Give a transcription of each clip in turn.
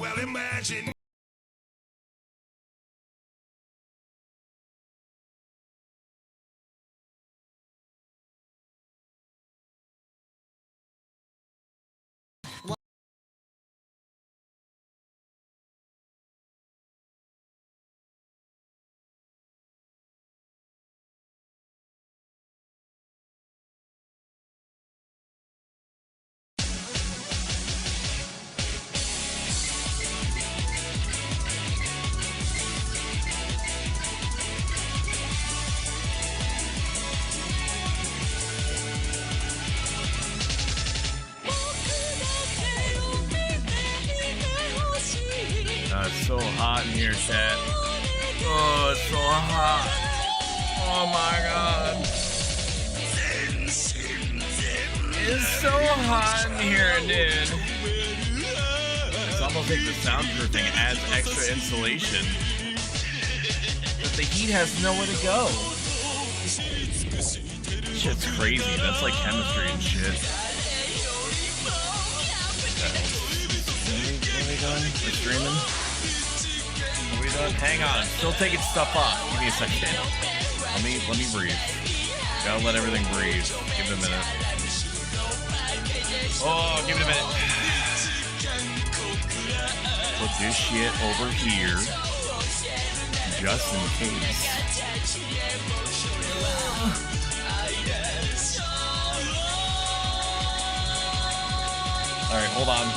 Well, imagine. It's so hot in here, chat. Oh, it's so hot. Oh my god. It's so hot in here, dude. It's almost like the soundproofing adds extra insulation. But the heat has nowhere to go. Shit's crazy. That's like chemistry and shit. What are we doing? We're streaming? What are we doing? Hang on. Still taking stuff off. Give me a second. Let me breathe. Gotta let everything breathe. Give it a minute. Oh, give it a minute. Put this shit over here. Just in case. Alright, hold on.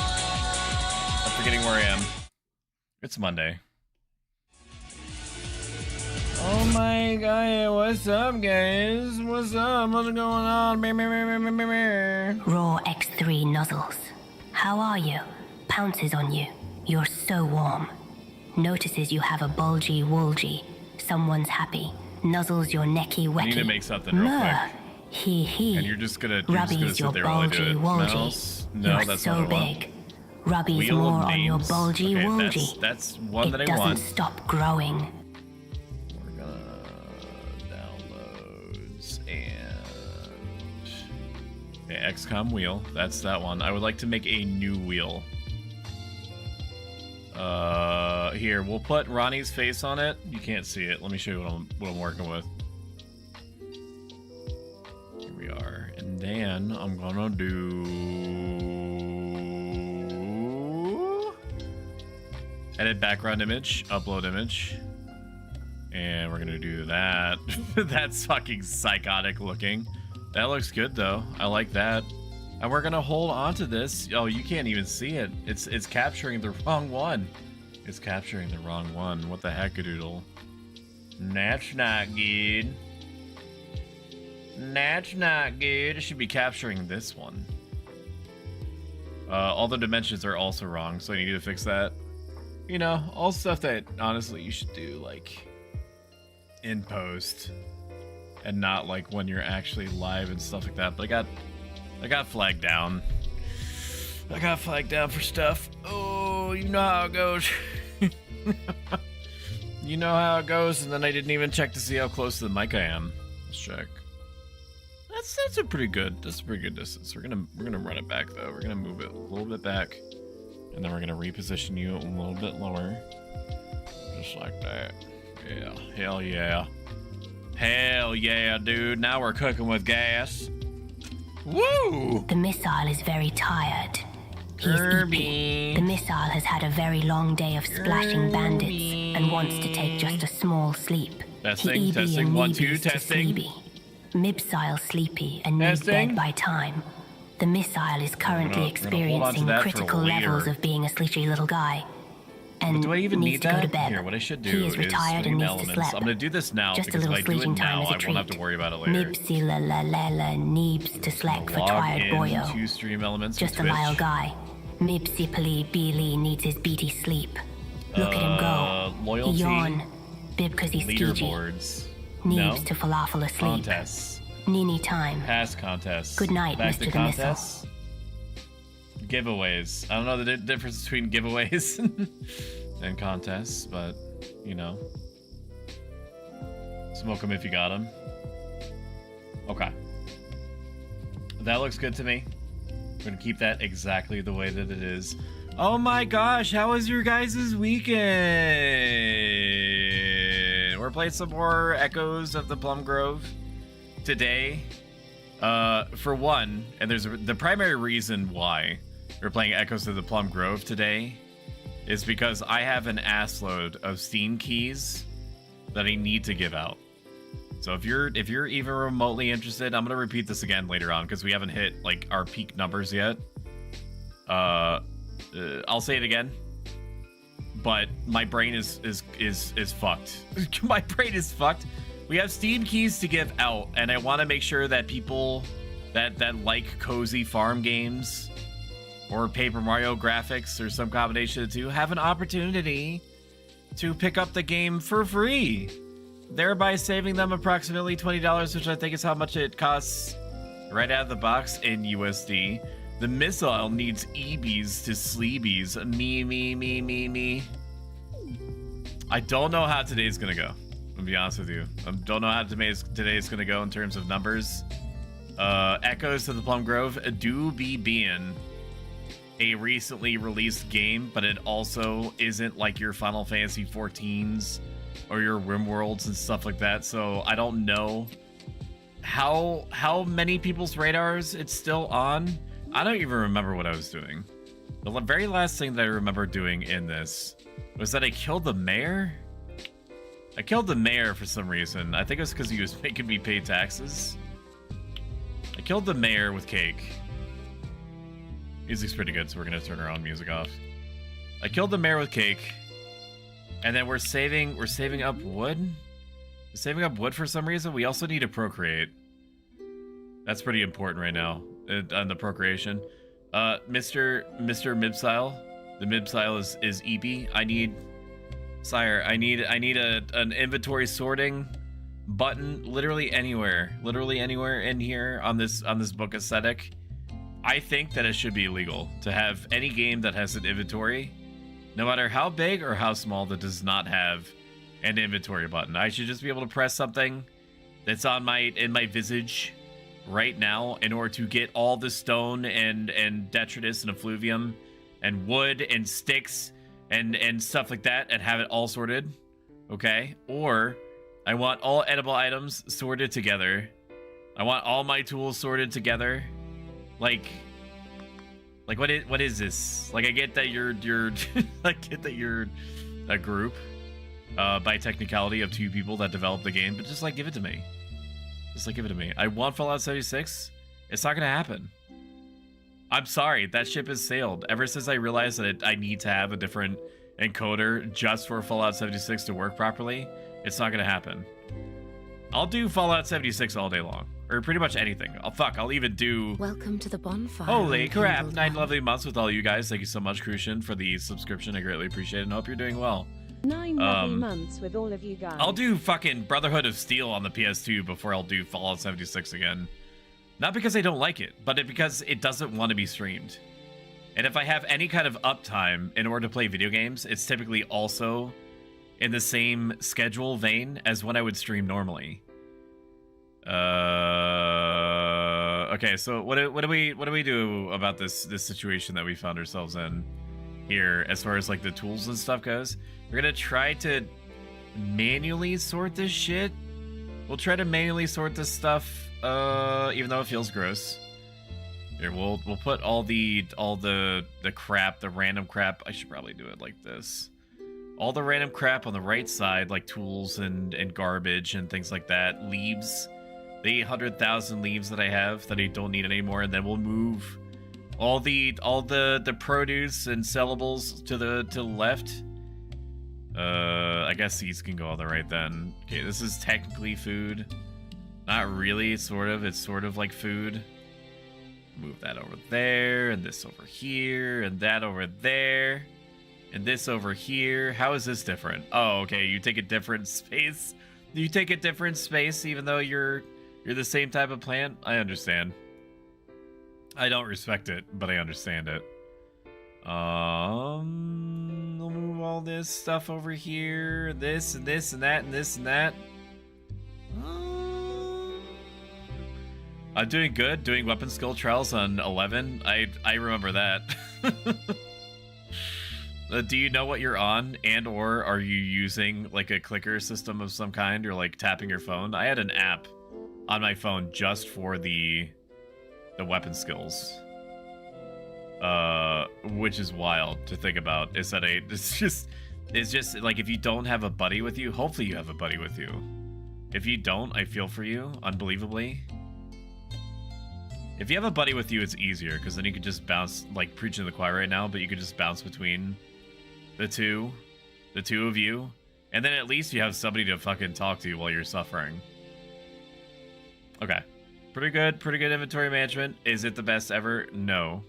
I'm forgetting where I am. It's Monday. Oh my god, what's up, guys? What's up? What's going on? Raw X3 nozzles. How are you? Pounces on you. You're so warm. Notices you have a bulgy woolgy. Someone's happy. Nuzzles your necky wecky. I need to make something real quick. He. And you're just gonna Rubbies sit there while I do it. Woolgy. No, You're that's so not what I want. big. Rubbies Wheel more of on your names. bulgy Okay, woolgy. that's one that I It doesn't want. stop growing. We're gonna downloads and okay, XCOM wheel. That's that one. I would like to make a new wheel. Here, we'll put Ronnie's face on it. You can't see it. Let me show you what I'm working with. Here we are. And then I'm gonna do edit background image, upload image. And we're gonna do that. That's fucking psychotic looking. That looks good though. I like that. And we're gonna hold on to this. Oh, you can't even see it. It's capturing the wrong one. It's capturing the wrong one. What the heck-a-doodle? That's not good. That's not good. It should be capturing this one. All the dimensions are also wrong, so I need to fix that. You know, all stuff that honestly you should do like in post and not like when you're actually live and stuff like that. But I got flagged down. I got flagged down for stuff. Oh, you know how it goes. You know how it goes, and then I didn't even check to see how close to the mic I am. Let's check. That's a pretty good. That's a pretty good distance. We're gonna run it back though. We're gonna move it a little bit back, and then we're gonna reposition you a little bit lower, just like that. Yeah, hell yeah, hell yeah, dude. Now we're cooking with gas. Woo! The missile is very tired. He's eepy. The missile has had a very long day of splashing bandits and wants to take just a small sleep. Testing, testing, 1, 2, testing. Mibsile sleepy and mid dead by time. The missile is currently experiencing critical levels of being a sleepy little guy. And do I even needs need to go that? to bed. Here, what I should do He is retired and needs to sleep. I'm gonna do this now Just because a if little I do it sleeping time now, is a I treat. won't have to worry about it later. Mibsi la la la la neebs to slack for Log tired in boyo. to stream elements Just a with mile Twitch. guy. Mibsi pali beely needs his beaty sleep. Look at him go. Loyalty, He yawn. Bib cause he's skeegee. leaderboards, Neebs no? to falafel asleep. Contests, Nini time. past contests. Good night, Back Mr. to the contests. Giveaways. I don't know the difference between giveaways and contests, but you know, smoke them if you got them. Okay, that looks good to me. We're gonna keep that exactly the way that it is. Oh my gosh, how was your guys' weekend? We're playing some more Echoes of the Plum Grove today. For one, and there's the primary reason why we're playing Echoes of the Plum Grove today is because I have an assload of Steam keys that I need to give out. So if you're even remotely interested, I'm gonna repeat this again later on because we haven't hit like our peak numbers yet. I'll say it again, but my brain is fucked. My brain is fucked. We have Steam keys to give out, and I want to make sure that people that like cozy farm games or Paper Mario graphics or some combination of the two have an opportunity to pick up the game for free, thereby saving them approximately $20, which I think is how much it costs right out of the box in USD. The missile needs EBs to sleebies. Me. I don't know how today's gonna go. I'll be honest with you. I don't know how today's gonna go in terms of numbers. Echoes of the Plum Grove do be being a recently released game, but it also isn't like your Final Fantasy 14s or your RimWorlds and stuff like that. So I don't know how many people's radars it's still on. I don't even remember what I was doing. The very last thing that I remember doing in this was that I killed the mayor. I killed the mayor for some reason. I think it was because he was making me pay taxes. I killed the mayor with cake. Music's pretty good, so we're gonna turn our own music off. I killed the mayor with cake, and then we're saving up wood. We're saving up wood for some reason. We also need to procreate. That's pretty important right now on the procreation. Mr. Mibsile, the Mibsile is EP. I need an inventory sorting button literally anywhere in here on this book aesthetic. I think that it should be illegal to have any game that has an inventory, no matter how big or how small, that does not have an inventory button. I should just be able to press something that's in my visage right now in order to get all the stone and detritus and effluvium and wood and sticks and stuff like that and have it all sorted. Okay? Or I want all edible items sorted together. I want all my tools sorted together. Like what is this? Like, I get that you're I get that you're a group by technicality of 2 people that developed the game, but just like give it to me. Just like give it to me. I want Fallout 76. It's not gonna happen. I'm sorry, that ship has sailed. Ever since I realized that I need to have a different encoder just for Fallout 76 to work properly, it's not gonna happen. I'll do Fallout 76 all day long. Or pretty much anything. Oh, fuck, I'll even do... Welcome to the bonfire. Holy crap, 9 lovely months with all you guys. Thank you so much, Crucian, for the subscription. I greatly appreciate it and hope you're doing well. 9 lovely months with all of you guys. I'll do fucking Brotherhood of Steel on the PS2 before I'll do Fallout 76 again. Not because I don't like it, but because it doesn't want to be streamed. And if I have any kind of uptime in order to play video games, it's typically also in the same schedule vein as when I would stream normally. Okay, so what do we do about this situation that we found ourselves in here as far as like the tools and stuff goes? We're gonna try to manually sort this shit. We'll try to manually sort this stuff, even though it feels gross. Here, we'll put all the crap, the random crap. I should probably do it like this. All the random crap on the right side, like tools and garbage and things like that. Leaves. The 800,000 leaves that I have that I don't need anymore, and then we'll move all the produce and sellables to the left. I guess seeds can go on the right then. Okay, this is technically food. Not really, sort of. It's sort of like food. Move that over there, and this over here, and that over there, and this over here. How is this different? Oh, okay, you take a different space. You take a different space even though you're the same type of plant? I understand. I don't respect it, but I understand it. We'll move all this stuff over here. This and this and that and this and that. I'm doing good. Doing weapon skill trials on 11. I remember that. Do you know what you're on, and or are you using like a clicker system of some kind, or like tapping your phone? I had an app on my phone just for the weapon skills, which is wild to think about. Is that it's just like, if you don't have a buddy with you, hopefully you have a buddy with you. If you don't, I feel for you, unbelievably. If you have a buddy with you, it's easier, because then you could just bounce, like preaching to the choir right now, but you could just bounce between the two of you, and then at least you have somebody to fucking talk to while you're suffering. Okay. Pretty good inventory management. Is it the best ever? No.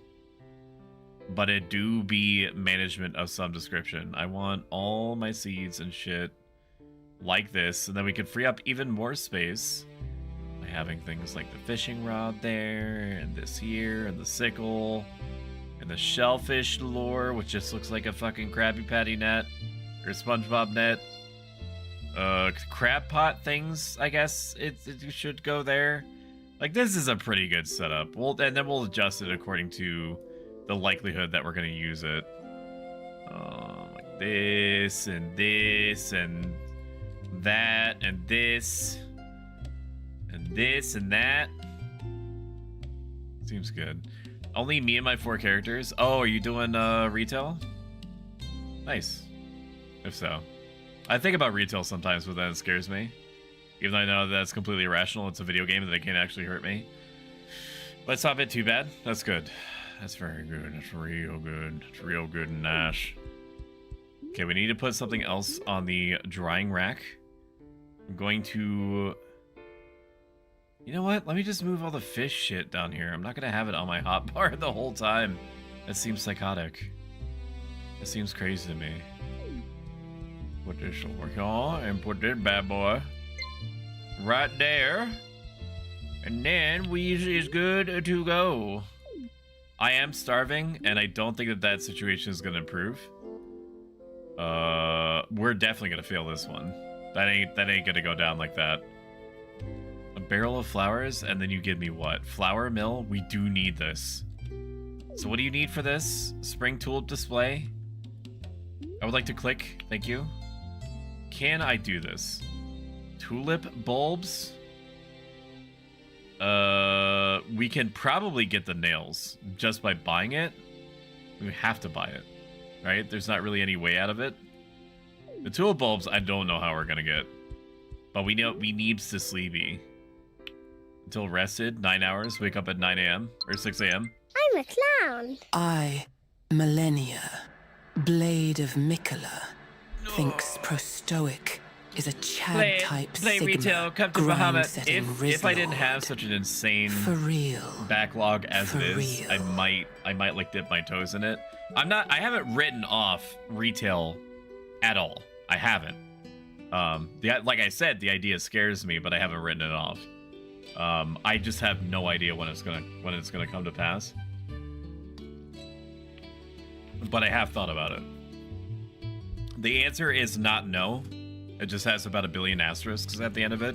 But it do be management of some description. I want all my seeds and shit like this, and then we could free up even more space by having things like the fishing rod there, and this here, and the sickle, and the shellfish lure, which just looks like a fucking Krabby Patty net, or SpongeBob net. Crab pot things, I guess it should go there. Like, this is a pretty good setup. And then we'll adjust it according to the likelihood that we're going to use it. Like this, and this, and that, and this, and this, and that. Seems good. Only me and my 4 characters. Oh, are you doing retail? Nice. If so. I think about retail sometimes, but then it scares me. Even though I know that's completely irrational. It's a video game that it can't actually hurt me. But it's not a bit too bad. That's good. That's very good. That's real good. It's real good and nice. Okay, we need to put something else on the drying rack. I'm going to... You know what? Let me just move all the fish shit down here. I'm not going to have it on my hotbar the whole time. That seems psychotic. It seems crazy to me. Put this over here and put this bad boy right there. And then we is good to go. I am starving, and I don't think that situation is going to improve. We're definitely going to fail this one. That ain't going to go down like that. A barrel of flowers, and then you give me what? Flour mill? We do need this. So what do you need for this? Spring tulip display? I would like to click. Thank you. Can I do this? Tulip bulbs? We can probably get the nails just by buying it. We have to buy it, right? There's not really any way out of it. The tulip bulbs, I don't know how we're gonna get, but we know we needs to sleepy. Until rested, 9 hours. Wake up at 9 a.m. or 6 a.m. I'm a clown. I, Millennia, Blade of Mikola, thinks ProStoic is a Chad-type play Sigma retail, come to Bahamut. grind-setting If I didn't Rizzlord. have such an insane For real. backlog as For it is, real. I might like dip my toes in it. I haven't written off retail at all. I haven't. Like I said, the idea scares me, but I haven't written it off. I just have no idea when it's gonna come to pass. But I have thought about it. The answer is not no. It just has about 1 billion asterisks at the end of it.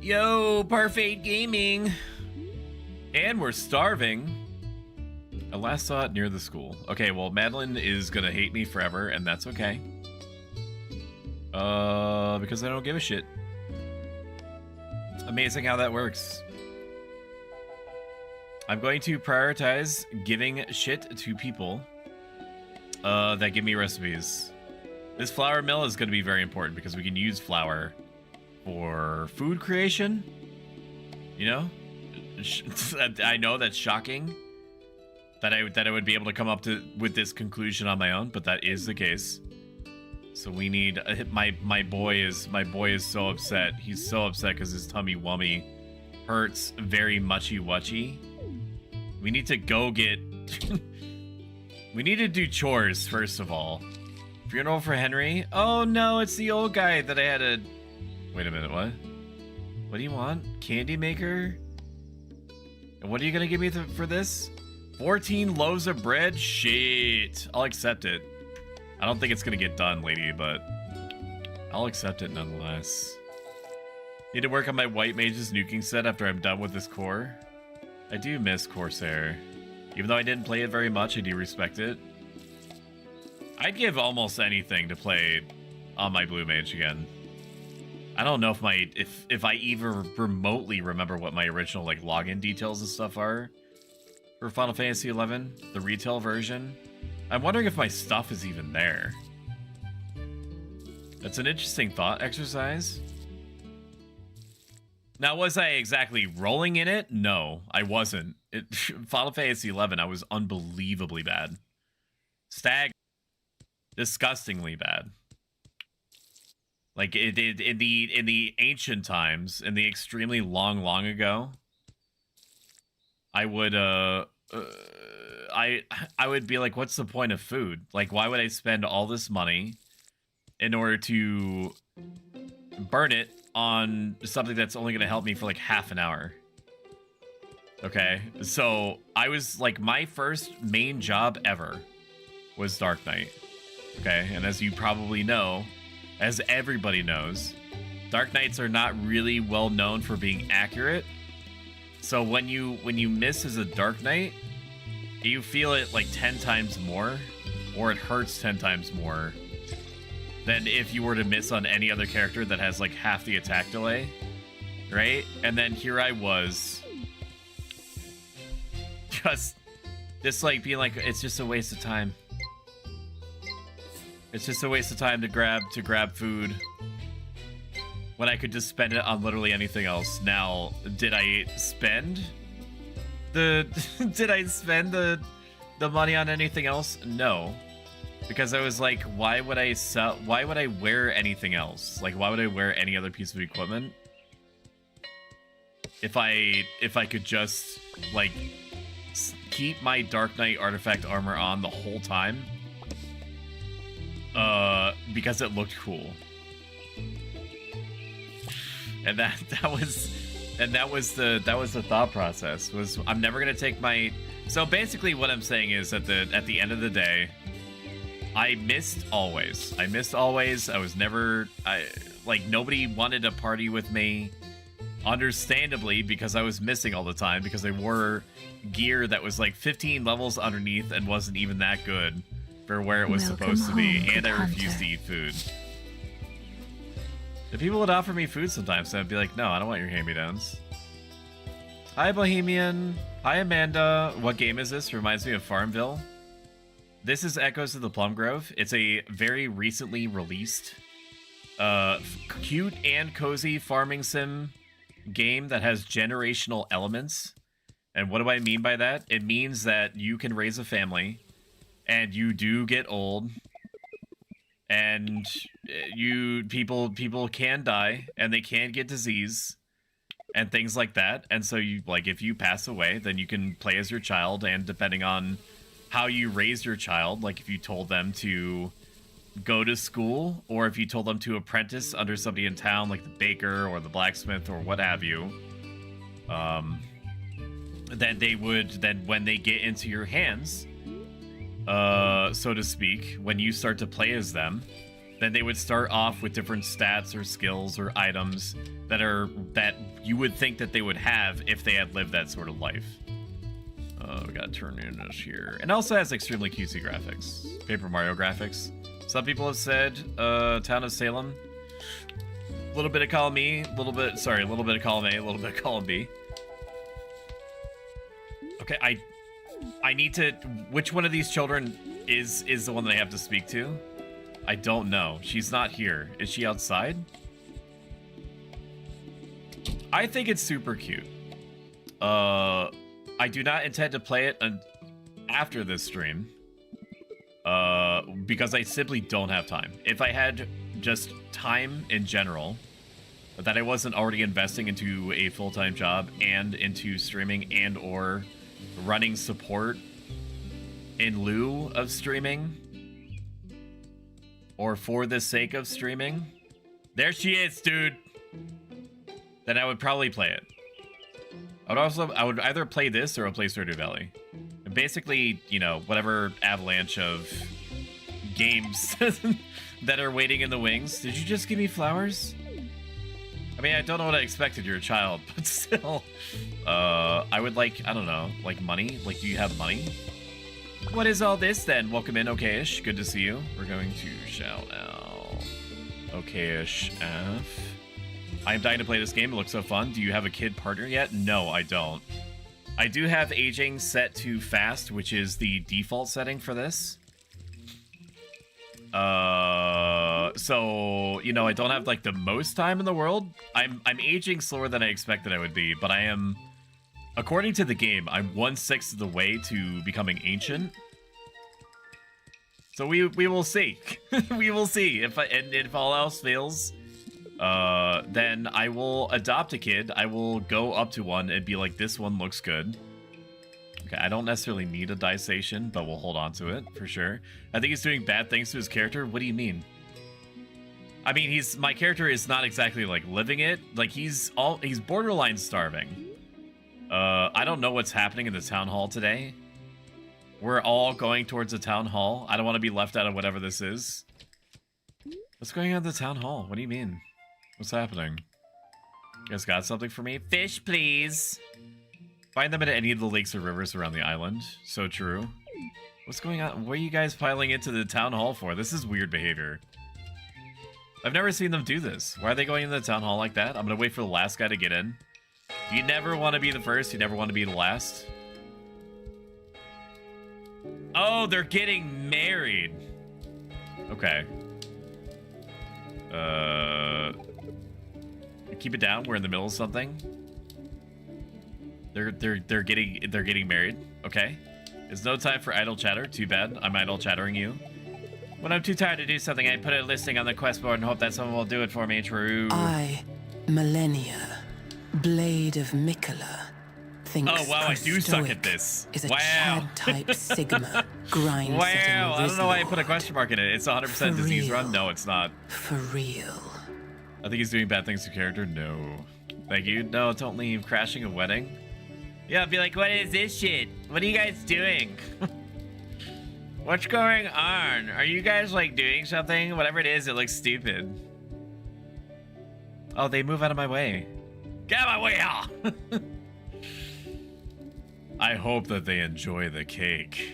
Yo, Parfait Gaming. And we're starving. I last saw it near the school. Okay, well, Madeline is gonna hate me forever, and that's okay. Because I don't give a shit. Amazing how that works. I'm going to prioritize giving shit to people that give me recipes. This flour mill is going to be very important because we can use flour for food creation. You know? I know that's shocking that I would be able to come up with this conclusion on my own, but that is the case. So we need my boy is so upset. He's so upset because his tummy wummy hurts very muchy wutchy. We need to go get. We need to do chores first of all. Funeral for Henry. Oh no, it's the old guy that I had to. Wait a minute, what? What do you want? Candy maker? And what are you gonna give me for this? 14 loaves of bread? Shit, I'll accept it. I don't think it's gonna get done, lady, but I'll accept it nonetheless. Need to work on my White Mage's nuking set after I'm done with this core. I do miss Corsair. Even though I didn't play it very much, I do respect it. I'd give almost anything to play on my Blue Mage again. I don't know if I even remotely remember what my original like login details and stuff are for Final Fantasy XI, the retail version. I'm wondering if my stuff is even there. That's an interesting thought exercise. Now, was I exactly rolling in it? No, I wasn't. Final Fantasy XI, I was unbelievably bad. Disgustingly bad. Like in the ancient times, in the extremely long ago, I would I would be like, what's the point of food? Like, why would I spend all this money in order to burn it on something that's only going to help me for like half an hour? Okay, so I was like, my first main job ever was Dark Knight. Okay, and as you probably know, as everybody knows, Dark Knights are not really well known for being accurate. So when you miss as a Dark Knight, you feel it like 10 times more, or it hurts 10 times more than if you were to miss on any other character that has like half the attack delay, right? And then here I was, just like being like, it's just a waste of time. It's just a waste of time to grab food when I could just spend it on literally anything else. Now, did I spend the money on anything else? No. Because I was like, why would I wear anything else? Like, why would I wear any other piece of equipment if I could just like keep my Dark Knight artifact armor on the whole time? Because it looked cool. And that was the thought process, was I'm never gonna take my. So basically what I'm saying is at the end of the day, I missed always. I was never, like, nobody wanted to party with me, understandably, because I was missing all the time, because I wore gear that was like 15 levels underneath and wasn't even that good for where it was supposed to be, and I refused to eat food. The people would offer me food sometimes, and I'd be like, no, I don't want your hand-me-downs. Hi, Bohemian. Hi, Amanda. What game is this? Reminds me of Farmville. This is Echoes of the Plum Grove. It's a very recently released, cute and cozy farming sim game that has generational elements. And what do I mean by that? It means that you can raise a family, and you do get old, and people can die, and they can get disease and things like that. And so you, like, if you pass away, then you can play as your child, and depending on how you raised your child, like if you told them to go to school, or if you told them to apprentice under somebody in town, like the baker or the blacksmith or what have you, then they would, then when they get into your hands, so to speak, when you start to play as them, then they would start off with different stats or skills or items that you would think that they would have if they had lived that sort of life. We gotta turn in this here. And also has extremely cutesy graphics. Paper Mario graphics. Some people have said, Town of Salem. A little bit of column E, a little bit of column A, a little bit of column B. Okay, I need to, which one of these children is the one that I have to speak to? I don't know. She's not here. Is she outside? I think it's super cute. I do not intend to play it after this stream, because I simply don't have time. If I had just time in general, that I wasn't already investing into a full-time job and into streaming and or running support in lieu of streaming, or for the sake of streaming, there she is, dude, then I would probably play it. I would either play this or play Stardew Valley. And basically, you know, whatever avalanche of games that are waiting in the wings. Did you just give me flowers? I mean, I don't know what I expected. You're a child, but still. I would like, I don't know, like money? Like, do you have money? What is all this then? Welcome in, Okayish. Good to see you. We're going to shout out Okayish F. I am dying to play this game. It looks so fun. Do you have a kid partner yet? No, I don't. I do have aging set to fast, which is the default setting for this. So, you know, I don't have like the most time in the world. I'm aging slower than I expected I would be, but I am, according to the game, I'm 1/6 of the way to becoming ancient. So we will see. We will see. If all else fails, then I will adopt a kid. I will go up to one and be like, this one looks good. Okay, I don't necessarily need a dissection, but we'll hold on to it for sure. I think he's doing bad things to his character. What do you mean? I mean, my character is not exactly like living it. Like he's borderline starving. I don't know what's happening in the town hall today. We're all going towards the town hall. I don't want to be left out of whatever this is. What's going on at the town hall? What do you mean? What's happening? You guys got something for me? Fish, please. Find them at any of the lakes or rivers around the island. So true. What's going on? What are you guys piling into the town hall for? This is weird behavior. I've never seen them do this. Why are they going into the town hall like that? I'm gonna wait for the last guy to get in. You never want to be the first. You never want to be the last. Oh, they're getting married. Okay. Keep it down. We're in the middle of something. They're getting married. Okay. It's no time for idle chatter. Too bad. I'm idle chattering you. When I'm too tired to do something, I put a listing on the quest board and hope that someone will do it for me. True. I, Millennia, Blade of Mikola, thinks oh wow, I do suck at this. Is a wow. Chad-type Sigma grind. Wow, I don't know why I put a question mark in it. It's 100% disease run. No, it's not. For real. I think he's doing bad things to character. No. Thank you. No, don't leave. Crashing a wedding. Yeah, I'd be like, what is this shit? What are you guys doing? What's going on? Are you guys like doing something? Whatever it is, it looks stupid. Oh, they move out of my way. Get out of my way, ah! I hope that they enjoy the cake.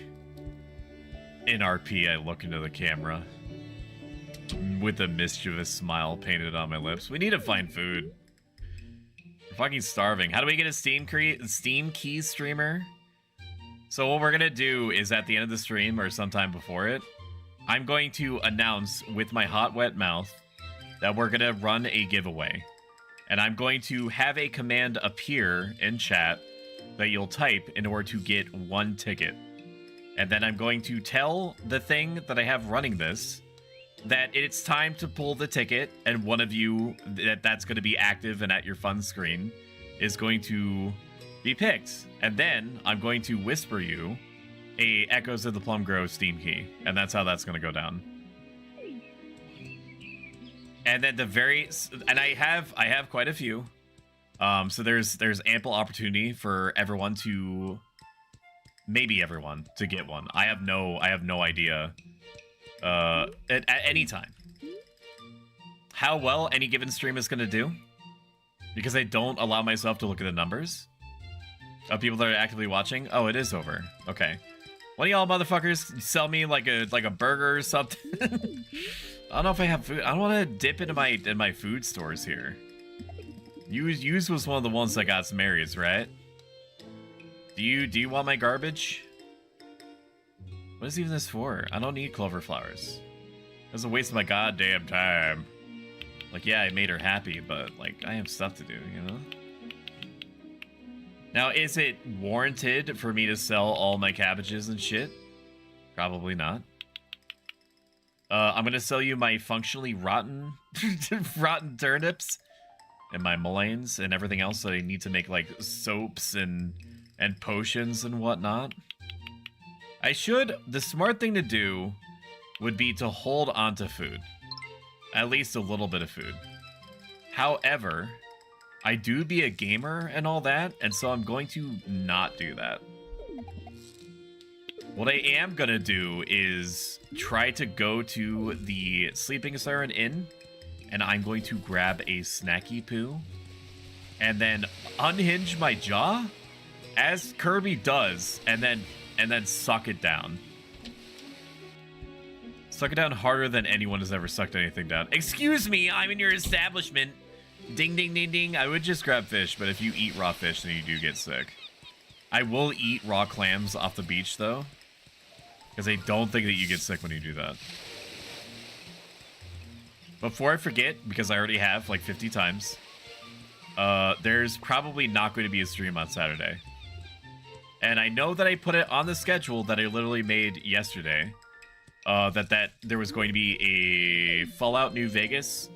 In RP, I look into the camera with a mischievous smile painted on my lips. We need to find food. We're fucking starving. How do we get a Steam key streamer? So what we're gonna do is at the end of the stream or sometime before it, I'm going to announce with my hot wet mouth that we're gonna run a giveaway. And I'm going to have a command appear in chat that you'll type in order to get one ticket. And then I'm going to tell the thing that I have running this that it's time to pull the ticket, and one of you that's going to be active and at your fun screen is going to be picked. And then I'm going to whisper you a Echoes of the Plum Grove Steam key, and that's how that's going to go down. And then I have quite a few. So there's ample opportunity for everyone to, maybe everyone to get one. I have no idea. At any time. How well any given stream is going to do, because I don't allow myself to look at the numbers of people that are actively watching. Oh, it is over. Okay. One of y'all motherfuckers sell me like a burger or something. I don't know if I have food. I don't want to dip into my food stores here. Use was one of the ones that got some areas, right? Do you want my garbage? What is even this for? I don't need clover flowers. That's a waste of my goddamn time. Like, yeah, I made her happy, but like, I have stuff to do, you know? Now, is it warranted for me to sell all my cabbages and shit? Probably not. I'm gonna sell you my functionally rotten rotten turnips and my mulleins and everything else that I need to make like soaps and potions and whatnot. The smart thing to do would be to hold on to food. At least a little bit of food. However, I do be a gamer and all that, and so I'm going to not do that. What I am gonna do is try to go to the Sleeping Siren Inn, and I'm going to grab a snacky poo, and then unhinge my jaw, as Kirby does, and then and then suck it down. Suck it down harder than anyone has ever sucked anything down. Excuse me, I'm in your establishment. Ding, ding, ding, ding. I would just grab fish, but if you eat raw fish, then you do get sick. I will eat raw clams off the beach, though, because I don't think that you get sick when you do that. Before I forget, because I already have like 50 times, there's probably not going to be a stream on Saturday. And I know that I put it on the schedule that I literally made yesterday. That there was going to be a Fallout New Vegas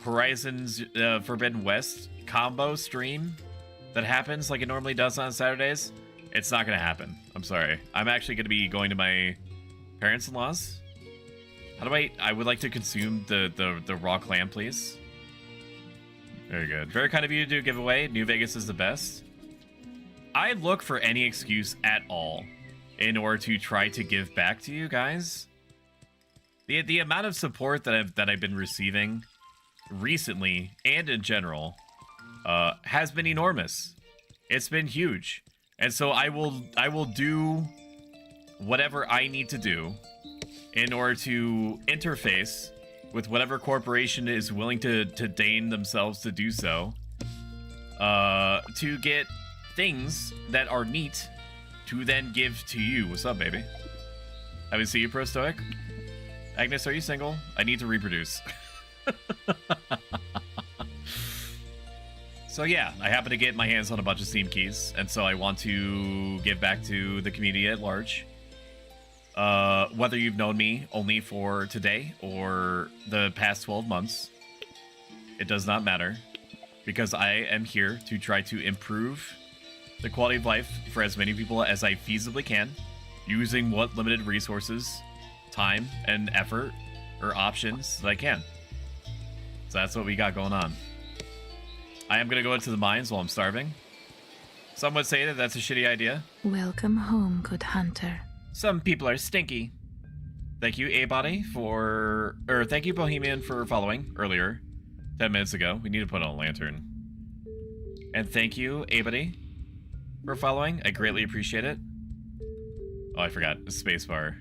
Horizons Forbidden West combo stream that happens like it normally does on Saturdays. It's not going to happen. I'm sorry. I'm actually going to be going to my parents-in-law's. How do I would like to consume the raw clam, please. Very good. Very kind of you to do a giveaway. New Vegas is the best. I look for any excuse at all in order to try to give back to you guys. The amount of support that I've been receiving recently and in general has been enormous. It's been huge. And so I will do whatever I need to do in order to interface with whatever corporation is willing to deign themselves to do so, to get things that are neat to then give to you. What's up, baby? Haven't seen you, ProStoic. Agnes, are you single? I need to reproduce. So yeah, I happen to get my hands on a bunch of Steam keys, and so I want to give back to the community at large. Whether you've known me only for today or the past 12 months, it does not matter, because I am here to try to improve the quality of life for as many people as I feasibly can, using what limited resources, time, and effort, or options that I can. So that's what we got going on. I am going to go into the mines while I'm starving. Some would say that that's a shitty idea. Welcome home, good hunter. Some people are stinky. Thank you, A-Body, thank you, Bohemian, for following earlier, 10 minutes ago. We need to put on a lantern. And thank you, A-Body, for following. I greatly appreciate it. Oh, I forgot. Spacebar.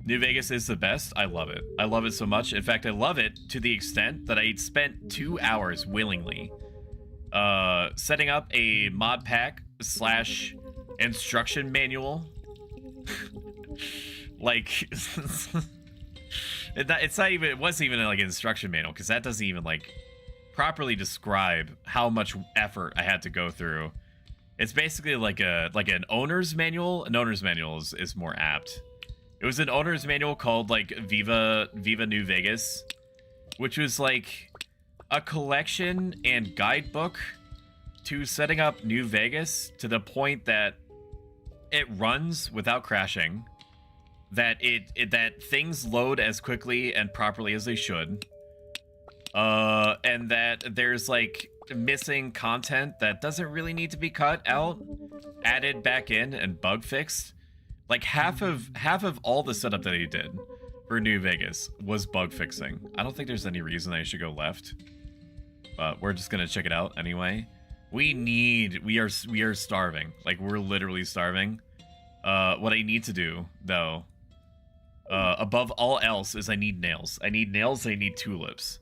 New Vegas is the best. I love it. I love it so much. In fact, I love it to the extent that I spent 2 hours willingly setting up a mod pack / instruction manual. Like, it wasn't even like an instruction manual, because that doesn't even like properly describe how much effort I had to go through. It's basically like an owner's manual. An owner's manual is more apt. It was an owner's manual called like Viva New Vegas, which was like a collection and guidebook to setting up New Vegas to the point that it runs without crashing, that that things load as quickly and properly as they should, and that there's like missing content that doesn't really need to be cut out, added back in, and bug fixed. Like half of all the setup that he did for New Vegas was bug fixing. I don't think there's any reason I should go left, but we're just gonna check it out anyway. We are starving. Like, we're literally starving. What I need to do though, above all else, is I need nails. I need tulips.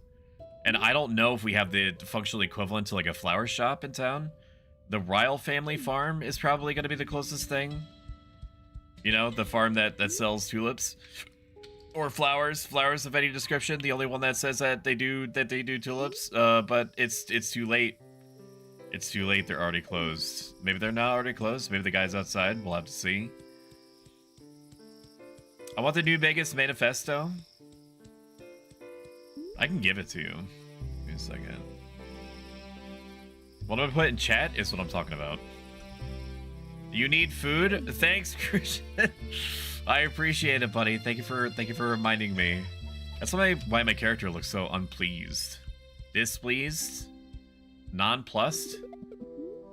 And I don't know if we have the functional equivalent to like a flower shop in town. The Ryle family farm is probably going to be the closest thing. You know, the farm that sells tulips or flowers of any description. The only one that says that they do tulips. But it's too late. It's too late. They're already closed. Maybe they're not already closed. Maybe the guy's outside. We'll have to see. I want the New Vegas manifesto. I can give it to you. Give me a second. What I'm gonna put in chat is what I'm talking about. You need food? Thanks, Christian. I appreciate it, buddy. Thank you for reminding me. That's why my character looks so unpleased. Displeased? Nonplussed?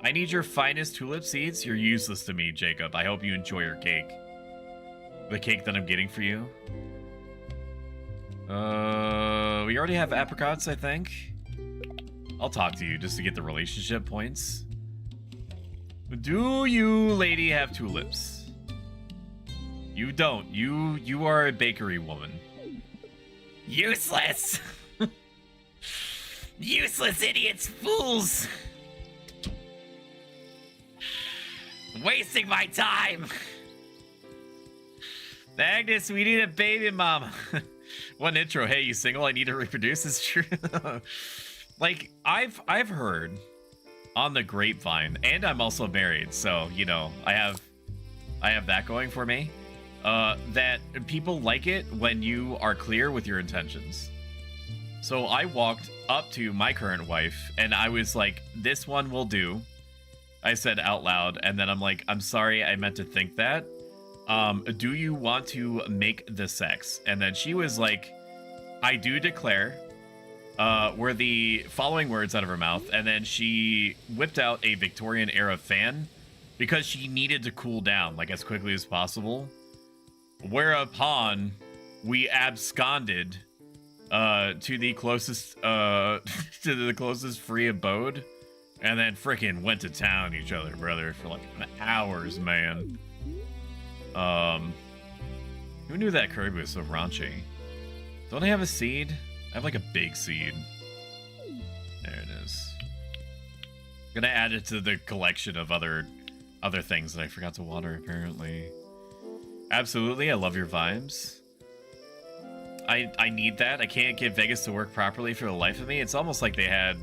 I need your finest tulip seeds. You're useless to me, Jacob. I hope you enjoy your cake. The cake that I'm getting for you. We already have apricots, I think. I'll talk to you just to get the relationship points. Do you, lady, have tulips? You don't. You are a bakery woman. Useless! Useless idiots, fools! Wasting my time! Agnes, we need a baby mama. One intro, hey, you single? I need to reproduce. Is true. Like, I've heard on the grapevine, and I'm also married, so you know, I have that going for me. That people like it when you are clear with your intentions. So I walked up to my current wife and I was like, this one will do. I said out loud, and then I'm like, I'm sorry, I meant to think that. Do you want to make the sex? And then she was like, I do declare, were the following words out of her mouth. And then she whipped out a Victorian era fan because she needed to cool down like as quickly as possible. Whereupon we absconded to the closest free abode, and then frickin' went to town each other, brother, for like hours, man. Who knew that Kirby was so raunchy? Don't I have a seed? I have like a big seed. There it is. I'm gonna add it to the collection of other things that I forgot to water, apparently. Absolutely, I love your vibes. I need that. I can't get Vegas to work properly for the life of me. It's almost like they had,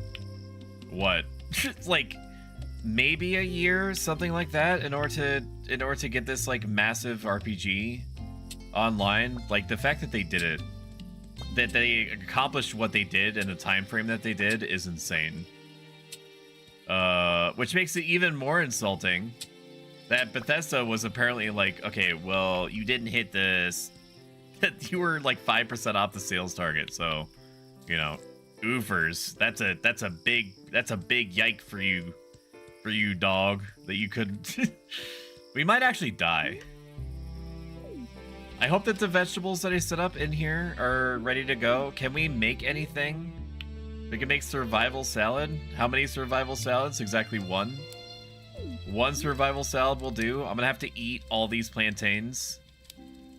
what, like maybe a year, something like that, in order to get this like massive RPG online. Like the fact that they did it, that they accomplished what they did in the time frame that they did, is insane. Which makes it even more insulting that Bethesda was apparently like, okay, well, you didn't hit this. You were like 5% off the sales target, so you know, oofers. That's a big yike for you, dog. That you couldn't. We might actually die. I hope that the vegetables that I set up in here are ready to go. Can we make anything? We can make survival salad. How many survival salads? Exactly one. One survival salad will do. I'm gonna have to eat all these plantains.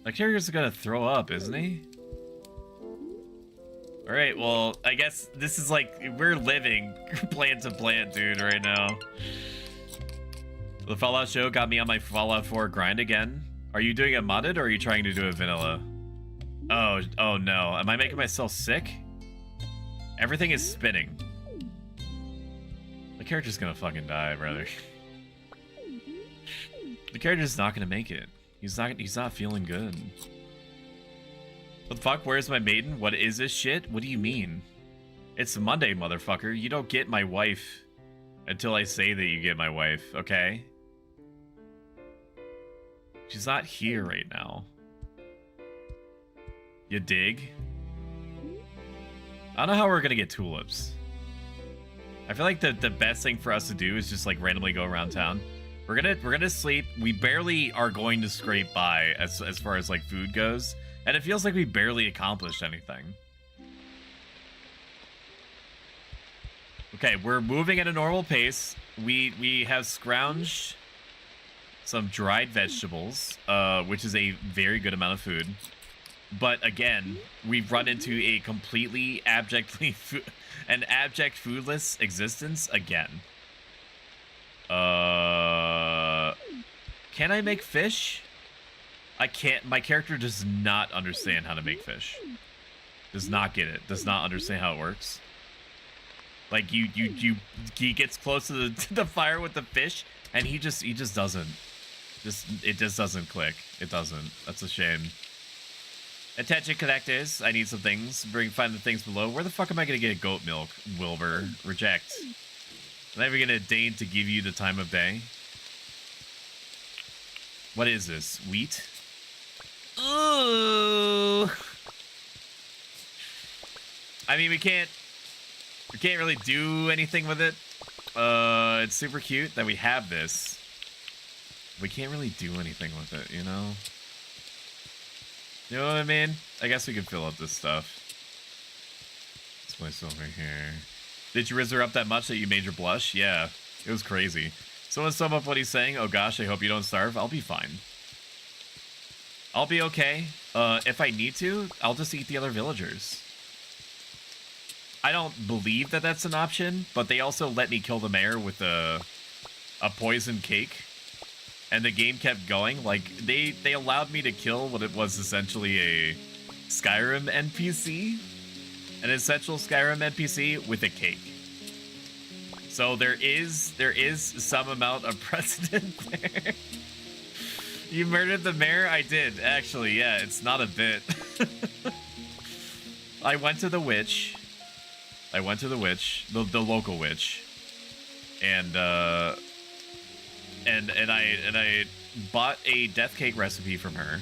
My character's gonna throw up, isn't he? Alright, well, I guess this is like, we're living plant to plant, dude, right now. The Fallout show got me on my Fallout 4 grind again. Are you doing it modded, or are you trying to do it vanilla? Oh no. Am I making myself sick? Everything is spinning. The character's gonna fucking die, brother. The character's not gonna make it. He's not feeling good. What the fuck? Where's my maiden? What is this shit? What do you mean? It's Monday, motherfucker. You don't get my wife until I say that you get my wife, okay? She's not here right now. You dig? I don't know how we're gonna get tulips. I feel like the best thing for us to do is just like randomly go around town. We're gonna sleep. We barely are going to scrape by as far as like food goes, and it feels like we barely accomplished anything. Okay, we're moving at a normal pace. We have scrounged some dried vegetables, which is a very good amount of food. But again, we've run into a completely abject foodless existence again. Can I make fish? I can't. My character does not understand how to make fish. Does not get it. Does not understand how it works. Like he gets close to the fire with the fish, and he just doesn't. It just doesn't click. It doesn't. That's a shame. Attention connectors. I need some things. Find the things below. Where the fuck am I gonna get goat milk, Wilbur? Reject. I'm never gonna deign to give you the time of day. What is this? Wheat? Ooh. I mean, we can't really do anything with it. It's super cute that we have this. We can't really do anything with it, you know? You know what I mean? I guess we can fill up this stuff. This place over here. Did you rizz her up that much that you made her blush? Yeah, it was crazy. Someone sum up what he's saying. Oh gosh, I hope you don't starve. I'll be fine. I'll be okay. If I need to, I'll just eat the other villagers. I don't believe that that's an option, but they also let me kill the mayor with a poison cake. And the game kept going. Like, they allowed me to kill what it was essentially a Skyrim NPC. An essential Skyrim NPC with a cake. So there is some amount of precedent there. You murdered the mayor? I did, actually. Yeah, it's not a bit. I went to the witch. The local witch. And I bought a death cake recipe from her.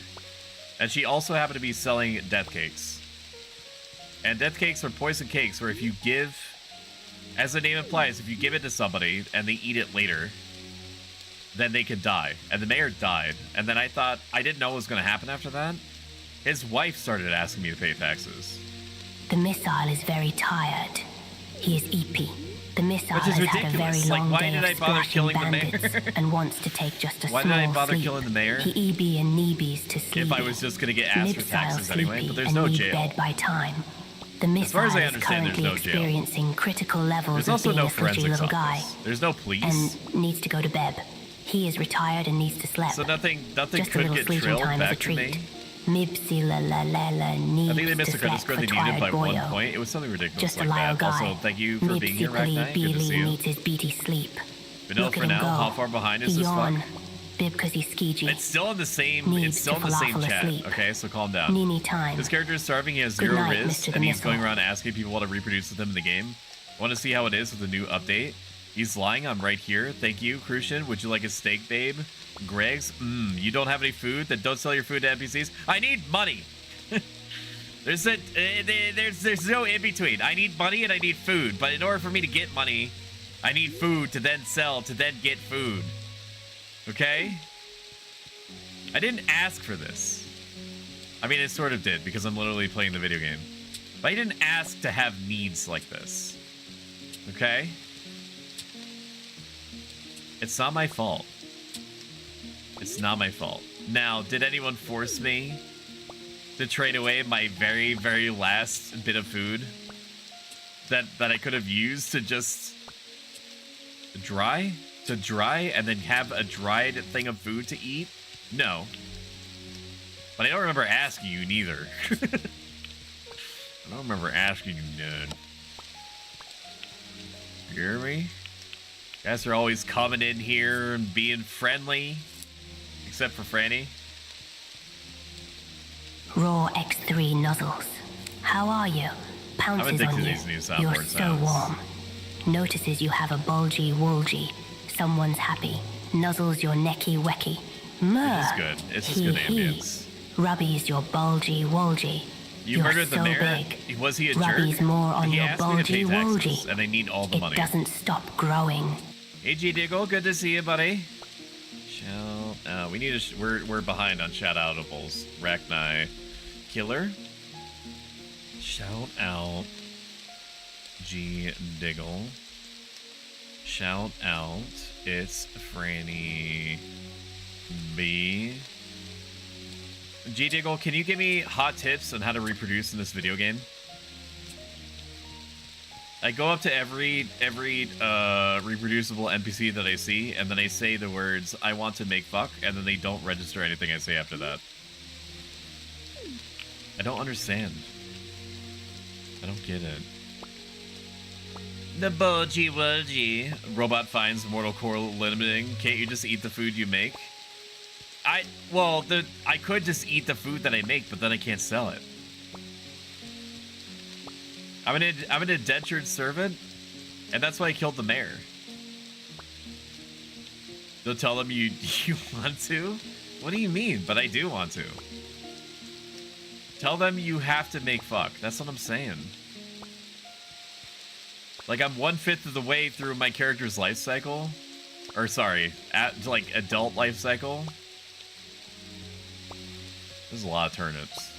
And she also happened to be selling death cakes. And death cakes are poison cakes where if you give, as the name implies, if you give it to somebody and they eat it later, then they could die. And the mayor died. And then I didn't know what was going to happen after that. His wife started asking me to pay taxes. The missile is very tired. He is EP. The missile Which is has ridiculous. had a very long why day did of I bother splashing killing the mayor? bandits and wants to take just a Why small did I bother sleep. killing the mayor? He EB and Neebies to sleep. If I was just going to get asked for taxes anyway, but there's and no need jail. bed by time. The missile As far as I is understand, there's currently no jail. experiencing critical levels There's of also being no a sludgy forensics little guy office. There's no police. and needs to go to bed. He is retired and needs to sleep. So nothing Just a could little get sleeping drilled time as a back to treat. me. Mibsy la la la la needs I think they missed to the credit sleep score. for They needed by tired 1 boyo. point. It was something ridiculous Just like a lyle that. guy. Also, thank you for being here, Ragnai. Good to see you. needs his beaty sleep. Vanilla Look for at him now. go. How far behind is He this yawn. fuck? Bib cause he's skeegee. It's still in the same. Needs It's still in to the same falafel chat. asleep. Okay, so calm down. Nini time. This character is starving. He has Good 0 night, riz, Mr. the and he's Missile. going around asking people to reproduce with him in the game. Want to see how it is with the new update? He's lying. I'm right here. Thank you, Crucian. Would you like a steak, babe? Greg's. You don't have any food? Then don't sell your food to NPCs. I need money. There's no in between. I need money and I need food. But in order for me to get money, I need food to then sell to then get food. Okay? I didn't ask for this. I mean, it sort of did because I'm literally playing the video game. But I didn't ask to have needs like this. Okay? It's not my fault. It's not my fault. Now, did anyone force me to trade away my very, very last bit of food that I could have used to just dry and then have a dried thing of food to eat? No. But I don't remember asking you neither. I don't remember asking you none. You hear me? You guys are always coming in here and being friendly. Except for Franny. Raw X3 nozzles. How are you? Pounces addicted on to you. these new soundboard You're so sounds. warm. Notices you have a bulgy woolgy. Someone's happy. Nuzzles your necky wecky. It's good. It's just good ambience. Rubbies your bulgy woolgy. You You're murdered the so mayor? big. Was he a jerk? Rubbies more on He your asked me to bulgy pay taxes, woolgy. and I need all the It money. doesn't stop growing. Hey, G Diggle, good to see you, buddy. We need to. We're behind on shout outables. Ragnai, Killer. Shout out, G Diggle. Shout out, it's Franny B. G Diggle, can you give me hot tips on how to reproduce in this video game? I go up to every reproducible NPC that I see, and then I say the words, I want to make fuck, and then they don't register anything I say after that. I don't understand. I don't get it. The Boji Woji. Robot finds mortal core limiting. Can't you just eat the food you make? I could just eat the food that I make, but then I can't sell it. I'm an indentured servant, and that's why I killed the mayor. Don't tell them you want to? What do you mean? But I do want to. Tell them you have to make fuck. That's what I'm saying. Like, I'm 1/5 of the way through my character's life cycle. Or, sorry, adult life cycle. There's a lot of turnips.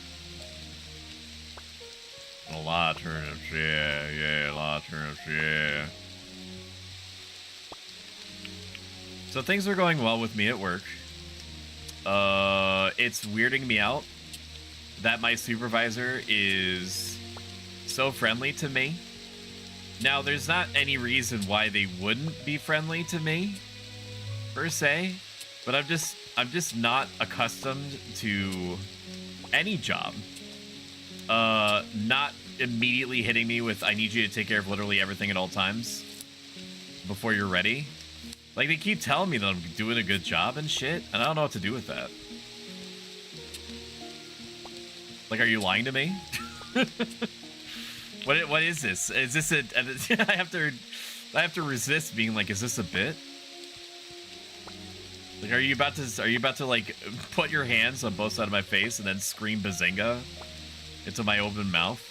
A lot of turnips, yeah, a lot of turnips, yeah. So things are going well with me at work. It's weirding me out that my supervisor is so friendly to me. Now, there's not any reason why they wouldn't be friendly to me, per se, but I'm just not accustomed to any job not immediately hitting me with, I need you to take care of literally everything at all times before you're ready. Like, they keep telling me that I'm doing a good job and shit, and I don't know what to do with that. Like, are you lying to me? What is this? Is this a I have to resist being like, is this a bit? Like, are you about to like put your hands on both sides of my face and then scream bazinga into my open mouth?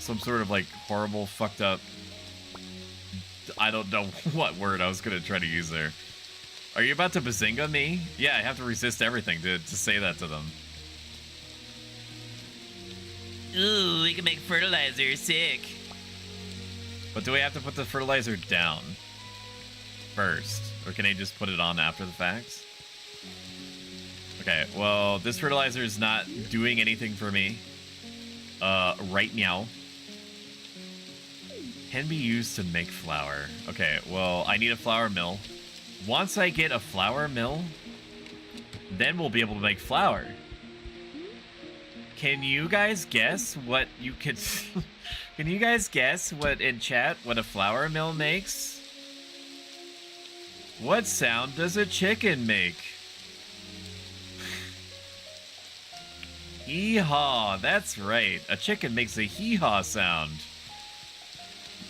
Some sort of like horrible fucked up, I don't know what word I was gonna try to use there. Are you about to bazinga me? Yeah, I have to resist everything to say that to them. Ooh, we can make fertilizer, sick. But do we have to put the fertilizer down first? Or can I just put it on after the fact? Okay, well, this fertilizer is not doing anything for me right now. Can be used to make flour. Okay, well, I need a flour mill. Once I get a flour mill, then we'll be able to make flour. Can you guys guess what you could... Can you guys guess what in chat what a flour mill makes? What sound does a chicken make? Hee-haw, that's right. A chicken makes a hee-haw sound.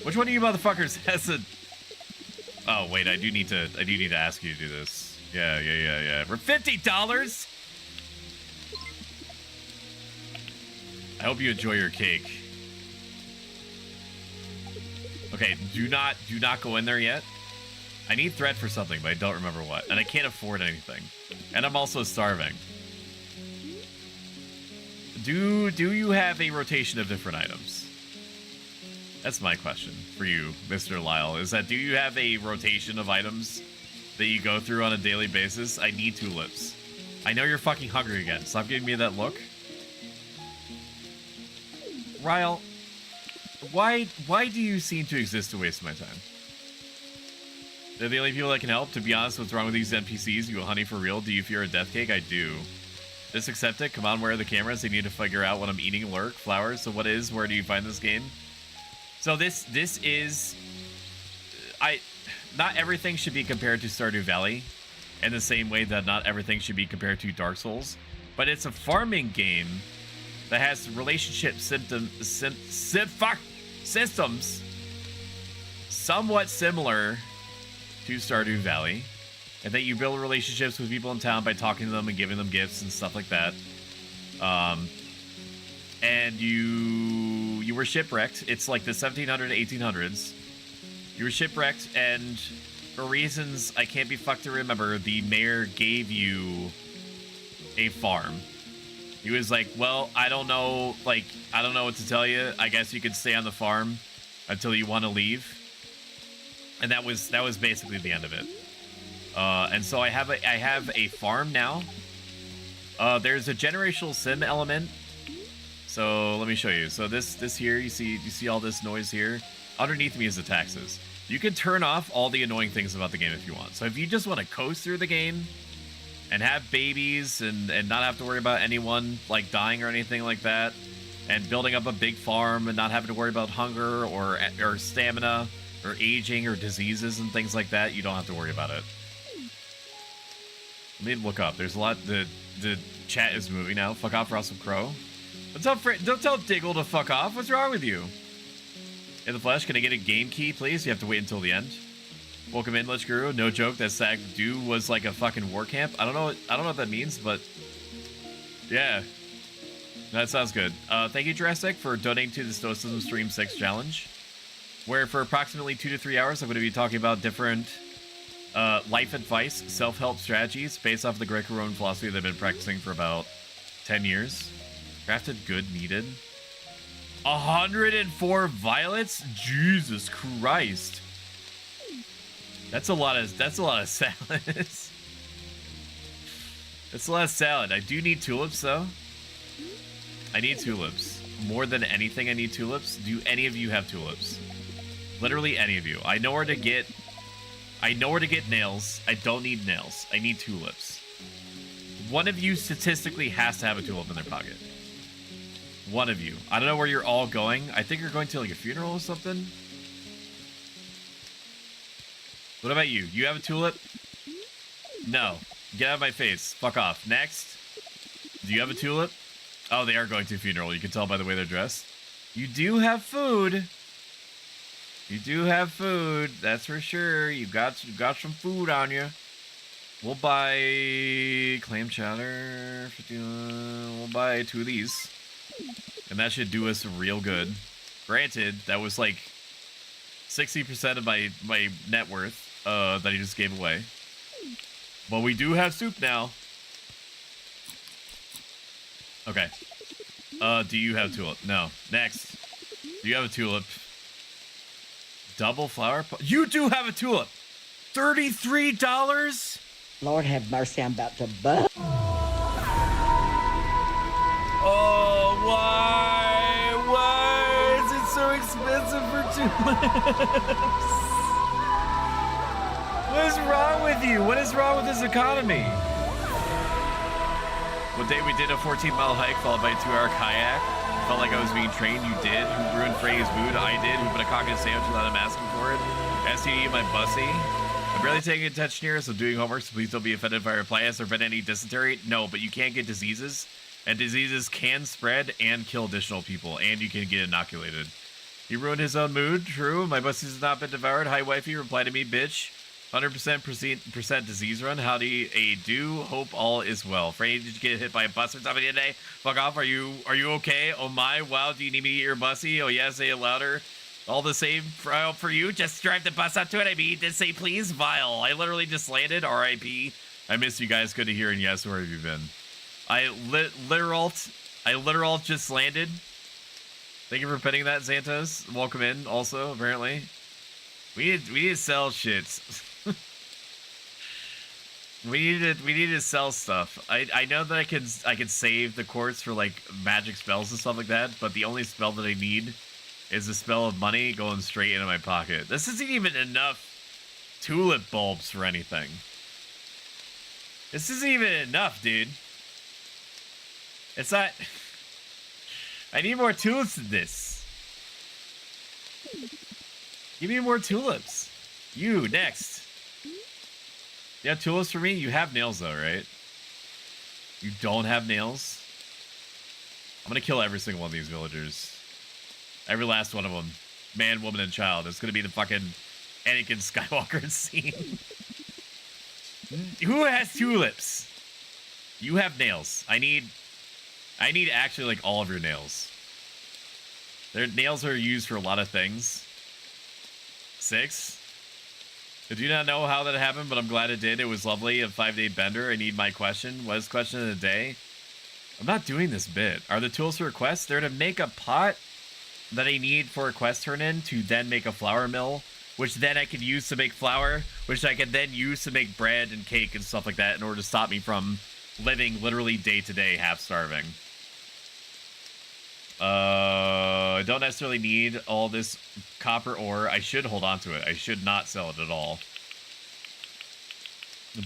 Which one of you motherfuckers has a... Oh, wait, I do need to ask you to do this. Yeah. For $50? I hope you enjoy your cake. Okay, do not go in there yet. I need thread for something, but I don't remember what. And I can't afford anything. And I'm also starving. Do you have a rotation of different items? That's my question for you, Mr. Lyle. Is that, do you have a rotation of items that you go through on a daily basis? I need tulips. I know you're fucking hungry again. Stop giving me that look. Ryle, why do you seem to exist to waste my time? They're the only people that can help. To be honest, what's wrong with these NPCs? You a honey for real? Do you fear a death cake? I do. Just accept it. Come on, where are the cameras? They need to figure out what I'm eating. Lurk. Flowers. So what is? Where do you find this game? So this is... Not everything should be compared to Stardew Valley in the same way that not everything should be compared to Dark Souls. But it's a farming game that has relationship systems somewhat similar to Stardew Valley, and that you build relationships with people in town by talking to them and giving them gifts and stuff like that. And you were shipwrecked. It's like the 1700s, 1800s. You were shipwrecked, and for reasons I can't be fucked to remember, the mayor gave you a farm. He was like, well, I don't know what to tell you. I guess you could stay on the farm until you want to leave. And that was basically the end of it. And so I have a farm now. There's a generational sim element. So let me show you. So this here, you see all this noise here? Underneath me is the taxes. You can turn off all the annoying things about the game if you want. So if you just want to coast through the game and have babies and not have to worry about anyone like dying or anything like that, and building up a big farm and not having to worry about hunger or stamina or aging or diseases and things like that, you don't have to worry about it. Let me look up. There's a lot. The chat is moving now. Fuck off, Russell Crowe. Don't tell Diggle to fuck off. What's wrong with you? In the flesh, can I get a game key, please? You have to wait until the end. Welcome in, Lich Guru. No joke, that Sag Do was like a fucking war camp. I don't know what that means, but yeah, that sounds good. Thank you, Jurassic, for donating to the Stoicism Stream 6 challenge, where for approximately 2 to 3 hours I'm going to be talking about different life advice, self-help strategies based off of the Greco-Roman philosophy that I've been practicing for about 10 years. Crafted good needed. 104 violets? Jesus Christ. That's a lot of salad. That's a lot of salad. I do need tulips though. I need tulips. More than anything, I need tulips. Do any of you have tulips? Literally any of you. I know where to get nails. I don't need nails. I need tulips. One of you statistically has to have a tulip in their pocket. One of you. I don't know where you're all going. I think you're going to like a funeral or something. What about you? You have a tulip? No. Get out of my face. Fuck off. Next. Do you have a tulip? Oh, they are going to a funeral. You can tell by the way they're dressed. You do have food. You do have food. That's for sure. You got some food on you. We'll buy clam chowder. We'll buy 2 of these. And that should do us real good. Granted, that was like 60% of my net worth that he just gave away. But we do have soup now. Okay. Do you have tulip? No. Next. Do you have a tulip? Double flower pot? You do have a tulip! $33? Lord have mercy, I'm about to bust. Oh, why? Why is it so expensive for tulips? What is wrong with you? What is wrong with this economy? One day we did a 14-mile hike followed by a 2-hour kayak. Felt like I was being trained. You did. Who ruined Freddy's mood? I did. Who put a cock in a sandwich without him asking for it? STD, my bussy. I'm barely taking attention here, so doing homework, so please don't be offended if I reply. Has there been any dysentery? No, but you can't get diseases. And diseases can spread and kill additional people, and you can get inoculated. He ruined his own mood. True. My bussy has not been devoured. Hi, wifey. Reply to me, bitch. 100% disease run. Howdy, a do. Hope all is well. Franny, did you get hit by a bus or something today? Fuck off. Are you okay? Oh my. Wow. Do you need me to get your bussy? Oh yeah. Say it louder. All the same for you. Just drive the bus up to it. I mean, just say please. Vile. I literally just landed. R.I.P. I miss you guys. Good to hear. And yes, where have you been? I literal just landed. Thank you for petting that, Xantos. Welcome in. Also, apparently, we need to sell shit. We need to sell stuff. I know that I can save the quartz for like magic spells and stuff like that, but the only spell that I need is the spell of money going straight into my pocket. This isn't even enough tulip bulbs for anything. This isn't even enough, dude. It's not. I need more tulips than this. Give me more tulips. You next. You have tulips for me? You have nails though, right? You don't have nails? I'm gonna kill every single one of these villagers. Every last one of them. Man, woman, and child. It's gonna be the fucking Anakin Skywalker scene. Who has tulips? You have nails. I need actually like all of your nails. Their nails are used for a lot of things. 6. Did you not know how that happened? But I'm glad it did. It was lovely. A 5-day bender. I need my question. What is question of the day? I'm not doing this bit. Are the tools for a quest? They're to make a pot that I need for a quest turn in to then make a flour mill, which then I could use to make flour, which I could then use to make bread and cake and stuff like that in order to stop me from living literally day to day half starving. I don't necessarily need all this copper ore. I should hold on to it. I should not sell it at all.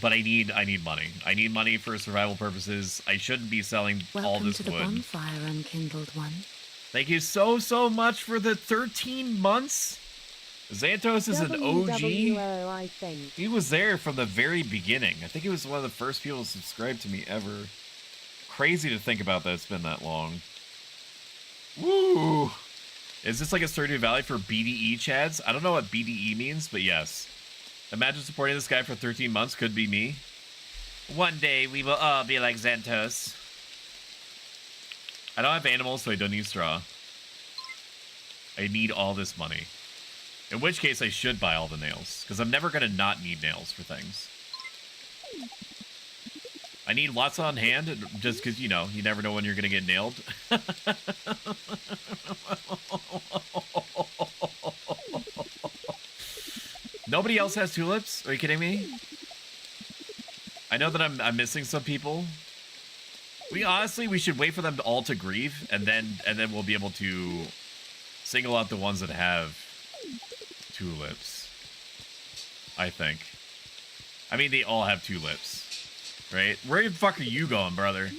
But I need money. I need money for survival purposes. I shouldn't be selling all this wood. Welcome to the bonfire, unkindled one. Thank you so much for the 13 months. Xantos is an OG. I think. He was there from the very beginning. I think he was one of the first people to subscribe to me ever. Crazy to think about that it's been that long. Woo! Is this like a Stardew Valley for BDE chads? I don't know what BDE means, but yes. Imagine supporting this guy for 13 months. Could be me. One day we will all be like Xantos. I don't have animals, so I don't need straw. I need all this money. In which case, I should buy all the nails. Because I'm never going to not need nails for things. I need lots on hand, just because, you know, you never know when you're going to get nailed. Nobody else has tulips? Are you kidding me? I know that I'm missing some people. We should wait for them all to grieve, and then we'll be able to single out the ones that have tulips. I think. I mean, they all have tulips, right? Where the fuck are you going, brother?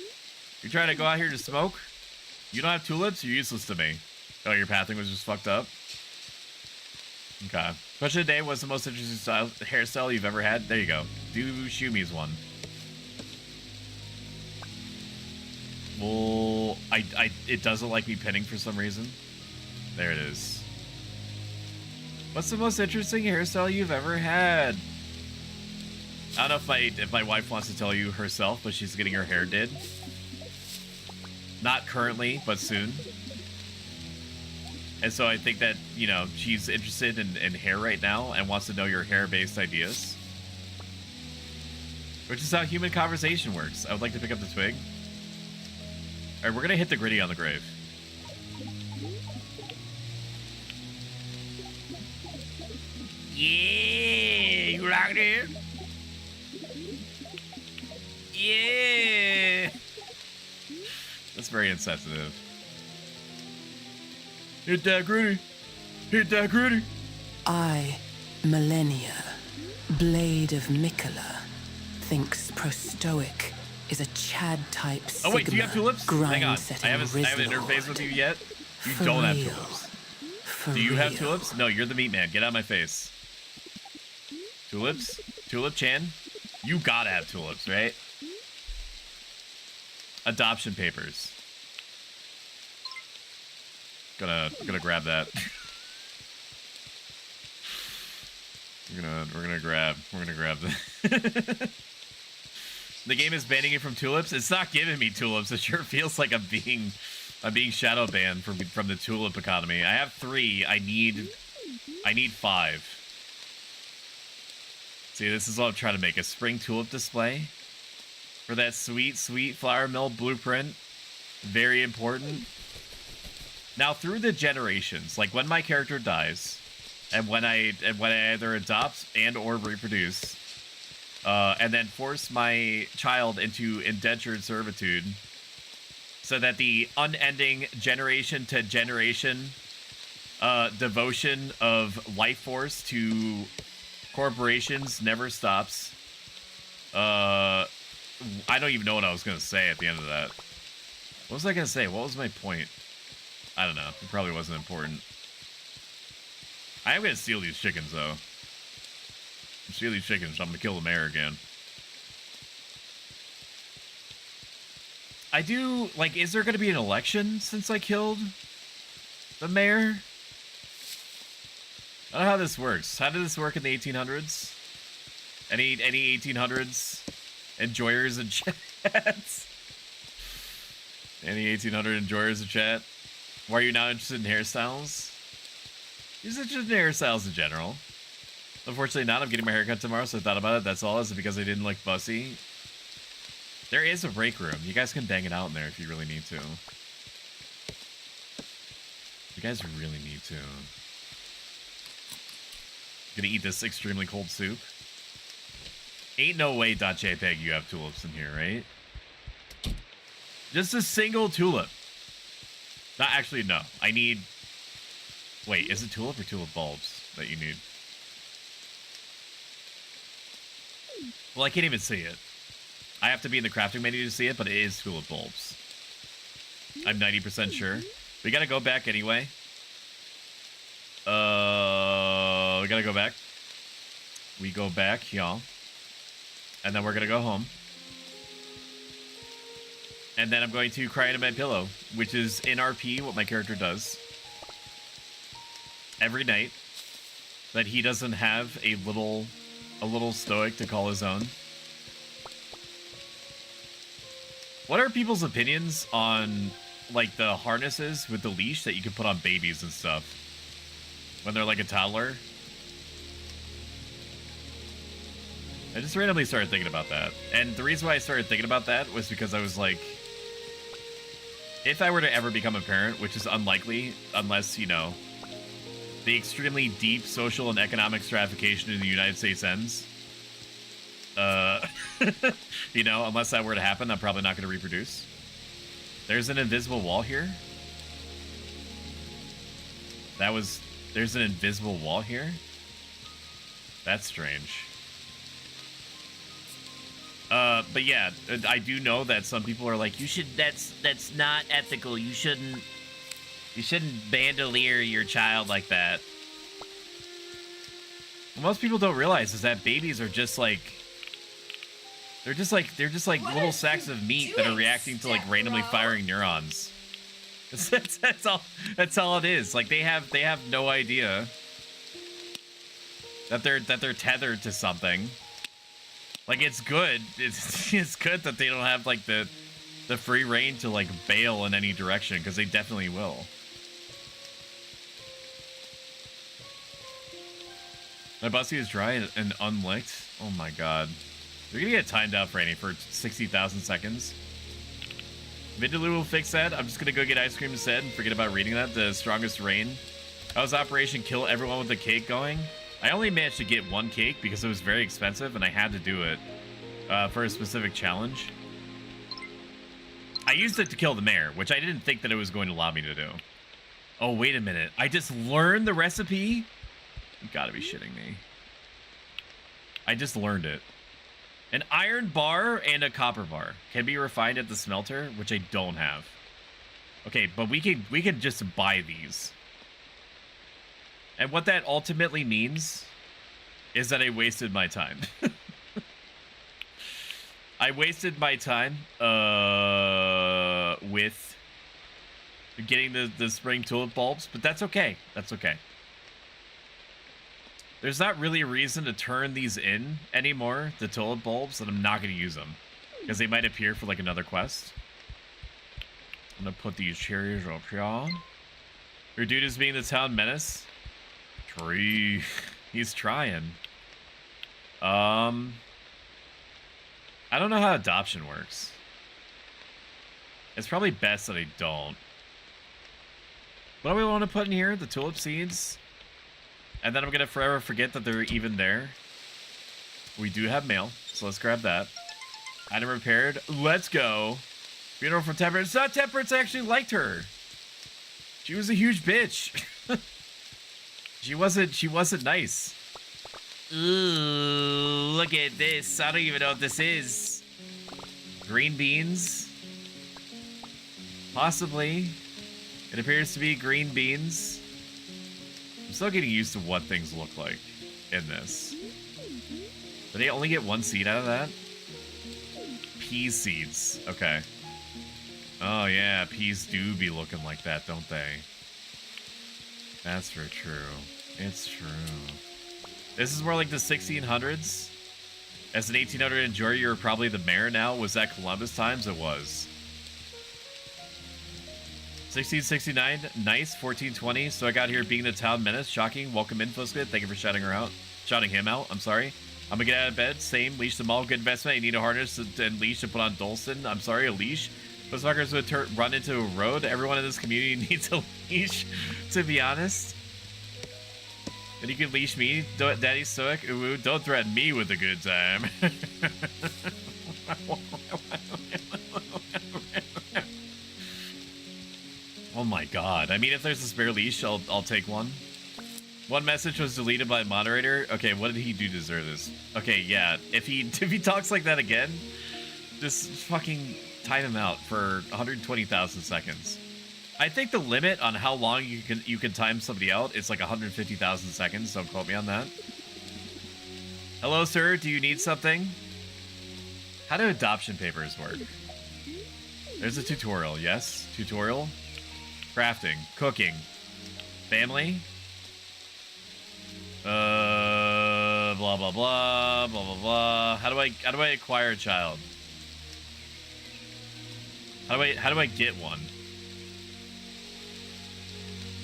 You trying to go out here to smoke? You don't have tulips? You're useless to me. Oh, your pathing was just fucked up? Okay. Question of the day, what's the most interesting hairstyle you've ever had? There you go. Do Shumi's one. Well, it doesn't like me pinning for some reason. There it is. What's the most interesting hairstyle you've ever had? I don't know if my wife wants to tell you herself, but she's getting her hair did. Not currently, but soon. And so I think that, you know, she's interested in hair right now and wants to know your hair-based ideas. Which is how human conversation works. I would like to pick up the twig. Alright, we're gonna hit the gritty on the grave. Yeah! You like it? Yeah! That's very insensitive. Hit that gritty. Hit that gritty. I, Millennia, Blade of Mikola, thinks ProStoic is a Chad-type Sigma. Oh wait, do you have tulips? Hang on, I haven't Rizlord. interfaced with you yet. You For don't have real. tulips. For Do you have real. tulips? No, you're the meat man. Get out of my face. Tulips? Tulip Chan? You gotta have tulips, right? Adoption papers. Gonna grab that. We're gonna grab the The game is banning you from tulips. It's not giving me tulips. It sure feels like I'm being shadow banned from the tulip economy. I have 3. I need 5. See, this is what I'm trying to make, a spring tulip display for that sweet, sweet flour mill blueprint. Very important. Now, through the generations, like when my character dies, and when I either adopt and or reproduce, and then force my child into indentured servitude, so that the unending generation to generation devotion of life force to corporations never stops. I don't even know what I was going to say at the end of that. What was I going to say? What was my point? I don't know. It probably wasn't important. I am going to steal these chickens, though. Steal these chickens, so I'm going to kill the mayor again. I do, like, is there going to be an election since I killed the mayor? I don't know how this works. How did this work in the 1800s? Any 1800s enjoyers in chats? Any 1800 enjoyers in chat? Why are you not interested in hairstyles? Just interested in hairstyles in general. Unfortunately not. I'm getting my haircut tomorrow, so I thought about it. That's all. Is it because I didn't like Bussy? There is a break room. You guys can bang it out in there if you really need to. You guys really need to. Gonna eat this extremely cold soup. Ain't no way .jpg you have tulips in here, right? Just a single tulip. Not actually, no. I need... Wait, is it tulip or tulip bulbs that you need? Well, I can't even see it. I have to be in the crafting menu to see it, but it is tulip bulbs. I'm 90% sure. We gotta go back anyway. We gotta go back. We go back, y'all. And then we're gonna go home. And then I'm going to cry into my pillow, which is in RP what my character does. Every night. That he doesn't have a little stoic to call his own. What are people's opinions on, like, the harnesses with the leash that you can put on babies and stuff? When they're like a toddler? I just randomly started thinking about that. And the reason why I started thinking about that was because I was like, if I were to ever become a parent, which is unlikely, unless, you know, the extremely deep social and economic stratification in the United States ends. You know, unless that were to happen, I'm probably not going to reproduce. There's an invisible wall here. There's an invisible wall here. That's strange. But yeah, I do know that some people are like, that's not ethical. You shouldn't bandolier your child like that. What most people don't realize is that babies are just like, they're just like little sacks of meat that are reacting to like randomly firing neurons. That's all it is. Like they have no idea that they're tethered to something. Like it's good. It's good that they don't have like the free reign to like bail in any direction, because they definitely will. My bussy is dry and unlicked. Oh my god. We're gonna get timed out, Franny, for 60,000 seconds. Vindaloo will fix that. I'm just gonna go get ice cream instead and forget about reading that. The strongest rain. How's Operation Kill Everyone with the Cake going? I only managed to get one cake because it was very expensive and I had to do it for a specific challenge. I used it to kill the mayor, which I didn't think that it was going to allow me to do. Oh, wait a minute. I just learned the recipe? You gotta be shitting me. I just learned it. An iron bar and a copper bar can be refined at the smelter, which I don't have. Okay, but we can just buy these. And what that ultimately means is that I wasted my time. I wasted my time with getting the spring tulip bulbs, but that's okay. That's okay. There's not really a reason to turn these in anymore, the tulip bulbs, and I'm not going to use them because they might appear for like another quest. I'm going to put these cherries up here. Your dude is being the town menace. Tree. He's trying. I don't know how adoption works. It's probably best that I don't. What do we want to put in here? The tulip seeds. And then I'm going to forever forget that they're even there. We do have mail, so let's grab that. Item repaired. Let's go. Funeral from Temperance. Not Temperance actually liked her. She was a huge bitch. She wasn't nice. Ooh, look at this. I don't even know what this is. Green beans? Possibly. It appears to be green beans. I'm still getting used to what things look like in this. Do they only get one seed out of that? Pea seeds. Okay. Oh yeah, peas do be looking like that, don't they? That's for true. It's true. This is more like the 1600s. As an 1800 enjoyer, you're probably the mayor now. Was that Columbus times? It was. 1669, nice. 1420. So I got here being the town menace. Shocking. Welcome in, Fosquid. Thank you for shouting her out. Shouting him out. I'm sorry. I'm gonna get out of bed. Same. Leash them all. Good investment. You need a harness and leash to put on Dolson. I'm sorry, a leash. Those fuckers would run into a road. Everyone in this community needs a leash, to be honest. And you can leash me, Daddy Stoic. Ooh, don't threaten me with a good time. Oh my god. I mean, if there's a spare leash, I'll take one. One message was deleted by moderator. Okay, what did he do to deserve this? Okay, yeah. If he talks like that again, just fucking time him out for 120,000 seconds. I think the limit on how long you can time somebody out is like 150,000 seconds. Don't quote me on that. Hello, sir. Do you need something? How do adoption papers work? There's a tutorial. Yes, tutorial. Crafting, cooking, family. Blah blah blah blah blah blah. How do I acquire a child? How do I get one?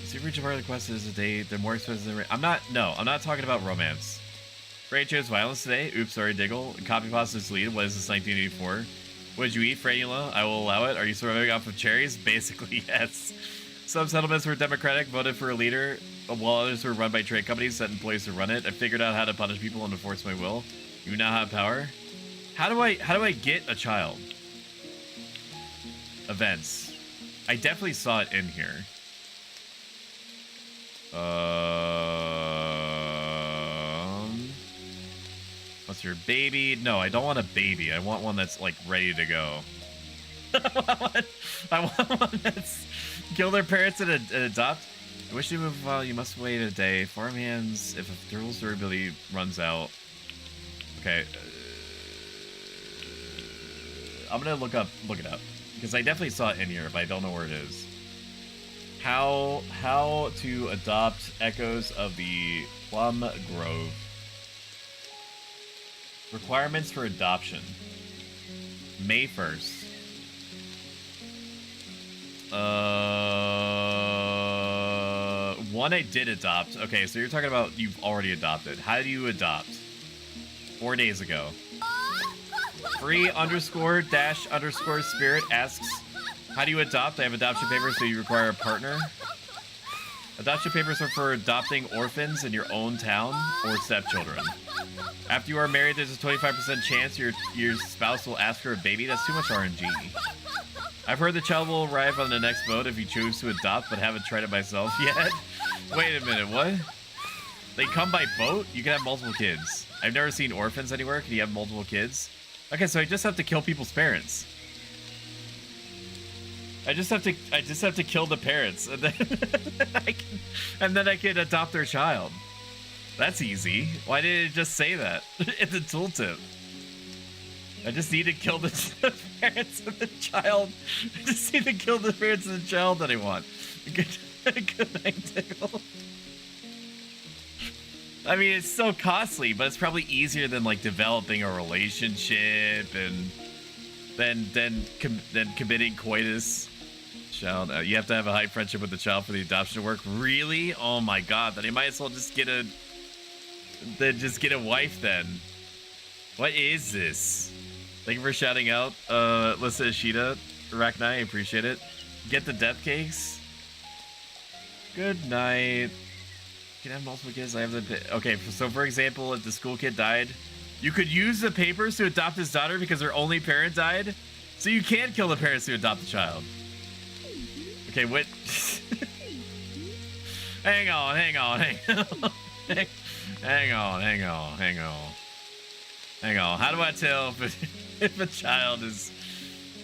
Super each of our requests is a date. They're more expensive than... I'm not talking about romance. Ray chose violence today. Oops, sorry, Diggle. Copy pasta is deleted. What is this, 1984? What did you eat, Franula? I will allow it. Are you surviving off of cherries? Basically, yes. Some settlements were democratic, voted for a leader. while others were run by trade companies set in place to run it, I figured out how to punish people and enforce my will. You now have power. How do I get a child? Events. I definitely saw it in here. What's your baby? No, I don't want a baby. I want one that's like ready to go. I want one that's kill their parents and adopt. I wish you move well. You must wait a day. Farmhands, if a girl's durability runs out. Okay. I'm gonna look it up because I definitely saw it in here, but I don't know where it is. How to adopt echoes of the Plum Grove. Requirements for adoption. May 1st. One I did adopt. Okay, so you're talking about you've already adopted. How do you adopt? 4 days ago. Free__ asks, how do you adopt? I have adoption papers, so you require a partner. Adoption papers are for adopting orphans in your own town or stepchildren. After you are married, there's a 25% chance your spouse will ask for a baby. That's too much RNG. I've heard the child will arrive on the next boat if you choose to adopt, but haven't tried it myself yet. Wait a minute, what? They come by boat? You can have multiple kids. I've never seen orphans anywhere. Can you have multiple kids? Okay, so I just have to kill people's parents. I just have to kill the parents, and then I can adopt their child. That's easy. Why didn't it just say that in the tooltip? I just need to kill the parents of the child. I just need to kill the parents of the child that I want. Good night, Tickle. I mean, it's so costly, but it's probably easier than like developing a relationship and then committing coitus. Child, you have to have a high friendship with the child for the adoption to work. Really? Oh my god! Then you might as well just get a wife then. What is this? Thank you for shouting out, Lissa Ishida, Arachnai, I appreciate it. Get the death cakes. Good night. Can I have multiple kids? I have the... Okay, so for example, if the school kid died, you could use the papers to adopt his daughter because her only parent died. So you can kill the parents to adopt the child. Okay, what? Hang on. Hang on. How do I tell if a child is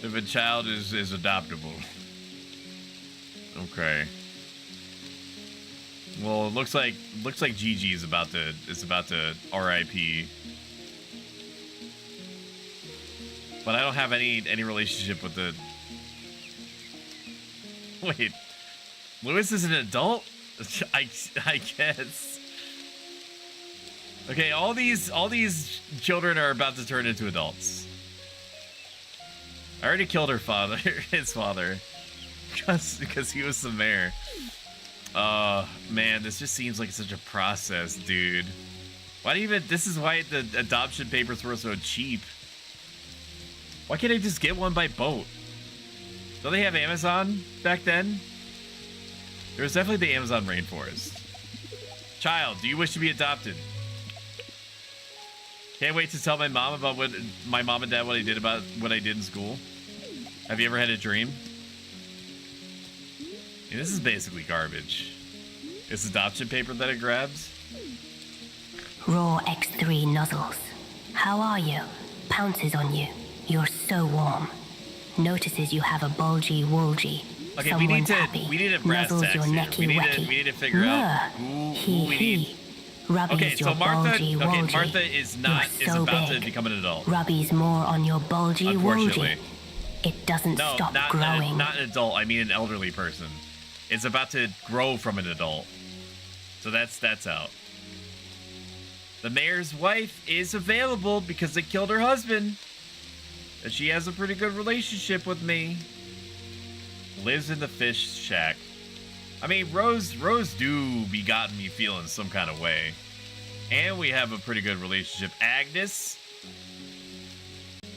adoptable? Okay. Well, it looks like Gigi is about to RIP. But I don't have any relationship with the... Wait. Lewis is an adult? I guess. Okay, all these children are about to turn into adults. I already killed his father. Because he was the mayor. Man, this just seems like such a process, dude. This is why the adoption papers were so cheap. Why can't I just get one by boat? Don't they have Amazon back then? There was definitely the Amazon rainforest. Child, do you wish to be adopted? Can't wait to tell my mom about my mom and dad what I did in school. Have you ever had a dream? Yeah, this is basically garbage. It's adoption paper that it grabs. Raw X3 nozzles. How are you? Pounces on you. You're so warm. Notices you have a bulgy woolgy. Okay, we need happy. a brass Nuzzles tacks your here. necky We need wecky. to figure out who we need. Rubby's Okay, so your bulgy woolgy. Martha is about to become an adult. Rubby's more on your bulgy Unfortunately. woolgy. It doesn't stop not growing. Not an adult. I mean an elderly person. It's about to grow from an adult. So that's out. The mayor's wife is available because they killed her husband. And she has a pretty good relationship with me. Lives in the fish shack. I mean, Rose do be gotten me feeling some kind of way. And we have a pretty good relationship. Agnes.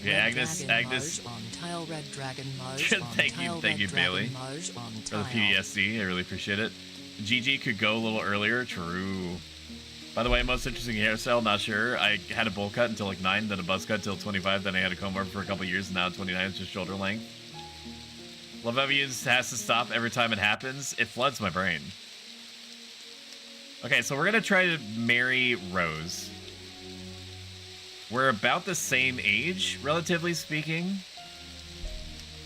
Yeah, Agnes. On tile red dragon mode. Thank you, Bailey. For the PDSD, I really appreciate it. GG could go a little earlier. True. By the way, most interesting hairstyle, not sure. I had a bowl cut until like 9, then a buzz cut until 25, then I had a comb over for a couple years, and now at 29 it's just shoulder length. Love how he has to stop every time it happens. It floods my brain. Okay, so we're gonna try to marry Rose. We're about the same age, relatively speaking.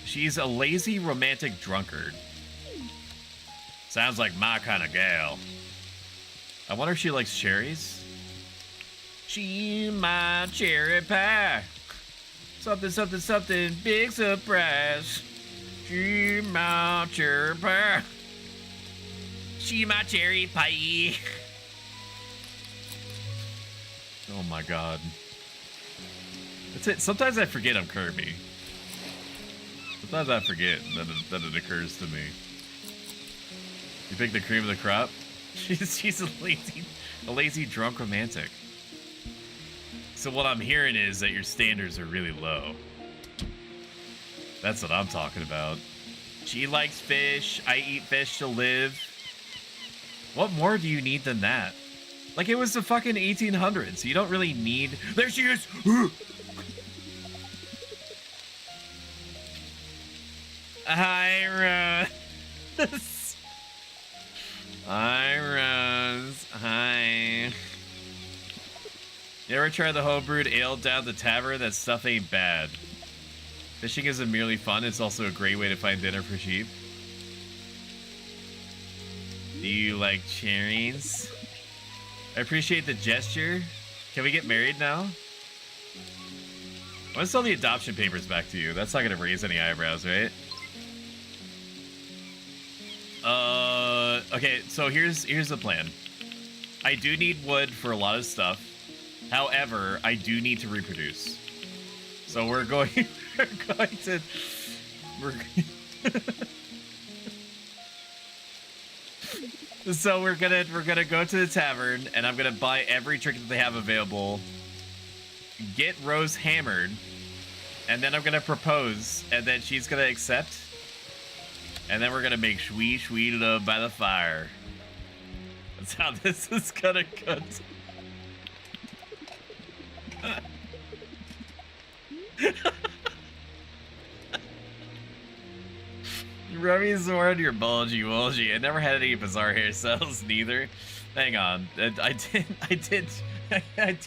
She's a lazy romantic drunkard. Sounds like my kind of gal. I wonder if she likes cherries. She my cherry pie. Something, something, something, big surprise. She my cherry pie. She my cherry pie. Oh my god. That's it. Sometimes I forget I'm Kirby. Sometimes I forget that it occurs to me. You pick the cream of the crop? She's a lazy drunk romantic. So what I'm hearing is that your standards are really low. That's what I'm talking about. She likes fish. I eat fish to live. What more do you need than that? Like, it was the fucking 1800s. You don't really need... There she is! Hi, Rose. Hi, Rose. Hi. You ever try the homebrewed ale down the tavern? That stuff ain't bad. Fishing isn't merely fun, it's also a great way to find dinner for cheap. Do you like cherries? I appreciate the gesture. Can we get married now? I want to sell the adoption papers back to you. That's not going to raise any eyebrows, right? Okay, so here's the plan. I do need wood for a lot of stuff. However, I do need to reproduce. So we're going to So we're gonna go to the tavern, and I'm gonna buy every trick that they have available. Get Rose hammered, and then I'm gonna propose, and then she's gonna accept, and then we're gonna make sweet, sweet love by the fire. That's how this is gonna go. Remy Zord, you're bulgy. I never had any bizarre hairstyles neither. Hang on, I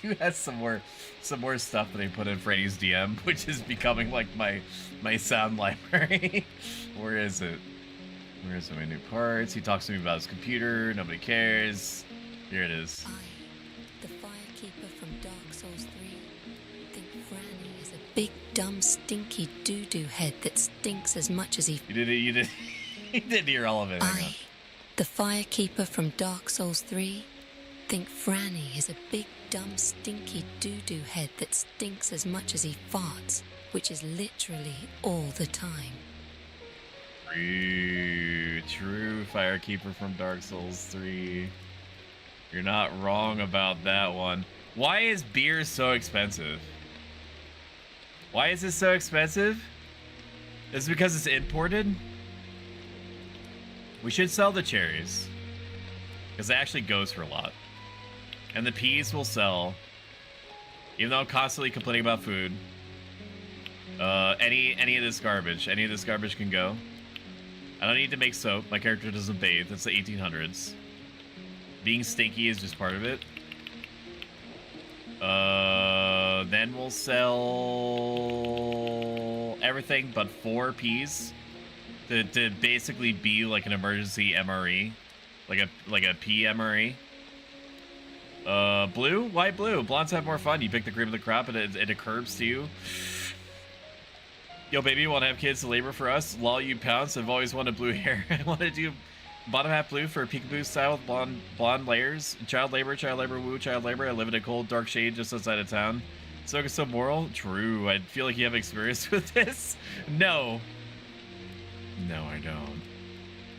do have some more stuff that I put in Freddy's DM, which is becoming like my sound library. Where is it? Where's my new parts? He talks to me about his computer. Nobody cares. Here it is. I, the firekeeper from Dark Souls 3, think Franny is a big, dumb, stinky doo-doo head that stinks as much as he... You did hear all of it. I, the firekeeper from Dark Souls 3, think Franny is a big, dumb, stinky doo-doo head that stinks as much as he farts, which is literally all the time. True, Firekeeper from Dark Souls 3. You're not wrong about that one. Why is beer so expensive? Why is it so expensive? Is it because it's imported? We should sell the cherries, because it actually goes for a lot. And the peas will sell, even though I'm constantly complaining about food. Any of this garbage can go. I don't need to make soap. My character doesn't bathe. That's the 1800s. Being stinky is just part of it. Then we'll sell everything but 4 peas to basically be like an emergency MRE, like a P MRE. Blue? Why blue? Blondes have more fun. You pick the cream of the crop and it curbs to you. Yo, baby, you want to have kids to labor for us? Lol, you pounce. I've always wanted blue hair. I want to do bottom half blue for a peekaboo style with blonde layers. Child labor, woo, child labor. I live in a cold, dark shade just outside of town. So moral? True. I feel like you have experience with this. No. No, I don't.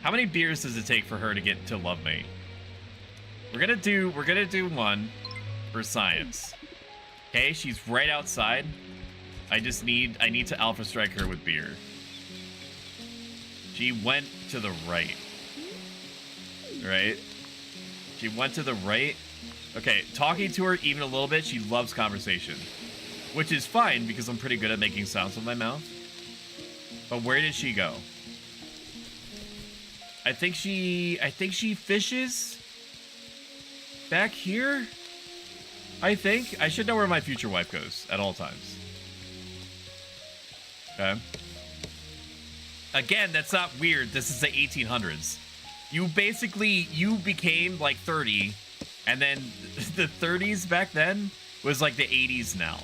How many beers does it take for her to get to love me? We're gonna do one for science. Okay, she's right outside. I need to alpha strike her with beer. She went to the right. right? She went to the right. Okay, talking to her even a little bit, she loves conversation. Which is fine, because I'm pretty good at making sounds with my mouth. But where did she go? I think she fishes back here. I think. I should know where my future wife goes at all times. Okay. Again, that's not weird. This is the 1800s. You became like 30, and then the 30s back then was like the 80s now.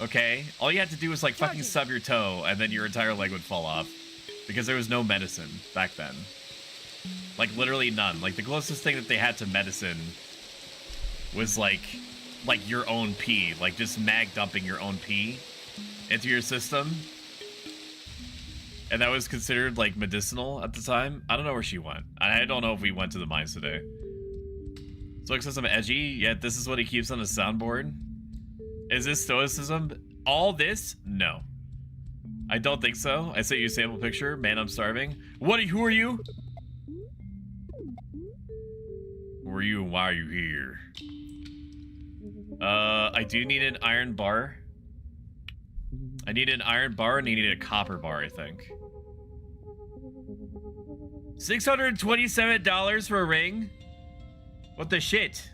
Okay? All you had to do was like fucking stub your toe, and then your entire leg would fall off. Because there was no medicine back then. Like, literally none. Like, the closest thing that they had to medicine was like your own pee. Like, just mag dumping your own pee into your system. And that was considered, like, medicinal at the time. I don't know where she went. I don't know if we went to the mines today. So it says I'm edgy, yet this is what he keeps on his soundboard. Is this stoicism? All this? No. I don't think so. I sent you a sample picture. Man, I'm starving. Who are you? Who are you and why are you here? I do need an iron bar. I need an iron bar and I need a copper bar, I think. $627 for a ring? What the shit?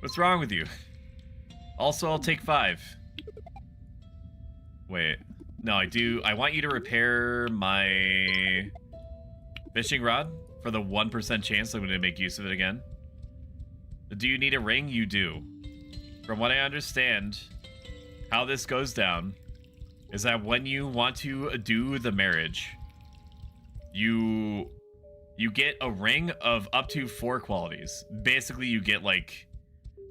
What's wrong with you? Also, I'll take 5. Wait. No, I want you to repair my fishing rod for the 1% chance I'm going to make use of it again. Do you need a ring? You do. From what I understand, how this goes down is that when you want to do the marriage, you get a ring of up to 4 qualities. Basically, you get like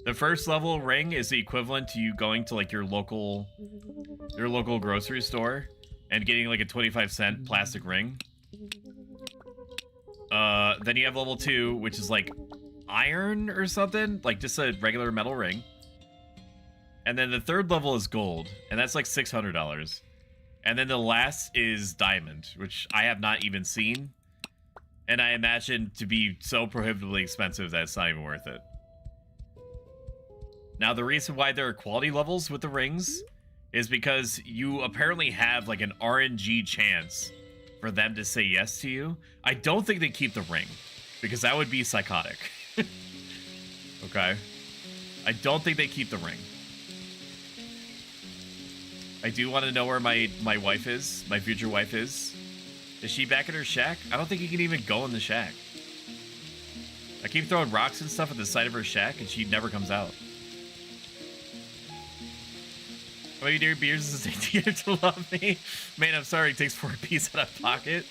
the first level ring is the equivalent to you going to like your local grocery store and getting like a 25-cent plastic ring. Then you have level 2, which is like iron or something, like just a regular metal ring. And then the third level is gold, and that's like $600. And then the last is diamond, which I have not even seen. And I imagine to be so prohibitively expensive that it's not even worth it. Now, the reason why there are quality levels with the rings is because you apparently have like an RNG chance for them to say yes to you. I don't think they keep the ring, because that would be psychotic. Okay? I don't think they keep the ring. I do want to know where my wife is, my future wife is. Is she back in her shack? I don't think you can even go in the shack. I keep throwing rocks and stuff at the side of her shack, and she never comes out. How many dear beers does it take to get her to love me? Man, I'm sorry, it takes 4 pieces out of pocket.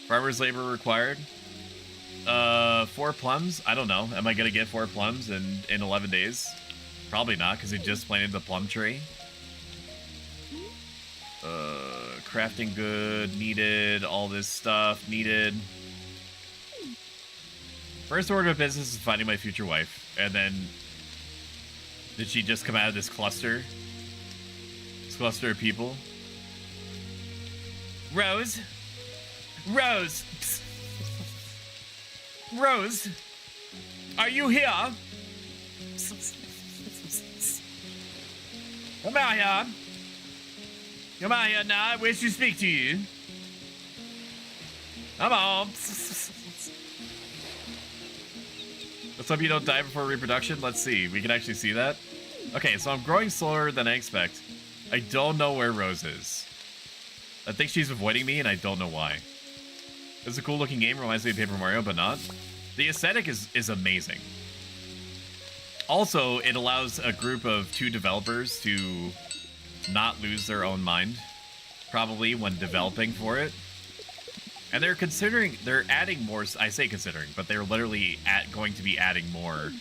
Farmer's labor required. 4 plums? I don't know. Am I gonna get 4 plums in 11 days? Probably not, because he just planted the plum tree. Crafting good, needed, all this stuff, needed. First order of business is finding my future wife, and then did she just come out of this cluster? This cluster of people? Rose? Rose! Psst. Rose? Are you here? Come out here. Come out here now. I wish to speak to you. Come on. Let's hope you don't die before reproduction. Let's see. We can actually see that. Okay, so I'm growing slower than I expect. I don't know where Rose is. I think she's avoiding me, and I don't know why. It's a cool looking game. Reminds me of Paper Mario, but not. The aesthetic is amazing. Also, it allows a group of 2 developers to not lose their own mind, probably, when developing for it. And they're adding more, I say considering, but they're literally going to be adding more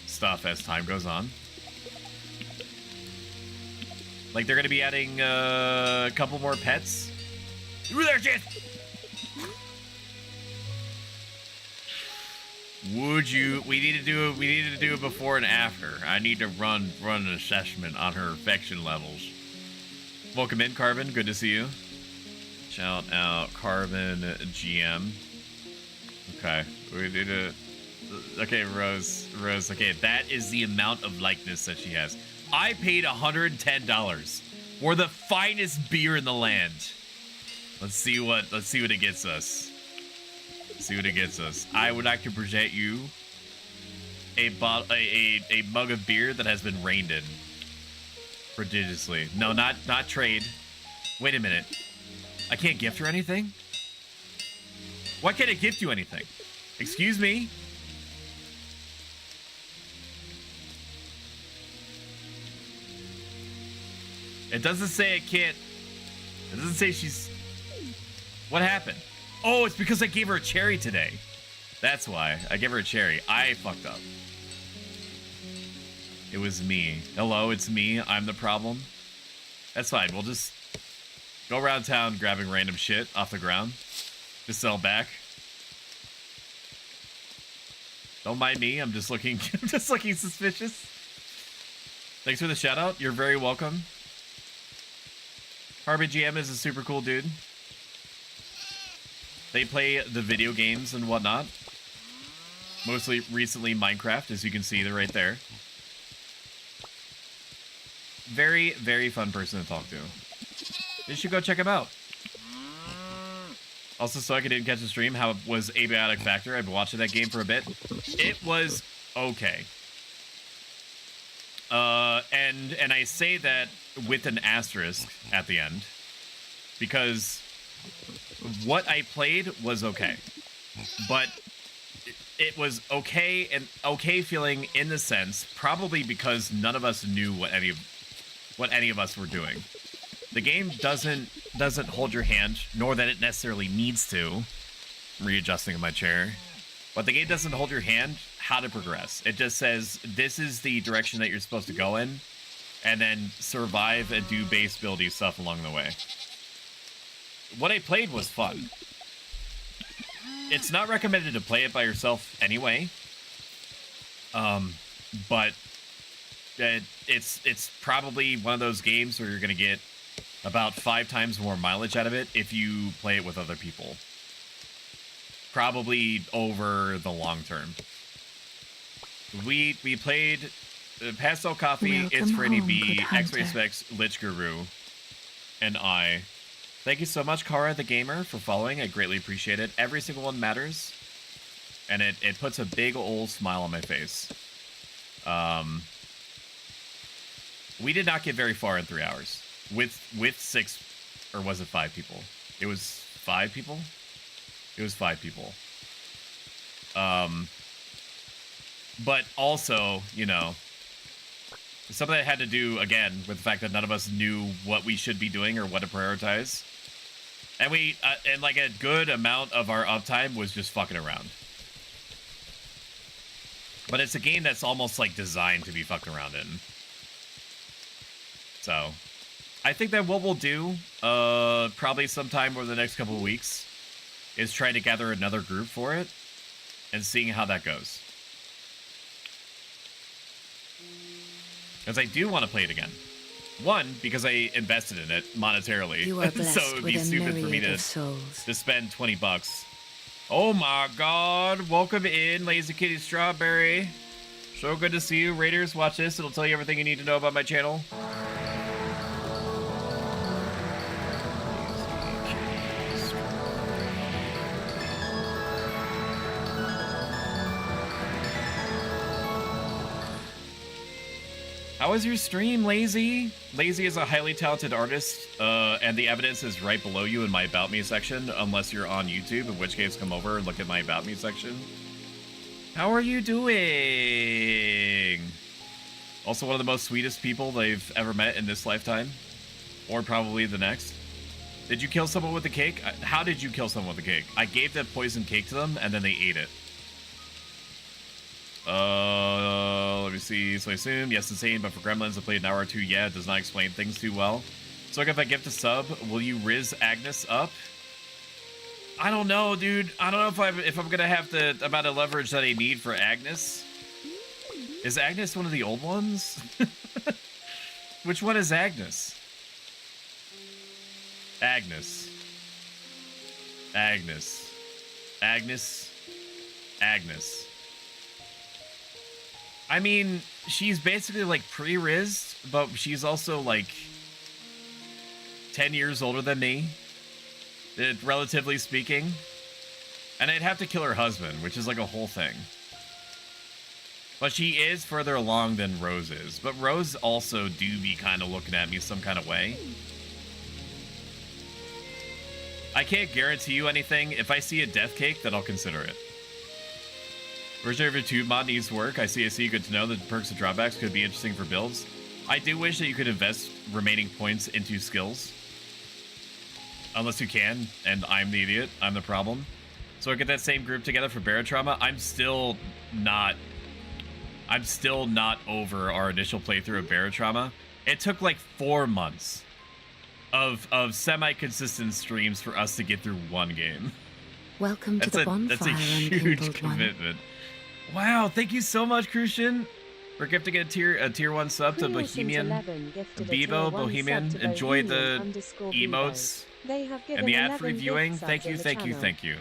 stuff as time goes on. Like, they're going to be adding a couple more pets. Ooh, there, shit! Would you? We need to do it before and after. I need to run an assessment on her affection levels. Welcome in, Carbon. Good to see you. Shout out Carbon GM. Okay, we need to. Okay, Rose. Okay, that is the amount of likeness that she has. I paid $110 for the finest beer in the land. Let's see what it gets us. I would like to present you a mug of beer that has been rained in prodigiously. No, not trade. Wait a minute. I can't gift her anything? Why can't I gift you anything? Excuse me? It doesn't say it can't. It doesn't say she's... What happened? Oh, it's because I gave her a cherry today. That's why. I gave her a cherry. I fucked up. It was me. Hello, it's me. I'm the problem. That's fine. We'll just go around town grabbing random shit off the ground to sell back. Don't mind me. I'm just looking suspicious. Thanks for the shout out. You're very welcome. Harvey GM is a super cool dude. They play the video games and whatnot. Mostly recently Minecraft, as you can see, they're right there. Very, very fun person to talk to. You should go check him out. Also, so I didn't catch the stream. How was Abiotic Factor? I've been watching that game for a bit. It was okay. And I say that with an asterisk at the end, because what I played was okay, but it was okay and okay feeling in the sense, probably because none of us knew what any of us were doing. The game doesn't hold your hand, nor that it necessarily needs to. I'm readjusting in my chair. But the game doesn't hold your hand how to progress. It just says, this is the direction that you're supposed to go in, and then survive and do base buildy stuff along the way. What I played was fun. It's not recommended to play it by yourself anyway. But it's probably one of those games where you're going to get about 5 times more mileage out of it if you play it with other people. Probably over the long term. We played Pastel Coffee, Welcome It's Franny home, B, good hunter. X-Ray Specs, Lich Guru, and I. Thank you so much, Kara the Gamer, for following. I greatly appreciate it. Every single one matters. And it puts a big old smile on my face. We did not get very far in 3 hours. With 6, or was it 5 people? It was 5 people? It was 5 people. But also, you know, something that had to do, again, with the fact that none of us knew what we should be doing or what to prioritize. And and like a good amount of our uptime was just fucking around. But it's a game that's almost like designed to be fucked around in. So, I think that what we'll do, probably sometime over the next couple of weeks, is try to gather another group for it and seeing how that goes. Because I do want to play it again. One, because I invested in it monetarily. You are blessed so it would be with a stupid for me myriad to of souls. spend $20. Oh my god. Welcome in, Lazy Kitty Strawberry. So good to see you. Raiders, watch this. It'll tell you everything you need to know about my channel. How was your stream, Lazy? Lazy is a highly talented artist, and the evidence is right below you in my About Me section, unless you're on YouTube, in which case come over and look at my About Me section. How are you doing? Also one of the most sweetest people they've ever met in this lifetime, or probably the next. Did you kill someone with a cake? How did you kill someone with a cake? I gave that poison cake to them, and then they ate it. Let me see. So I assume, yes, insane, but for Gremlins, I played an hour or two. Yeah, it does not explain things too well. So if I gift a sub, will you Riz Agnes up? I don't know, dude. I don't know if I'm gonna have the amount of leverage that I need for Agnes. Is Agnes one of the old ones? Which one is Agnes? Agnes. Agnes. I mean, she's basically like pre-rizzed, but she's also like 10 years older than me, relatively speaking. And I'd have to kill her husband, which is like a whole thing. But she is further along than Rose is. But Rose also do be kind of looking at me some kind of way. I can't guarantee you anything. If I see a death cake, then I'll consider it. Version of your tube mod needs work. I see. Good to know that the perks and drawbacks could be interesting for builds. I do wish that you could invest remaining points into skills. Unless you can, and I'm the idiot. I'm the problem. So I get that same group together for Barotrauma. I'm still not over our initial playthrough of Barotrauma. It took like 4 months of semi-consistent streams for us to get through one game. Welcome to the bonfire. That's a huge commitment. Wow, thank you so much, Crucian. We're gifting a tier 1 sub to Bohemian. Bebo, Bohemian. Enjoy the emotes and the ad-free viewing. Thank you.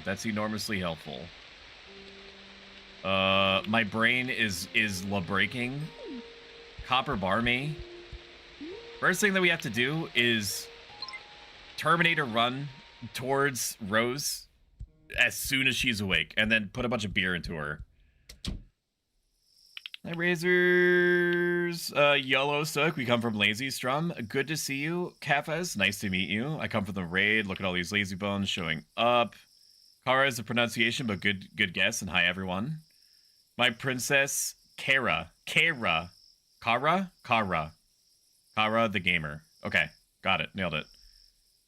That's enormously helpful. My brain is la-breaking. Copper bar me. First thing that we have to do is Terminator run towards Rose as soon as she's awake, and then put a bunch of beer into her. Hi, Razors. Yellow Stoic, we come from Lazy Strum. Good to see you. Kafas, nice to meet you. I come from the raid. Look at all these lazy bones showing up. Kara is the pronunciation, but good guess. And hi, everyone. My princess, Kara the gamer. Okay, got it. Nailed it.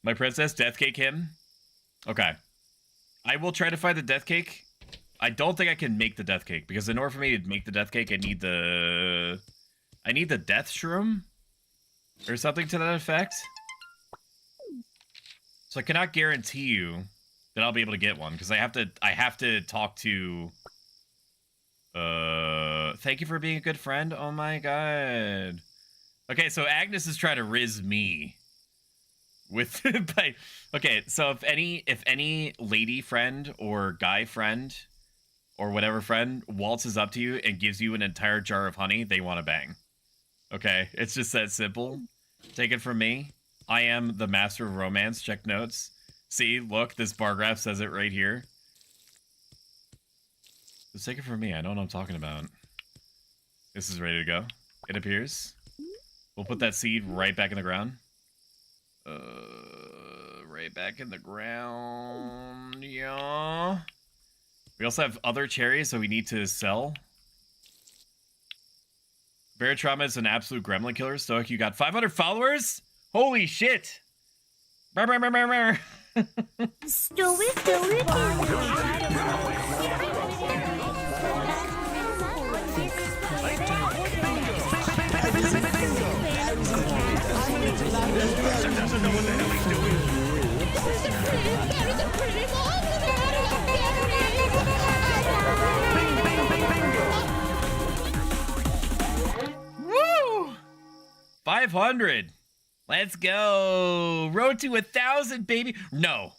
My princess, Death Cake him. Okay. I will try to find the Death Cake. I don't think I can make the Death Cake, because in order for me to make the Death Cake, I need the Death Shroom? Or something to that effect. So I cannot guarantee you that I'll be able to get one, because I have to talk to... thank you for being a good friend. Oh my god. Okay, so Agnes is trying to riz me. With okay, so if any lady friend or guy friend or whatever friend waltzes up to you and gives you an entire jar of honey, they want to bang. Okay, it's just that simple. Take it from me. I am the master of romance. Check notes. See, look, this bar graph says it right here. Just take it from me. I know what I'm talking about. This is ready to go. It appears. We'll put that seed right back in the ground. Right back in the ground. Yeah. We also have other cherries that we need to sell. Barotrauma is an absolute gremlin killer. Stoic, you got 500 followers? Holy shit! Woo! 500. Let's go. Road to 1,000, baby. No,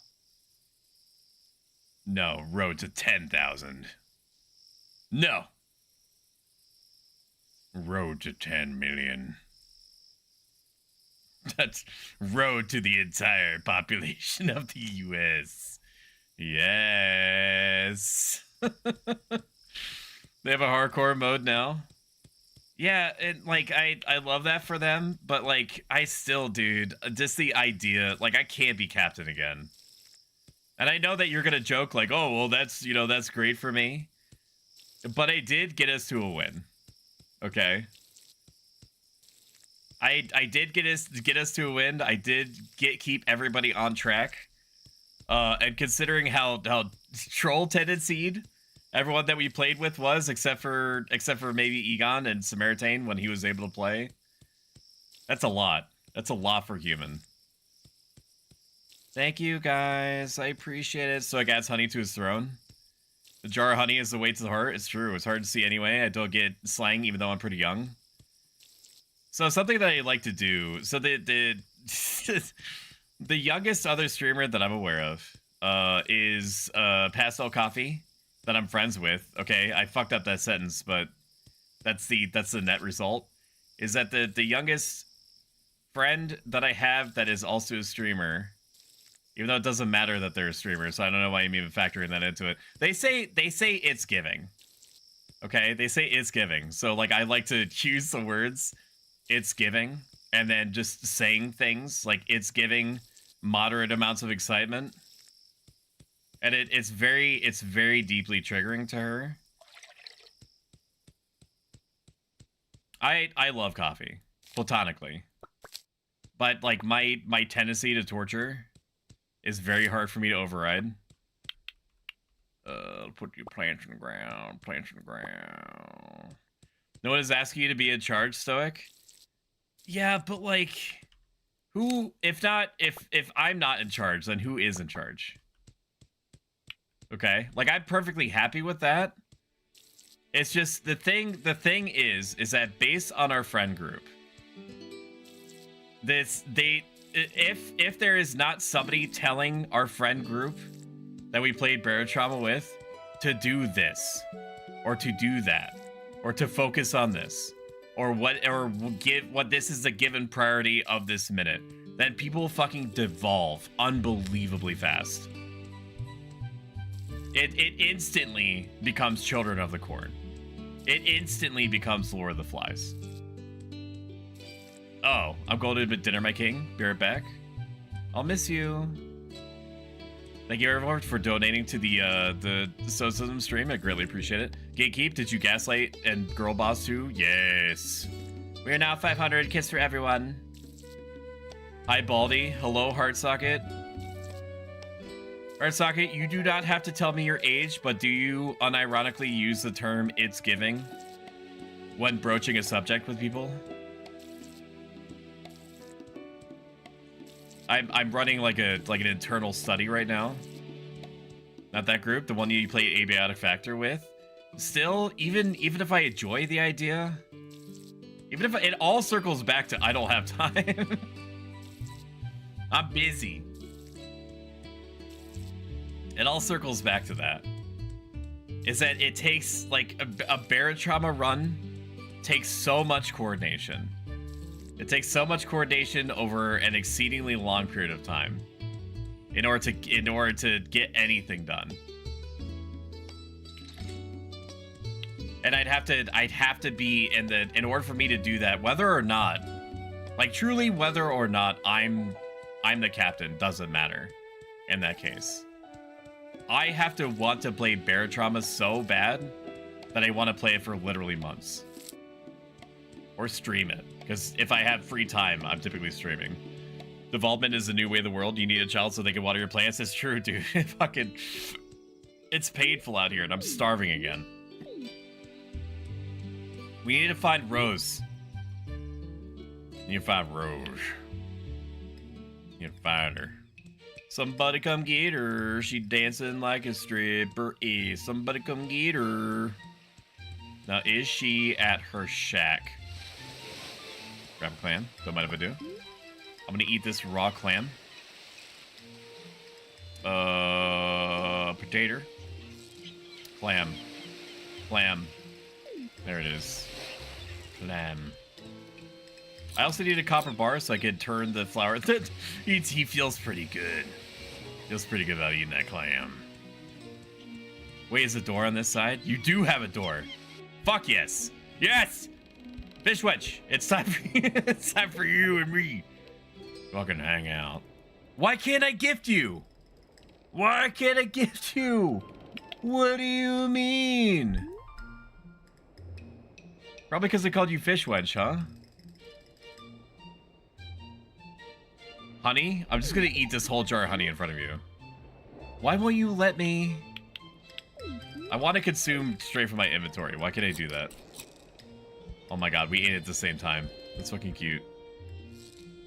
road to 10,000. No. Road to 10 million. That's road to the entire population of the U.S. Yes. They have a hardcore mode now. Yeah, and like I love that for them, but like I still, dude, just the idea, like I can't be captain again. And I know that you're gonna joke like, oh well, that's that's great for me. But I did get us to a win. Okay. I did get us to a win. I did keep everybody on track. And considering how troll tendency everyone that we played with was, except for maybe Egon and Samaritain when he was able to play. That's a lot. That's a lot for human. Thank you guys. I appreciate it. So I adds honey to his throne. The jar of honey is the way to the heart. It's true. It's hard to see anyway. I don't get slang even though I'm pretty young. So something that I like to do. So the youngest other streamer that I'm aware of is Pastel Coffee. that I'm friends with. Okay, I fucked up that sentence, but that's the net result. Is that the youngest friend that I have that is also a streamer, even though it doesn't matter that they're a streamer, so I don't know why I'm even factoring that into it. They say it's giving. Okay, they say it's giving. So like I like to use the words it's giving and then just saying things like it's giving moderate amounts of excitement. And it's very deeply triggering to her. I love coffee, platonically. But like my tendency to torture is very hard for me to override. Put your plants in the ground, plants in the ground. No one is asking you to be in charge, Stoic? Yeah, but like, who, if I'm not in charge, then who is in charge? Okay, like I'm perfectly happy with that. It's just the thing is that based on our friend group, if there is not somebody telling our friend group that we played Barotrauma with to do this, or to do that, or to focus on this, or what this is the given priority of this minute, then people fucking devolve unbelievably fast. It instantly becomes Children of the Corn. It instantly becomes Lord of the Flies. Oh, I'm going to dinner, my king. Be right back. I'll miss you. Thank you everyone for donating to the Socialism stream. I greatly appreciate it. Gatekeep, did you gaslight and girl boss too? Yes. We are now 500. Kiss for everyone. Hi Baldy. Hello Heartsocket. Heartsocket, you do not have to tell me your age, but do you unironically use the term "it's giving" when broaching a subject with people? I'm running like an internal study right now. Not that group, the one you play Abiotic Factor with. Still, even if I enjoy the idea, even if it all circles back to I don't have time. I'm busy. It all circles back to that. Is that it takes like a Barotrauma run takes so much coordination. It takes so much coordination over an exceedingly long period of time in order to get anything done. And I'd have to be in order for me to do that, whether or not, like truly whether or not I'm the captain, doesn't matter in that case. I have to want to play Barotrauma so bad that I want to play it for literally months. Or stream it. Because if I have free time, I'm typically streaming. Development is the new way of the world. You need a child so they can water your plants. It's true, dude. It's painful out here and I'm starving again. We need to find Rose. You need to find Rose. You need to find her. Somebody come get her. She dancing like a stripper. Somebody come get her. Now, is she at her shack? Grab a clam. Don't mind if I do. I'm gonna eat this raw clam. Potato. Clam. Clam. There it is. Clam. I also need a copper bar so I can turn the flour. He feels pretty good. Feels pretty good about eating that clam. Wait, is the door on this side? You do have a door. Fuck yes. Yes! Fish wedge, it's time for you. It's time for you and me. Fucking hang out. Why can't I gift you? Why can't I gift you? What do you mean? Probably because I called you fish wedge, huh? Honey? I'm just gonna eat this whole jar of honey in front of you. Why won't you let me? I want to consume straight from my inventory. Why can't I do that? Oh my god, we ate it at the same time. That's fucking cute.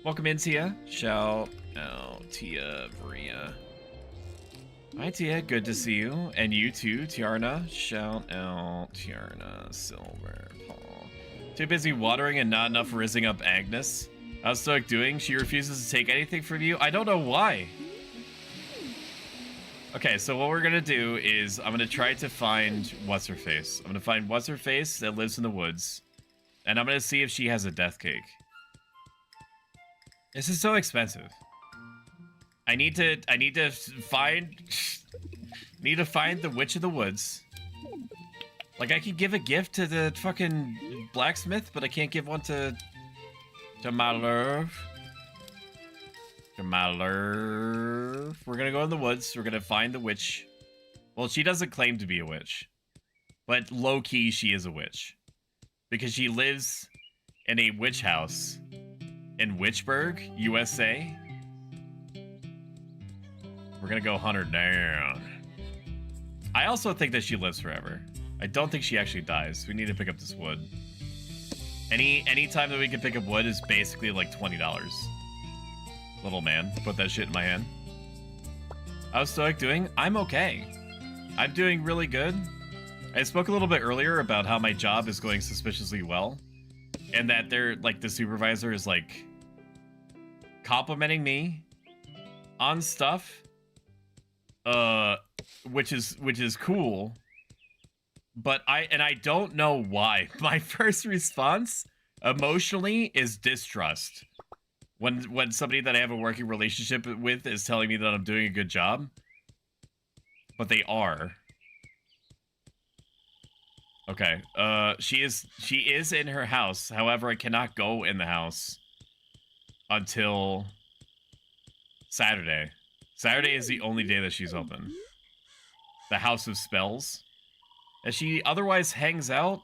Welcome in, Tia. Shout out, Tia Maria. Hi, Tia. Good to see you. And you too, Tiarna. Shout out, Tiarna Silver Paul. Too busy watering and not enough rizzing up Agnes. How's Stoic doing? She refuses to take anything from you. I don't know why. Okay, so what we're gonna do is I'm gonna try to find what's-her-face. I'm gonna find what's-her-face that lives in the woods. And I'm gonna see if she has a death cake. This is so expensive. I need to find the Witch of the Woods. Like, I could give a gift to the fucking blacksmith, but I can't give one to my love. To my love. We're gonna go in the woods. We're gonna find the witch. Well, she doesn't claim to be a witch. But low-key, she is a witch. Because she lives in a witch house in Witchburg, USA. We're gonna go hunt her down. I also think that she lives forever. I don't think she actually dies. We need to pick up this wood. Any time that we can pick up wood is basically like $20. Little man, put that shit in my hand. How's Stoic doing? I'm okay. I'm doing really good. I spoke a little bit earlier about how my job is going suspiciously well. And that they're, like, the supervisor is, like, complimenting me on stuff. Which is cool. But I don't know why. My first response, emotionally, is distrust. When somebody that I have a working relationship with is telling me that I'm doing a good job. But they are. Okay. She is in her house. However, I cannot go in the house until Saturday. Saturday is the only day that she's open. The House of Spells. And she otherwise hangs out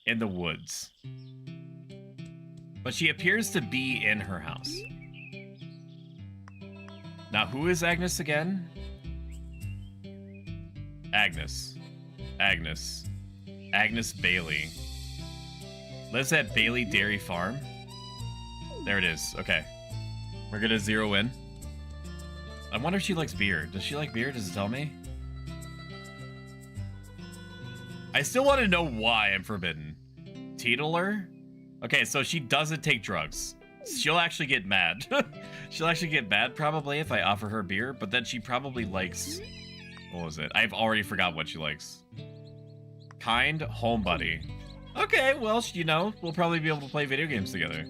in the woods. But she appears to be in her house. Now, who is Agnes again? Agnes Bailey. Lives at Bailey Dairy Farm. There it is. Okay. We're gonna zero in. I wonder if she likes beer. Does she like beer? Does it tell me? I still want to know why I'm forbidden. Teetotaler? Okay, so she doesn't take drugs. She'll actually get mad. She'll actually get mad probably if I offer her beer, but then she probably likes... What was it? I've already forgot what she likes. Kind home buddy. Okay, well, you know, we'll probably be able to play video games together.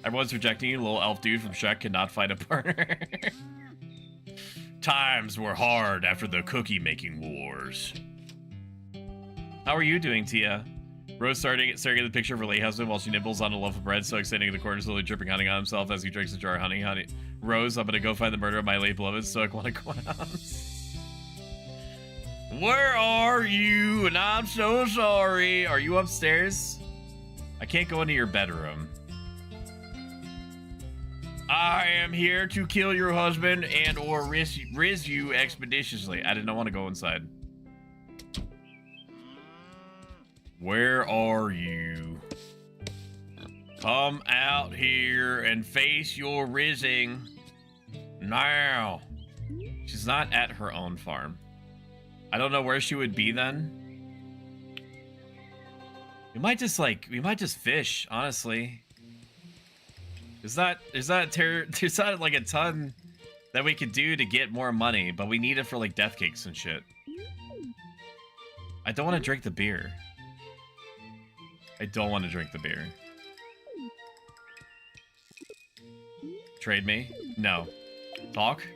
Everyone's rejecting you. Little elf dude from Shrek cannot find a partner. Times were hard after the cookie-making wars. How are you doing, Tia? Rose staring at the picture of her late husband while she nibbles on a loaf of bread, so extending in the corner, slowly dripping honey on himself as he drinks a jar of honey. Rose, I'm gonna go find the murder of my late beloved, so I want to go out. Where are you? And I'm so sorry. Are you upstairs? I can't go into your bedroom. I am here to kill your husband and or riz you expeditiously. I did not want to go inside. Where are you? Come out here and face your rizzing now. She's not at her own farm. I don't know where she would be then. We might just fish, honestly. There's not like a ton that we could do to get more money, but we need it for like death cakes and shit. I don't want to drink the beer. I don't want to drink the beer. Trade me? No. Talk?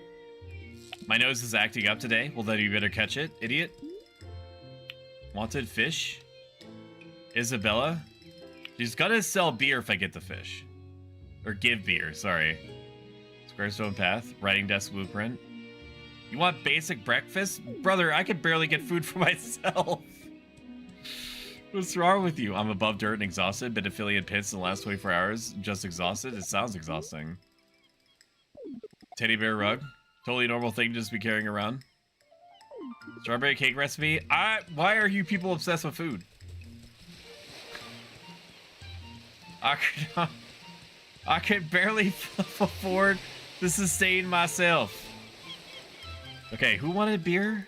My nose is acting up today. Well, then you better catch it, idiot. Wanted fish? Isabella? She's gonna sell beer if I get the fish. Or give beer, sorry. Squarestone path. Writing desk blueprint. You want basic breakfast? Brother, I could barely get food for myself. What's wrong with you? I'm above dirt and exhausted. Been affiliate pits in the last 24 hours. Just exhausted? It sounds exhausting. Teddy bear rug. Totally normal thing to just be carrying around. Strawberry cake recipe. Why are you people obsessed with food? I could barely afford to sustain myself. Okay, who wanted beer?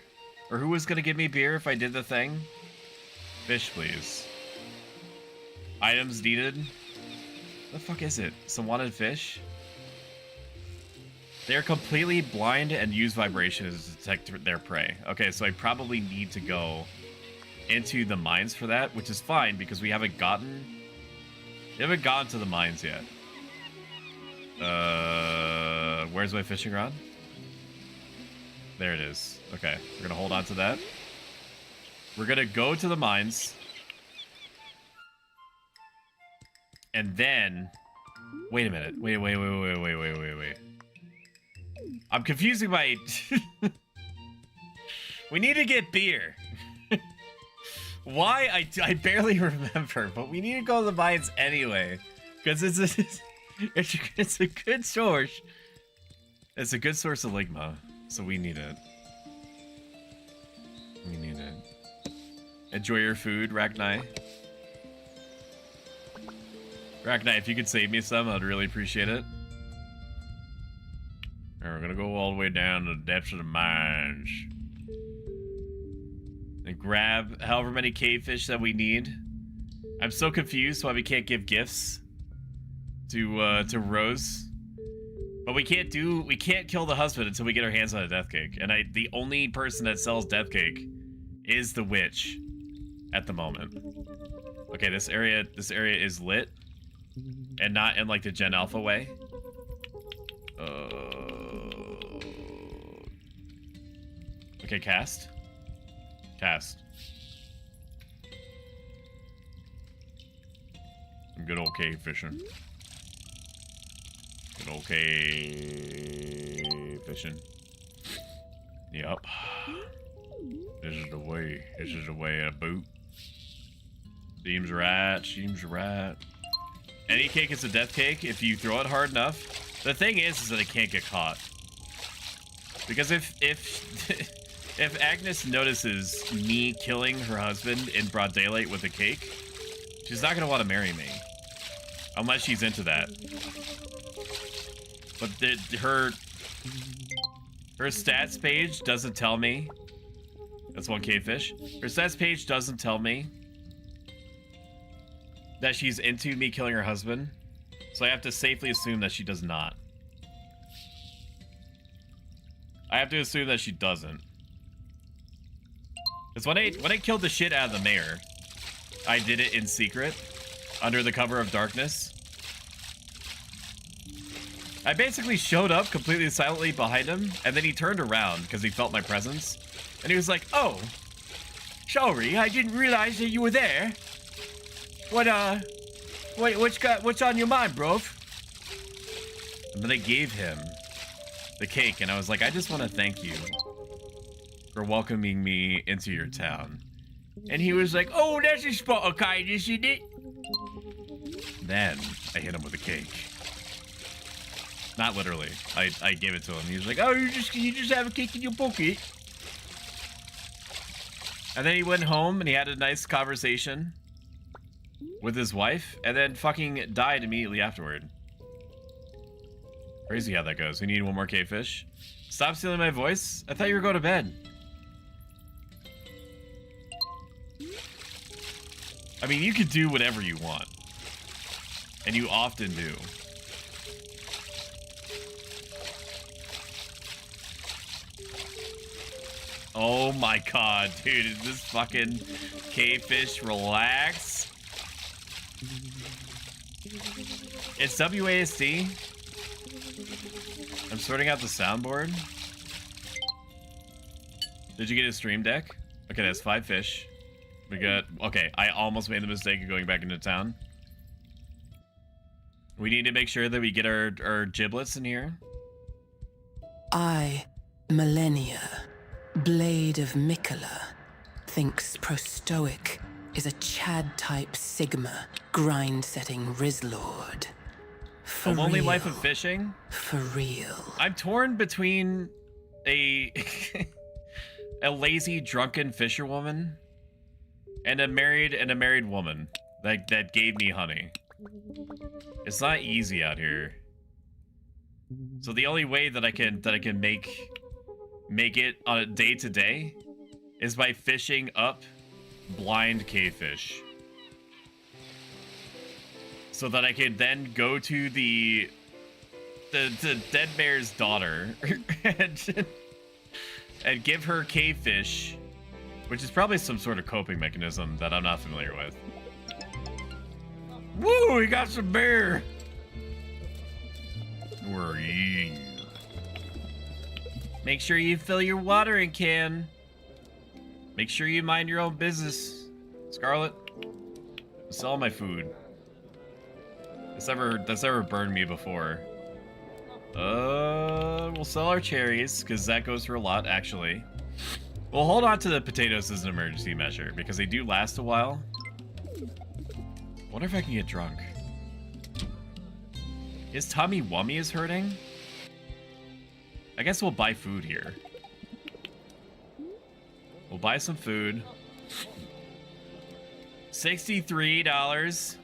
Or who was gonna give me beer if I did the thing? Fish, please. Items needed. What the fuck is it? Some wanted fish? They're completely blind and use vibration to detect their prey. Okay, so I probably need to go into the mines for that, which is fine because we haven't gotten to the mines yet. Where's my fishing rod? There it is. Okay, we're gonna hold on to that. We're gonna go to the mines. And then... Wait a minute. Wait. I'm confusing my... We need to get beer. Why? I barely remember, but we need to go to the mines anyway. Because it's a good source. It's a good source of ligma, so we need it. We need it. Enjoy your food, Ragni. Ragni, if you could save me some, I'd really appreciate it. Alright, we're gonna go all the way down to the depths of the mines. And grab however many cavefish that we need. I'm so confused why we can't give gifts to Rose. But we can't kill the husband until we get our hands on a death cake. And the only person that sells death cake is the witch at the moment. Okay, this area is lit. And not in like the Gen Alpha way. Okay, cast. Some good old cave fishing. Good old cave fishing. Yup. This is the way. This is the way a boot. Seems right. Any cake is a death cake if you throw it hard enough. The thing is that it can't get caught. Because if Agnes notices me killing her husband in broad daylight with a cake, she's not gonna want to marry me. Unless she's into that. But her stats page doesn't tell me. That's one cavefish. Her stats page doesn't tell me that she's into me killing her husband. So I have to safely assume that she does not. I have to assume that she doesn't. Because when I killed the shit out of the mayor, I did it in secret, under the cover of darkness. I basically showed up completely silently behind him, and then he turned around because he felt my presence. And he was like, "Oh, sorry, I didn't realize that you were there. What's on your mind, bro?" And then I gave him the cake, and I was like, "I just want to thank you for welcoming me into your town." And he was like, "Oh, that's a spot of kindness, isn't it?" Then I hit him with a cake. Not literally. I gave it to him. He was like, "Oh, you just have a cake in your pocket." And then he went home and he had a nice conversation with his wife, and then fucking died immediately afterward. Crazy how that goes. We need one more cavefish. Stop stealing my voice. I thought you were going to bed. I mean, you could do whatever you want. And you often do. Oh my god, dude. Is this fucking cavefish relax? It's WASD. I'm sorting out the soundboard. Did you get a stream deck? Okay, that's 5 fish. We got... Okay, I almost made the mistake of going back into town. We need to make sure that we get our giblets in here. I, Millennia, Blade of Mikola, thinks ProStoic is a Chad-type Sigma, grind-setting Rizlord. For A Lonely real. Life of Fishing? For real. I'm torn between a a lazy, drunken fisherwoman and a married woman that gave me honey. It's not easy out here. So the only way that I can make it on a day to day is by fishing up blind cavefish. So that I can then go to the the dead bear's daughter and give her cave fish, which is probably some sort of coping mechanism that I'm not familiar with. Woo, we got some bear. Where are you? Make sure you fill your watering can. Make sure you mind your own business. Scarlet, sell my food. That's ever burned me before. We'll sell our cherries, because that goes for a lot, actually. We'll hold on to the potatoes as an emergency measure, because they do last a while. I wonder if I can get drunk. His tummy wummy is hurting? I guess we'll buy food here. We'll buy some food. $63.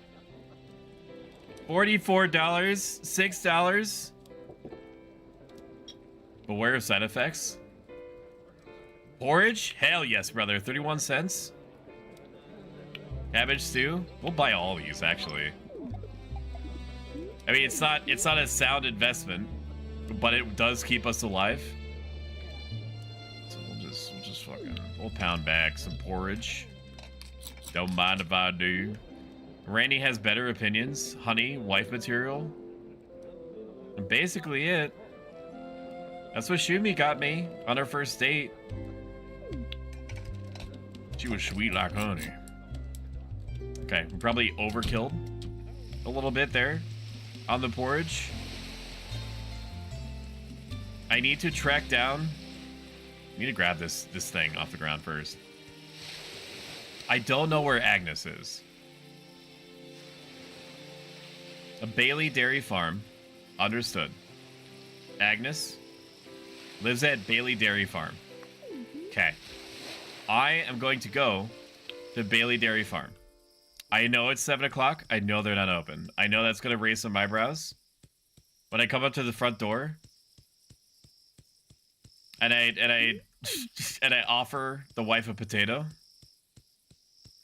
$44. $6. Beware of side effects. Porridge? Hell yes, brother. 31 cents. Cabbage stew? We'll buy all these, actually. I mean, it's not a sound investment, but it does keep us alive. So we'll just we'll pound back some porridge. Don't mind if I do. Randy has better opinions. Honey, wife material. And basically it. That's what Shumi got me on our first date. She was sweet like honey. Okay, we probably overkilled a little bit there on the porridge. I need to track down. I need to grab this thing off the ground first. I don't know where Agnes is. A Bailey Dairy Farm. Understood. Agnes lives at Bailey Dairy Farm. Okay. I am going to go to Bailey Dairy Farm. I know it's 7 o'clock. I know they're not open. I know that's going to raise some eyebrows. When I come up to the front door and I offer the wife a potato,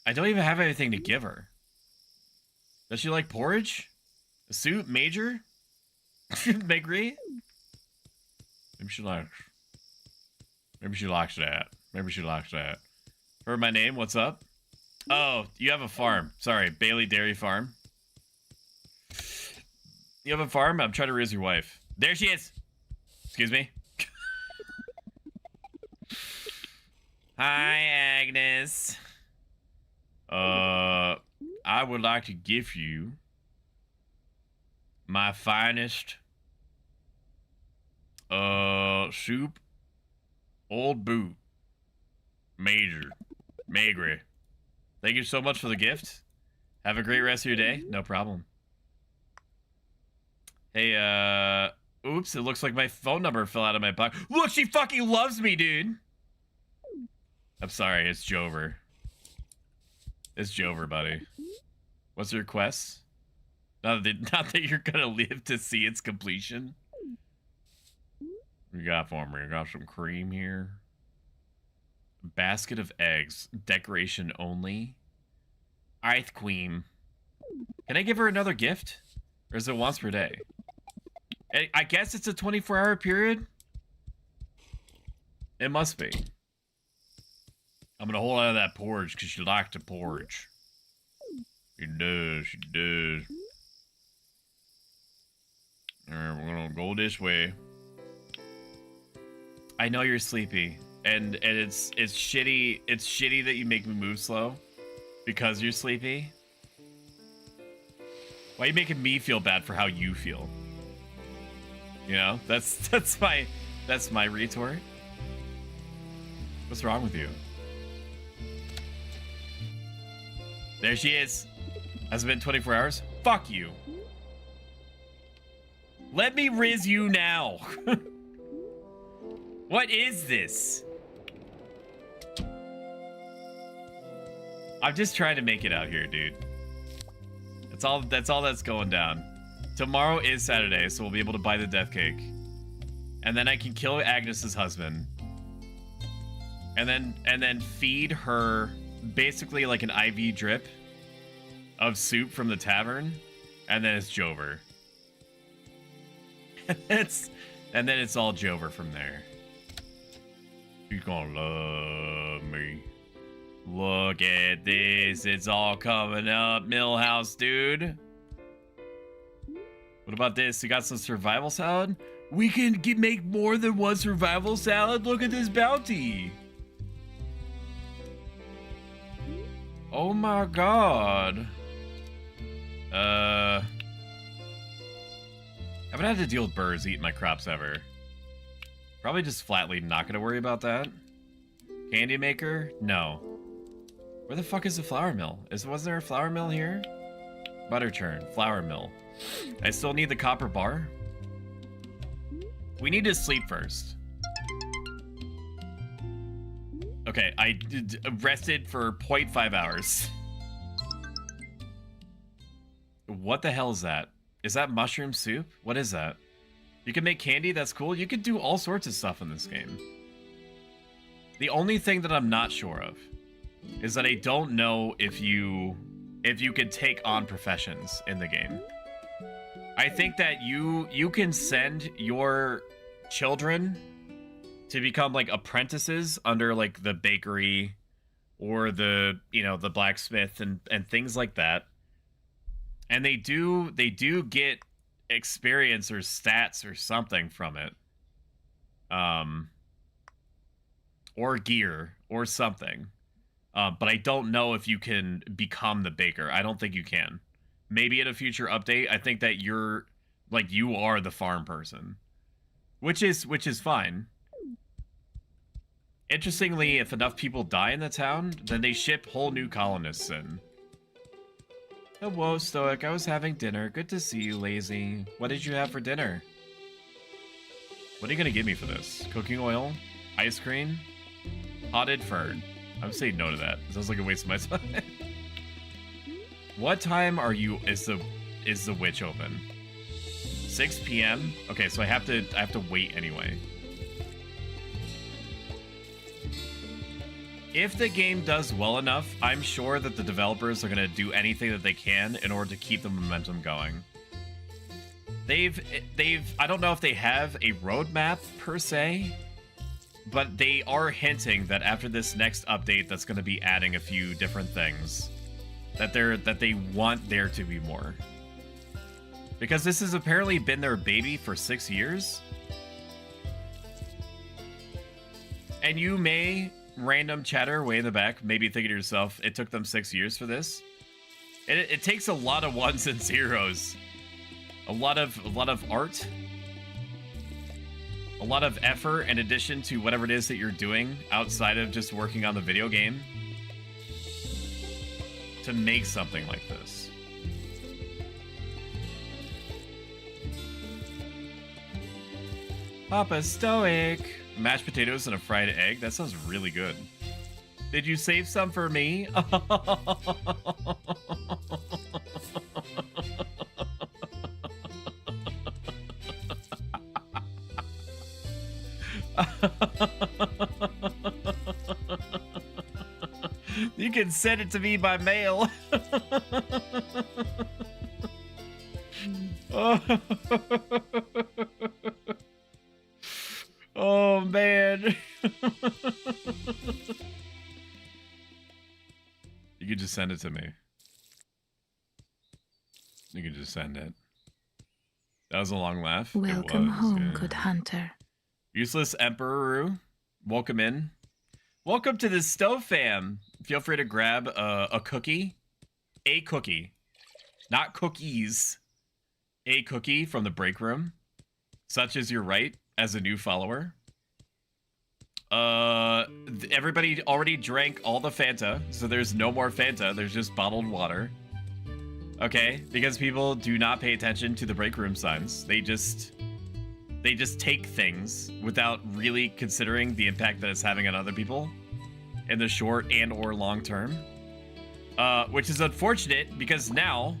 I don't even have anything to give her. Does she like porridge? A soup? Major? Megri? Maybe she likes that. Maybe she likes that. Heard my name? What's up? Oh, you have a farm. Sorry, Bailey Dairy Farm. You have a farm? I'm trying to raise your wife. There she is. Excuse me. Hi, Agnes. I would like to give you my finest soup, old boot, major, Magre. Thank you so much for the gift. Have a great rest of your day. No problem. Hey, oops, it looks like my phone number fell out of my pocket. Look, she fucking loves me, dude. I'm sorry, it's Jover. It's Jover, buddy. What's your request? Not that you're gonna live to see its completion. You got for me? You got some cream here. Basket of eggs. Decoration only. Ice Queen. Can I give her another gift? Or is it once per day? I guess it's a 24-hour period. It must be. I'm gonna hold out of that porridge because she likes to porridge. She does. She does. Alright, we're gonna go this way. I know you're sleepy, and it's shitty. It's shitty that you make me move slow because you're sleepy. Why are you making me feel bad for how you feel? You know, that's my retort. What's wrong with you? There she is. Has it been 24 hours? Fuck you. Let me riz you now. What is this? I'm just trying to make it out here, dude. That's all that's going down. Tomorrow is Saturday, so we'll be able to buy the death cake. And then I can kill Agnes's husband. And then feed her basically like an IV drip of soup from the tavern. And then it's Jover. and then it's all Jover from there. She's gonna love me. Look at this. It's all coming up, Millhouse, dude. What about this? We got some survival salad? We can make more than one survival salad? Look at this bounty. Oh my god. I haven't had to deal with birds eating my crops ever. Probably just flatly not gonna worry about that. Candy maker? No. Where the fuck is the flour mill? Was there a flour mill here? Butter churn, flour mill. I still need the copper bar. We need to sleep first. Okay, I rested for 0.5 hours. What the hell is that? Is that mushroom soup? What is that? You can make candy? That's cool. You can do all sorts of stuff in this game. The only thing that I'm not sure of is that I don't know if you can take on professions in the game. I think that you can send your children to become like apprentices under like the bakery or the, you know, the blacksmith and things like that. And they do get experience or stats or something from it. Or gear or something. But I don't know if you can become the baker. I don't think you can. Maybe in a future update, I think that you are the farm person. Which is fine. Interestingly, if enough people die in the town, then they ship whole new colonists in. Hello, Stoic. I was having dinner. Good to see you, Lazy. What did you have for dinner? What are you gonna give me for this? Cooking oil? Ice cream? Potted fern. I would say no to that. It sounds like a waste of my time. What time is the witch open? 6 p.m. Okay, so I have to wait anyway. If the game does well enough, I'm sure that the developers are gonna do anything that they can in order to keep the momentum going. I don't know if they have a roadmap per se, but they are hinting that after this next update that's gonna be adding a few different things. That they want there to be more. Because this has apparently been their baby for 6 years. And you may, random chatter way in the back, maybe thinking to yourself, it took them 6 years for this. It takes a lot of ones and zeros. A lot of art. A lot of effort in addition to whatever it is that you're doing outside of just working on the video game. To make something like this. Papa Stoic. Mashed potatoes and a fried egg? That sounds really good. Did you save some for me? You can send it to me by mail. Oh man. You can just send it to me. You can just send it. That was a long laugh. Welcome home, yeah. good hunter. Useless Emperor, welcome in. Welcome to the Stove Fam. Feel free to grab a cookie. A cookie. Not cookies. A cookie from the break room. Such is your right as a new follower. Everybody already drank all the Fanta, so there's no more Fanta. There's just bottled water. Okay, because people do not pay attention to the break room signs. They just take things without really considering the impact that it's having on other people in the short and or long term. Which is unfortunate because now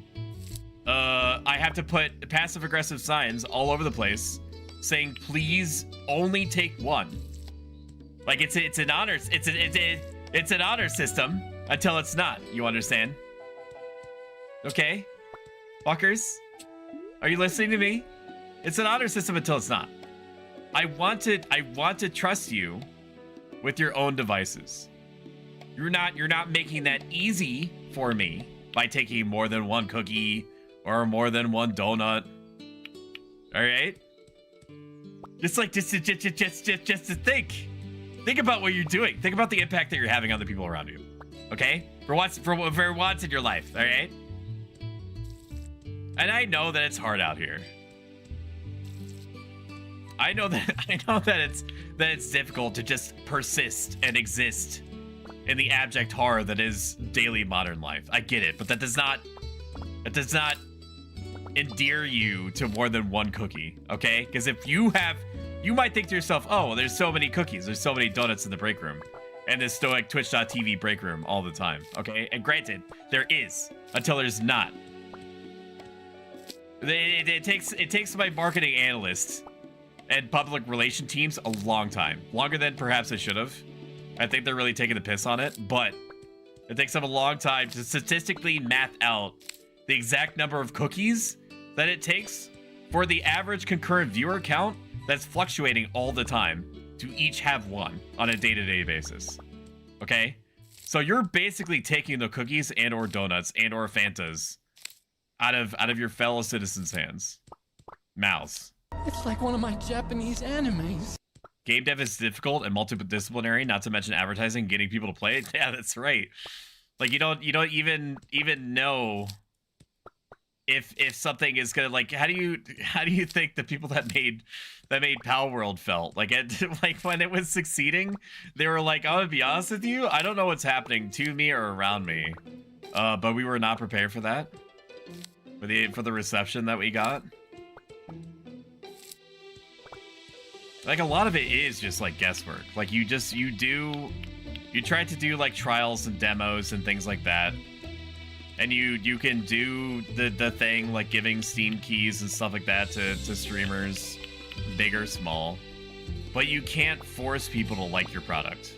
I have to put passive aggressive signs all over the place saying please only take one. Like it's an honor it's an honor system until it's not. You understand? Okay, fuckers, are you listening to me? It's an honor system until it's not. I want to trust you with your own devices. You're not making that easy for me by taking more than one cookie or more than one donut. All right? Just to think about what you're doing. Think about the impact that you're having on the people around you. Okay? For once in your life, all right? And I know that it's hard out here. I know that it's difficult to just persist and exist in the abject horror that is daily modern life. I get it, but that does not endear you to more than one cookie, okay? Because if you might think to yourself, oh, well, there's so many cookies, there's so many donuts in the break room, and this stoic Twitch.tv break room all the time, okay? And granted, there is, until there's not. It takes my marketing analysts and public relation teams a long time. Longer than perhaps it should have. I think they're really taking the piss on it, but it takes them a long time to statistically math out the exact number of cookies that it takes for the average concurrent viewer count that's fluctuating all the time to each have one on a day-to-day basis. Okay? So you're basically taking the cookies and or donuts and or Fantas out of your fellow citizens' hands. Mouths. It's like one of my Japanese animes. Game dev is difficult and multidisciplinary, not to mention advertising, getting people to play it. Yeah, that's right. Like you don't even know if something is gonna, like, how do you think the people that made Pal World felt? Like like when it was succeeding, they were like, I'm gonna be honest with you, I don't know what's happening to me or around me. But we were not prepared for that. For the reception that we got. Like, a lot of it is just like guesswork. Like, you try to do like trials and demos and things like that, and you can do the thing like giving Steam keys and stuff like that to streamers, big or small, but you can't force people to like your product.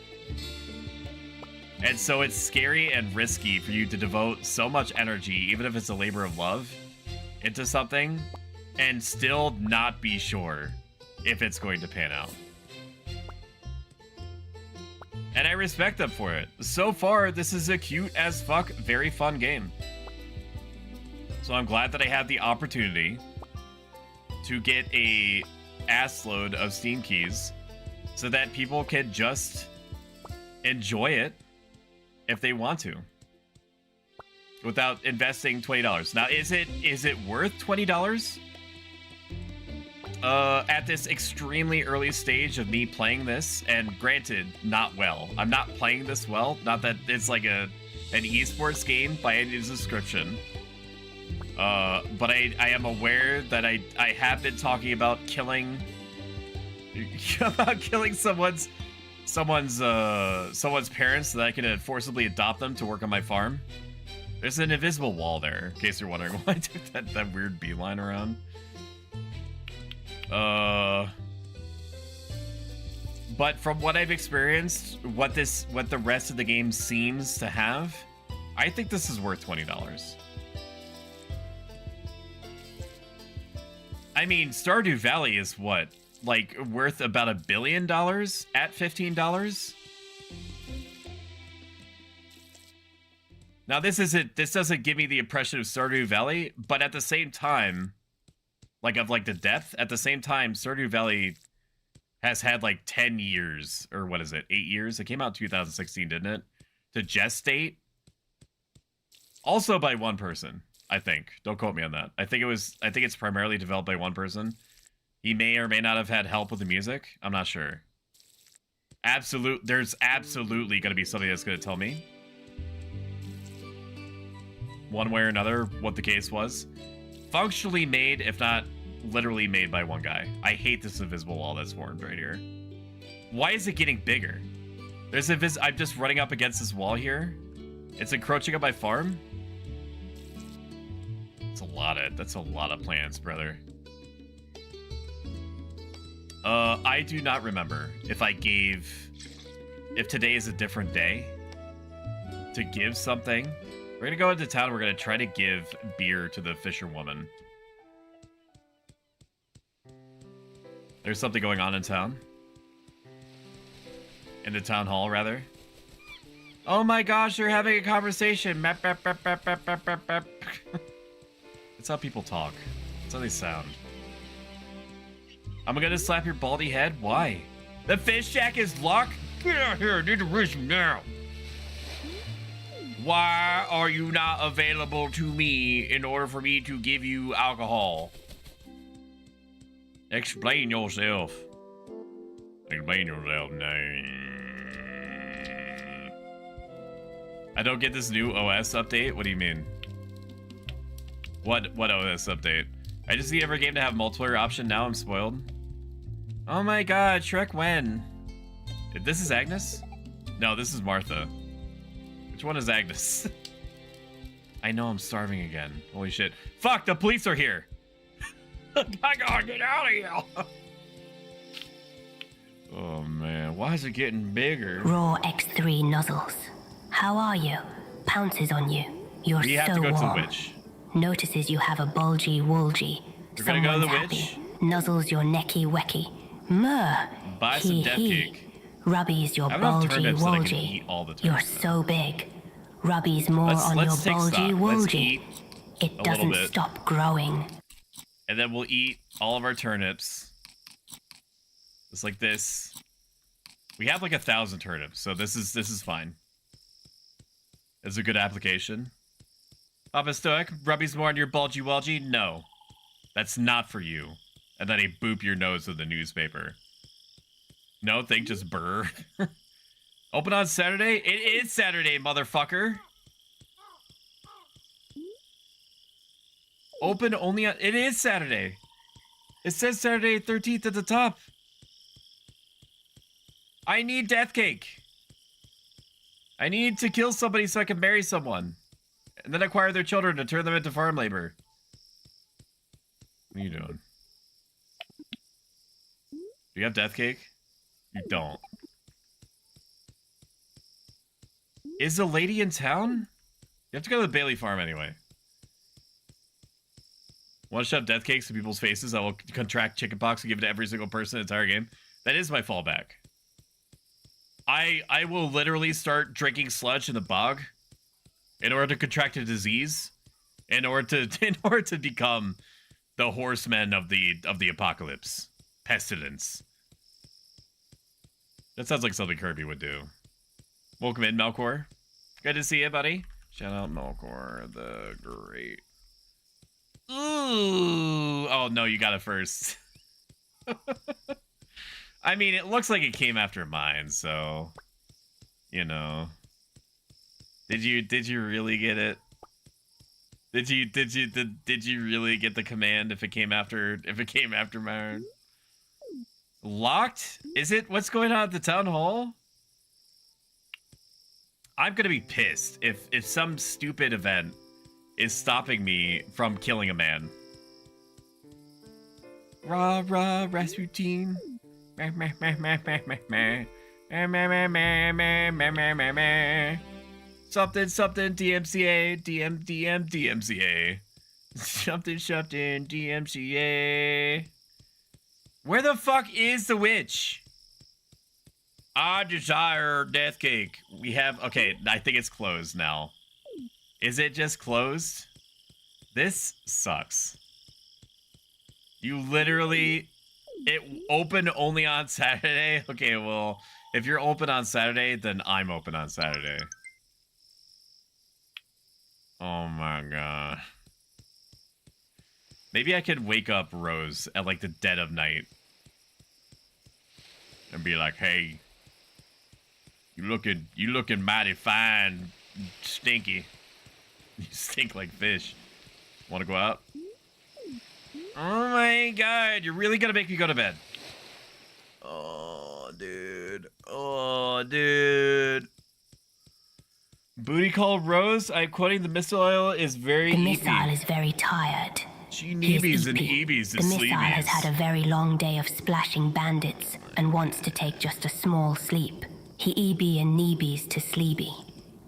And so it's scary and risky for you to devote so much energy, even if it's a labor of love, into something and still not be sure if it's going to pan out. And I respect them for it. So far, this is a cute as fuck, very fun game. So I'm glad that I had the opportunity to get a assload of Steam keys so that people can just enjoy it if they want to, without investing $20. Now, is it worth $20? At this extremely early stage of me playing this, and granted, not well. I'm not playing this well. Not that it's like an esports game by any description. But I am aware that I have been talking about killing someone's parents so that I can forcibly adopt them to work on my farm. There's an invisible wall there, in case you're wondering why I took that weird beeline around. But from what I've experienced, what the rest of the game seems to have, I think this is worth $20. I mean, Stardew Valley is what? Like, worth about $1 billion at $15? Now, this doesn't give me the impression of Stardew Valley, but at the same time, like the depth, at the same time, Stardew Valley has had like 10 years, or what is it, 8 years? It came out in 2016, didn't it? To gestate. Also by one person, I think. Don't quote me on that. I think it's primarily developed by one person. He may or may not have had help with the music. I'm not sure. There's absolutely going to be somebody that's going to tell me, one way or another, what the case was. Functionally made, if not literally made by one guy. I hate this invisible wall that's formed right here. Why is it getting bigger? I'm just running up against this wall here. It's encroaching on my farm. That's a lot of plants, brother. I do not remember if today is a different day to give something. We're gonna go into town. We're gonna try to give beer to the fisherwoman. There's something going on in town. In the town hall, rather. Oh my gosh, they're having a conversation. Map, map, map, map, map, map, map, map. That's how people talk. That's how they sound. I'm gonna slap your baldy head? Why? The fish shack is locked? Get out here, I need to raise you now. Why are you not available to me in order for me to give you alcohol? Explain yourself. Explain yourself now. I don't get this new OS update. What do you mean? What OS update? I just need every game to have multiplayer option. Now I'm spoiled. Oh my god, Shrek when? This is Agnes? No, this is Martha. Which one is Agnes? I know I'm starving again. Holy shit. Fuck, the police are here! I gotta get out of here! Oh man, why is it getting bigger? Raw X3 nozzles. How are you? Pounces on you. You're We have so to go warm. to the witch. Notices you have a bulgy woolgy. We're gonna go to the Someone's witch. happy. Nuzzles your necky wecky. Murr. Buy some death cake. Rubbies your I have enough bulgy turnips that I can woolgy. eat all the You're turnips, though. so big. Rubbies more on your Let's take bulgy stock. Let's woolgy. eat It a little doesn't bit. stop growing. And then we'll eat all of our turnips. Just like this. We have like 1,000 turnips, so this is fine. It's a good application. Papa Stoic, rubbies more on your bulgy wulgy? No. That's not for you. And then he boop your nose with the newspaper. No, think just burr. Open on Saturday? It is Saturday, motherfucker. Open only on... It is Saturday. It says Saturday 13th at the top. I need death cake. I need to kill somebody so I can marry someone. And then acquire their children to turn them into farm labor. What are you doing? Do you have death cake? You don't. Is the lady in town? You have to go to the Bailey farm anyway. Want to shove death cakes in people's faces? I will contract chickenpox and give it to every single person in the entire game. That is my fallback. I will literally start drinking sludge in the bog in order to contract a disease, in order to become the horsemen of the apocalypse, pestilence. That sounds like something Kirby would do. Welcome in, Melkor. Good to see you, buddy. Shout out Melkor the Great. Ooh! Oh no, you got it first. I mean, it looks like it came after mine, so you know. Did you really get it? Did you really get the command if it came after mine? Locked? Is it? What's going on at the town hall? I'm gonna be pissed if some stupid event is stopping me from killing a man. Rah rah Rasputin. Something something DMCA DMCA. Something DMCA. Where the fuck is the witch? I desire death cake. We have... Okay, I think it's closed now. Is it just closed? This sucks. You literally... It opened only on Saturday? Okay, well, if you're open on Saturday, then I'm open on Saturday. Oh my god. Maybe I could wake up Rose at like the dead of night. And be like, hey... You looking mighty fine, stinky. You stink like fish. Want to go out? Oh my god, you're really gonna make me go to bed. Oh, dude. Oh, dude. Booty call Rose. I'm quoting, the missile oil is very The eepy. missile is very tired. She He is neebies and eepy. eebies The and missile has had sleebies. a very long day of splashing bandits and wants to take just a small sleep. He EB and kneebies to sleepy.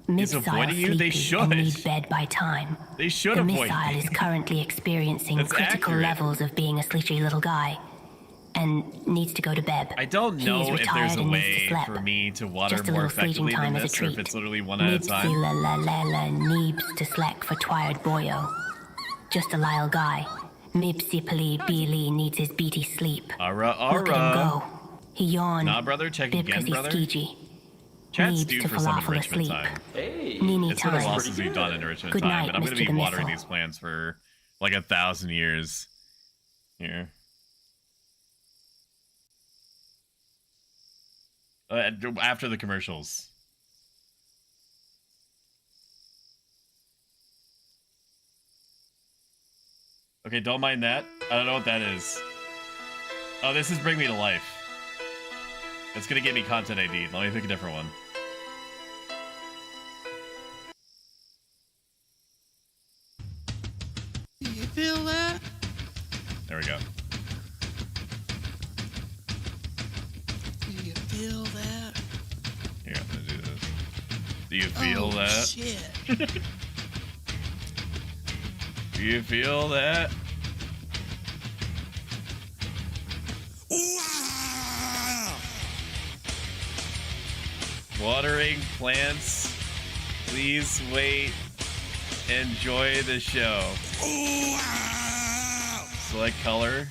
He's Missile avoiding you? They sleepy should. and need bed by time. They should The avoid missile me. is currently experiencing That's critical accurate. levels of being a sleepy little guy. and needs to go to bed. I don't He know is if retired there's a and needs to way sleep. for me to water Just a more little sleeping effectively than time as a this, or if treat. it's literally one at a time. Neebs to slack for tired boyo. Just a lyle guy. Mibsipali Beely needs his beaty sleep. Ara. Look at him go. He yawned. Nah, brother, check Bib again, 'cause he's brother. skeegee. Chat's Neebs due to for some falafel enrichment asleep. time. Nini It's been a time. while since we've done enrichment Good time, night, but I'm going to Mr. be watering Demissel. these plants for like 1,000 years. Here. After the commercials. Okay, don't mind that. I don't know what that is. Oh, this is Bring Me to Life. It's gonna give me content ID. Let me pick a different one. Do you feel that? There we go. Do you feel that? Here, I'm gonna do this. Do you feel Oh, that? shit. Do you feel that? Wow! Watering plants. Please wait. Enjoy the show. Wow! Select color.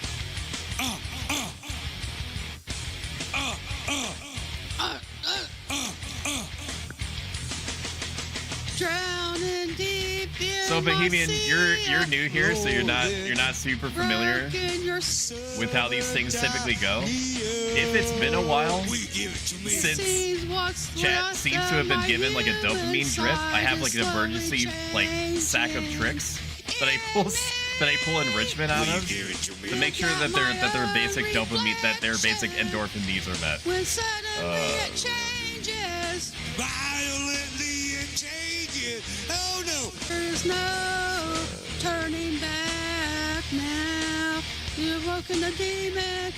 Drowning deep in So Bohemian, my you're sea, new here, so you're not super familiar broken your soul with how these things typically go. If it's been a while since sees what's chat left seems to have been of given like a my dopamine human drip, I have like an side emergency is like slowly sack of tricks that I pull enrichment out of to make sure that their basic dopamine, that their basic endorphin needs are met. when suddenly it changes. Violently it changes. Oh no! There's no turning back now. You've woken the demon.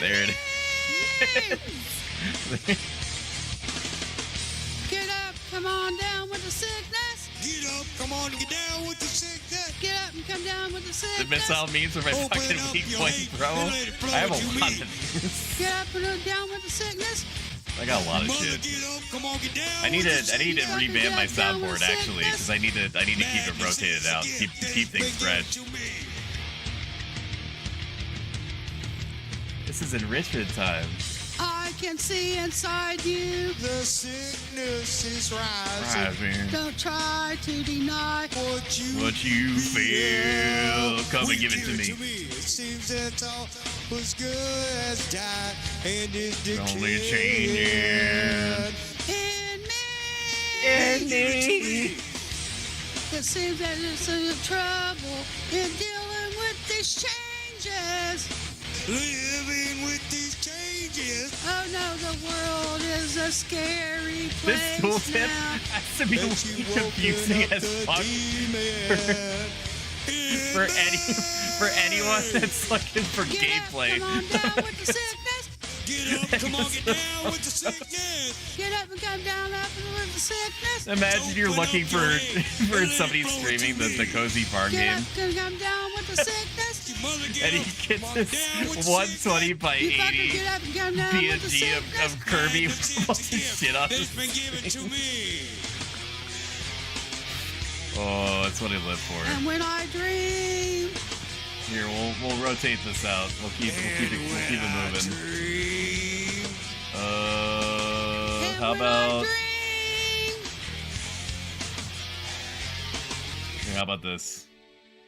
There it is. Get up, come on down with the sickness. Get up, come on, get down with the sickness. Get up and come down with the sickness. The missile memes are my Open fucking up weak your point, hate bro. and let it flow I have a to lot me. of these. Get up and look down with the sickness. I got a lot of Mother, shit. get up, come on, get down I need with the to sickness. revamp my Get down with soundboard the actually, sickness. because I need to keep it rotated out, keep things fresh. This is enrichment time. I can see inside you. The sickness is Rising. Don't try to deny What you feel. Come and give it to me. It seems that all was good as died and is Only changing. In me. It seems that it's in trouble in dealing with these changes. Living with these changes. Oh no, the world is a scary place. This tooltip now. has to be confusing as fuck for anyone that's looking for Get gameplay. Up, come on down with the sickness. Get up, come on, get down with the sickness. Get up and come down with the sickness. Imagine you're looking for somebody streaming the Cozy Farm Get game, up and come down with the sickness. and he gets this 120 by You fucker 80 get up and come down with the PNG of sickness. Kirby with all this shit on his me. Oh, that's what I live for. And when I dream. Here, we'll rotate this out. We'll keep it moving. How about here, how about this?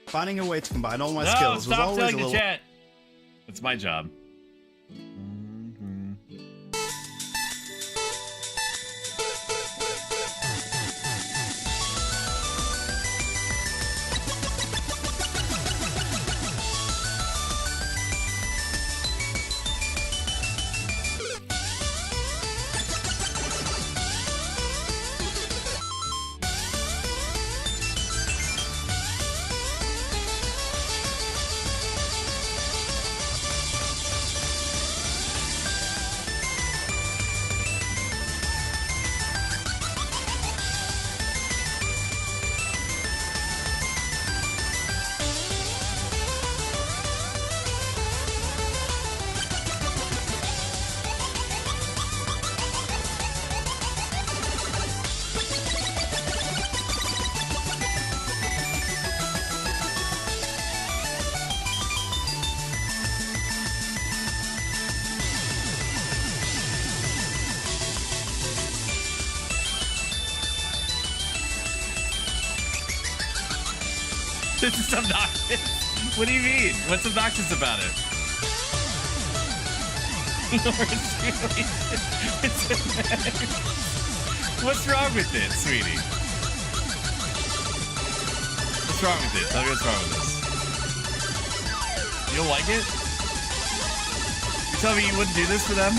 Finding a way to combine all my No, skills was stop always telling a the little. chat. It's my job. This is obnoxious. What do you mean? What's obnoxious about it? What's wrong with it, sweetie? What's wrong with it? Tell me what's wrong with this. You don't like it? You tell me you wouldn't do this for them?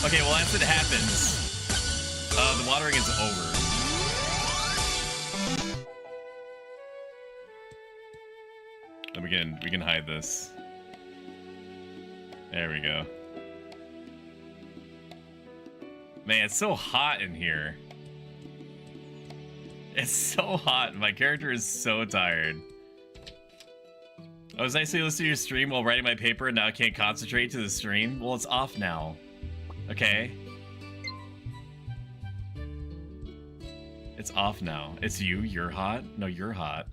Okay, well, as it happens, the watering is over. And we can hide this. There we go. Man, it's so hot in here. It's so hot. My character is so tired. I was nicely listening to your stream while writing my paper and now I can't concentrate to the stream. Well, it's off now. Okay. It's off now. It's you. You're hot. No, you're hot.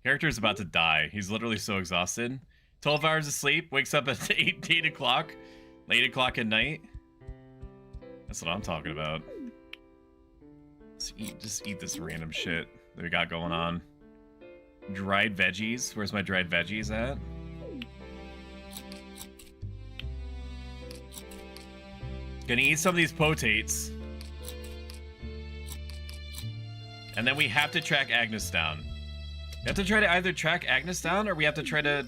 Character's about to die. He's literally so exhausted. 12 hours of sleep. Wakes up at 8 o'clock. 8 o'clock at night. That's what I'm talking about. Just eat this random shit that we got going on. Dried veggies. Where's my dried veggies at? Gonna eat some of these potates. And then we have to track Agnes down. We have to try to either track Agnes down or we have to try to...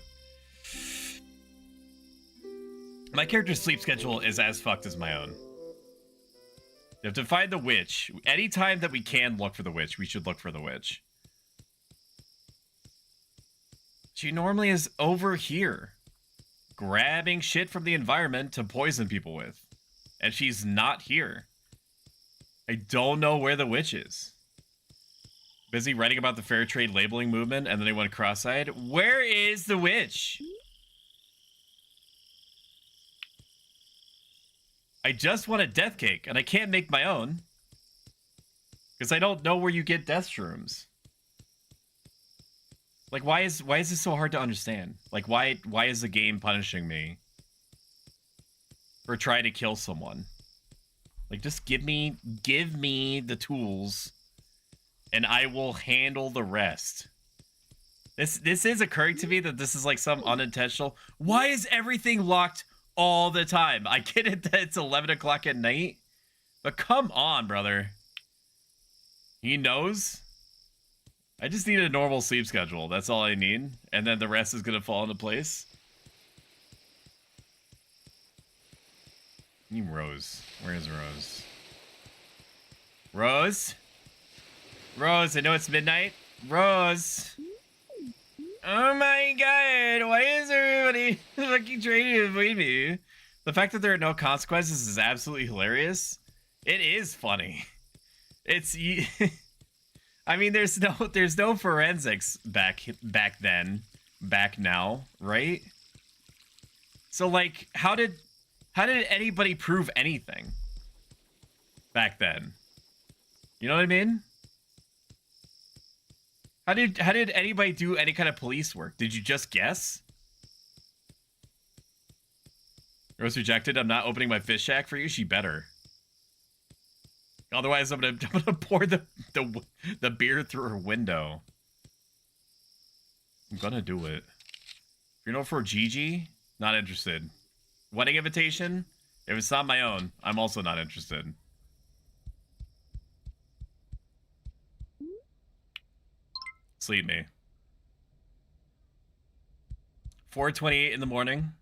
My character's sleep schedule is as fucked as my own. We have to find the witch. Anytime that we can look for the witch, we should look for the witch. She normally is over here, grabbing shit from the environment to poison people with. And she's not here. I don't know where the witch is. Busy writing about the fair trade labeling movement, and then they went cross-eyed. Where is the witch? I just want a death cake, and I can't make my own. Because I don't know where you get death shrooms. Like, why is this so hard to understand? Like, why is the game punishing me for trying to kill someone? Like, just give me the tools, and I will handle the rest. This is occurring to me that this is like some unintentional. Why is everything locked all the time? I get it that it's 11 o'clock at night, but come on, brother. He knows. I just need a normal sleep schedule. That's all I need. And then the rest is going to fall into place. Need Rose. Where is Rose? Rose? Rose, I know it's midnight. Rose. Oh my god. Why is everybody fucking trying to avoid me? The fact that there are no consequences is absolutely hilarious. It is funny. It's... I mean, there's no forensics back now, right? So like, how did anybody prove anything back then? You know what I mean? How did anybody do any kind of police work? Did you just guess? Rose rejected. I'm not opening my fish shack for you. She better. Otherwise, I'm gonna pour the beer through her window. I'm gonna do it. If you're not for Gigi, not interested. Wedding invitation? If it's not my own, I'm also not interested. Sleep me. 4:28 in the morning.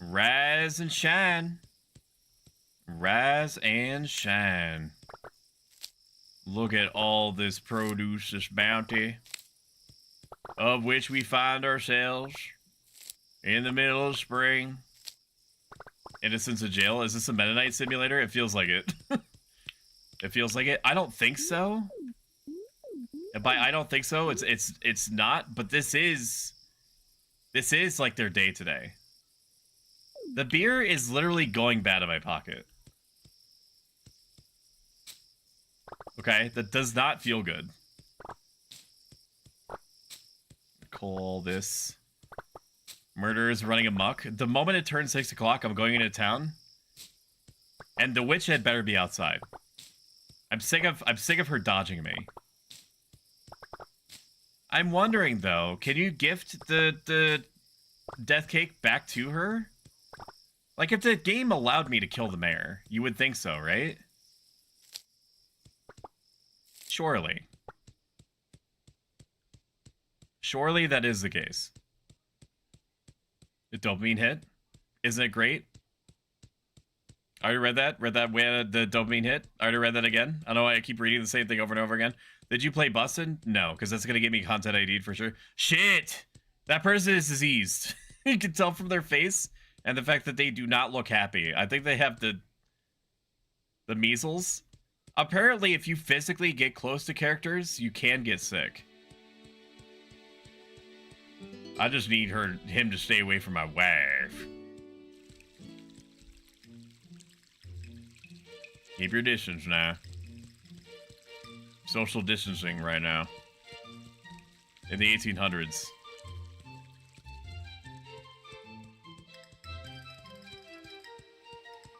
Rise and shine. Rise and shine. Look at all this produce, this bounty, of which we find ourselves in the middle of spring. Innocence of jail. Is this a Mennonite simulator? It feels like it. It feels like it. I don't think so. And by I don't think so, it's not. But this is like their day today. The beer is literally going bad in my pocket. Okay, that does not feel good. Call this. Murder is running amok. The moment it turns 6 o'clock, I'm going into town. And the witch had better be outside. I'm sick of her dodging me. I'm wondering though, can you gift the death cake back to her? Like if the game allowed me to kill the mayor, you would think so, right? Surely. Surely that is the case. The dopamine hit? Isn't it great? I already read that. Read that way the dopamine hit. I already read that again. I know I keep reading the same thing over and over again. Did you play Bustin'? No, because that's going to get me content ID'd for sure. Shit! That person is diseased. You can tell from their face and the fact that they do not look happy. I think they have the measles. Apparently, if you physically get close to characters, you can get sick. I just need him to stay away from my wife. Keep your distance now. Social distancing right now. In the 1800s.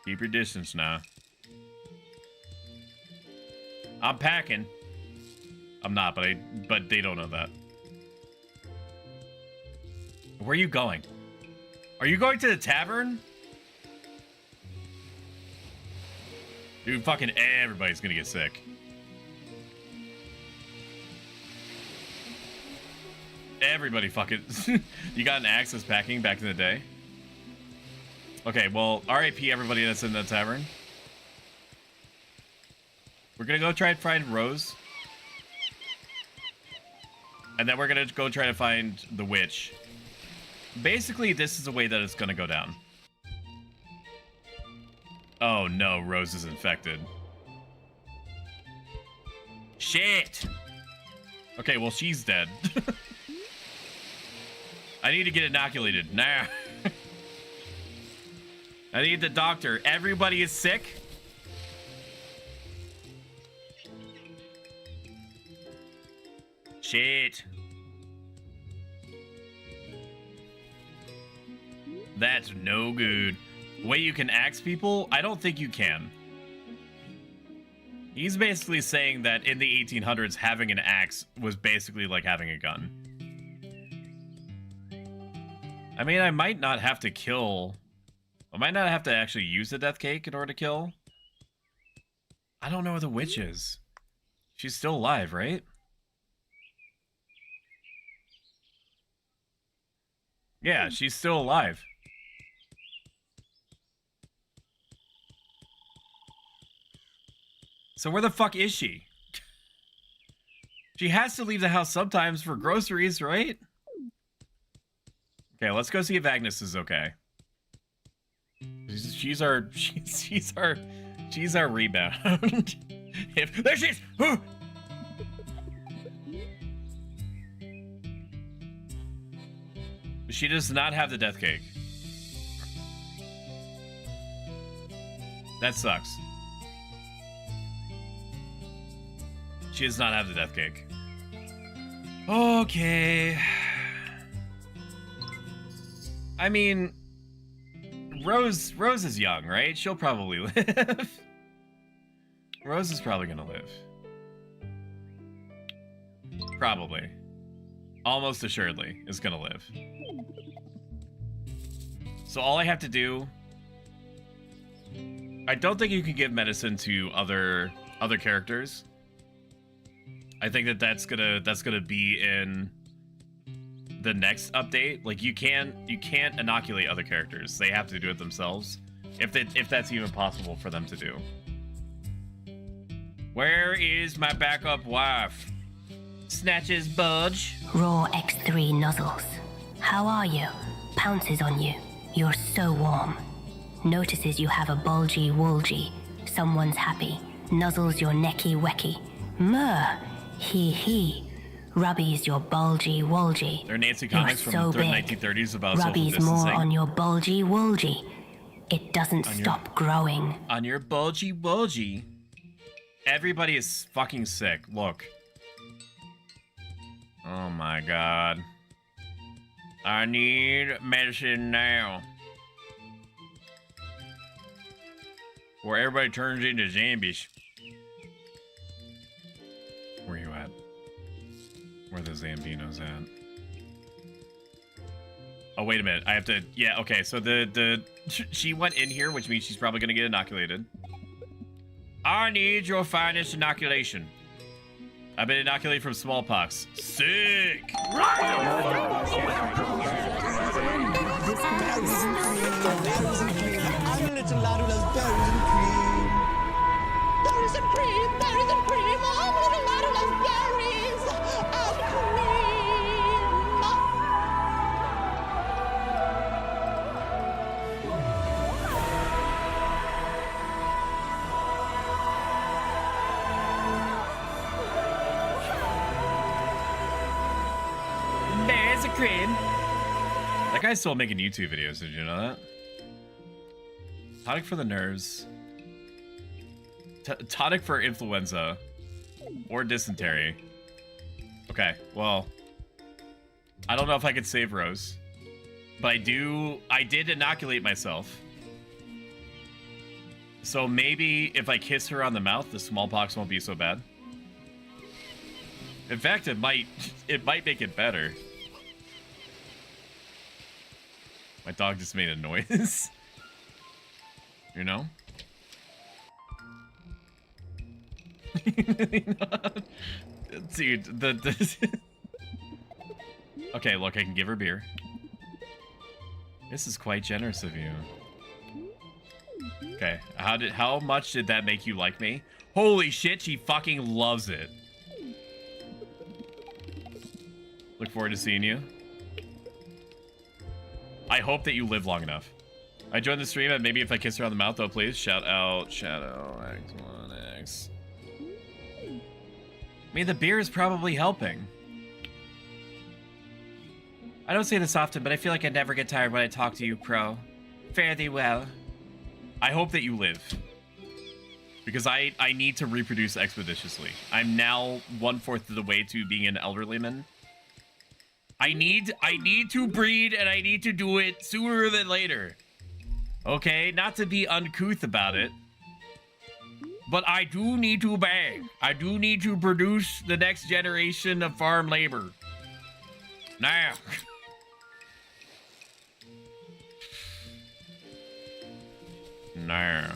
Keep your distance now. I'm packing. I'm not, but they don't know that. Where are you going? Are you going to the tavern? Dude, fucking everybody's gonna get sick. Everybody fucking... You got an access packing back in the day? Okay, well, RIP everybody that's in the tavern. We're gonna go try and find Rose. And then we're gonna go try to find the witch. Basically, this is the way that it's gonna go down. Oh no, Rose is infected. Shit! Okay, well, she's dead. I need to get inoculated now. I need the doctor. Everybody is sick? Shit. That's no good. The way you can axe people? I don't think you can. He's basically saying that in the 1800s, having an axe was basically like having a gun. I mean, I might not have to kill... I might not have to actually use the death cake in order to kill. I don't know where the witch is. She's still alive, right? Yeah, she's still alive. So where the fuck is she? She has to leave the house sometimes for groceries, right? Okay, let's go see if Agnes is okay. She's our rebound. There she is! She does not have the death cake. That sucks. She does not have the death cake. Okay. I mean, Rose is young, right? She'll probably live. Rose is probably gonna live. Probably. Almost assuredly is gonna live. So all I have to do... I don't think you can give medicine to other characters. I think that's gonna be in the next update. Like you can't inoculate other characters. They have to do it themselves. If that's even possible for them to do. Where is my backup wife? Snatches budge. Raw X3 nuzzles. How are you? Pounces on you. You're so warm. Notices you have a bulgy woolgy. Someone's happy. Nuzzles your necky wecky. Murr. Hee hee. Rubbies your bulgy woolgy. They're Nancy comics from so the 1930s about social Rubbies distancing. more on your bulgy woolgy. It doesn't stop growing. On your bulgy woolgy. Everybody is fucking sick. Look. Oh my god. I need medicine now. Where everybody turns into zombies. Where you at? Where the Zambinos at? Oh, wait a minute. I have to... Yeah, okay. So she went in here, which means she's probably going to get inoculated. I need your finest inoculation. I've been inoculated from smallpox. Sick! I'm a little lad who loves berries and cream. Berries and cream, berries and cream. I'm a little lad who loves berries and cream. Berries and cream. That guy's still making YouTube videos, did you know that? Tonic for the nerves. Tonic for influenza. Or dysentery. Okay, well. I don't know if I could save Rose. But I did inoculate myself. So maybe if I kiss her on the mouth, the smallpox won't be so bad. In fact, it might make it better. My dog just made a noise. You know? Dude, Okay, look, I can give her beer. This is quite generous of you. Okay, how much did that make you like me? Holy shit, she fucking loves it. Look forward to seeing you. I hope that you live long enough. I joined the stream, and maybe if I kiss her on the mouth, though, please. Shout out Shadow X1X. I mean, the beer is probably helping. I don't say this often, but I feel like I never get tired when I talk to you, Pro. Fare thee well. I hope that you live. Because I need to reproduce expeditiously. I'm now 1/4 of the way to being an elderly man. I need to breed, and I need to do it sooner than later. Okay, not to be uncouth about it, but I do need to bang. I do need to produce the next generation of farm labor. Now. Now.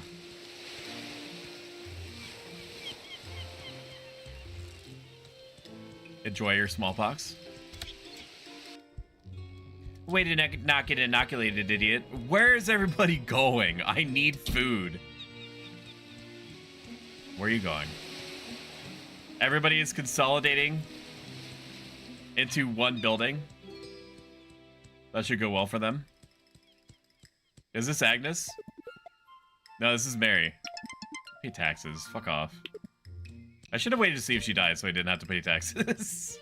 Enjoy your smallpox. Way to not get inoculated, idiot. Where is everybody going? I need food. Where are you going? Everybody is consolidating into one building. That should go well for them. Is this Agnes? No, this is Mary. Pay taxes. Fuck off. I should have waited to see if she died so I didn't have to pay taxes.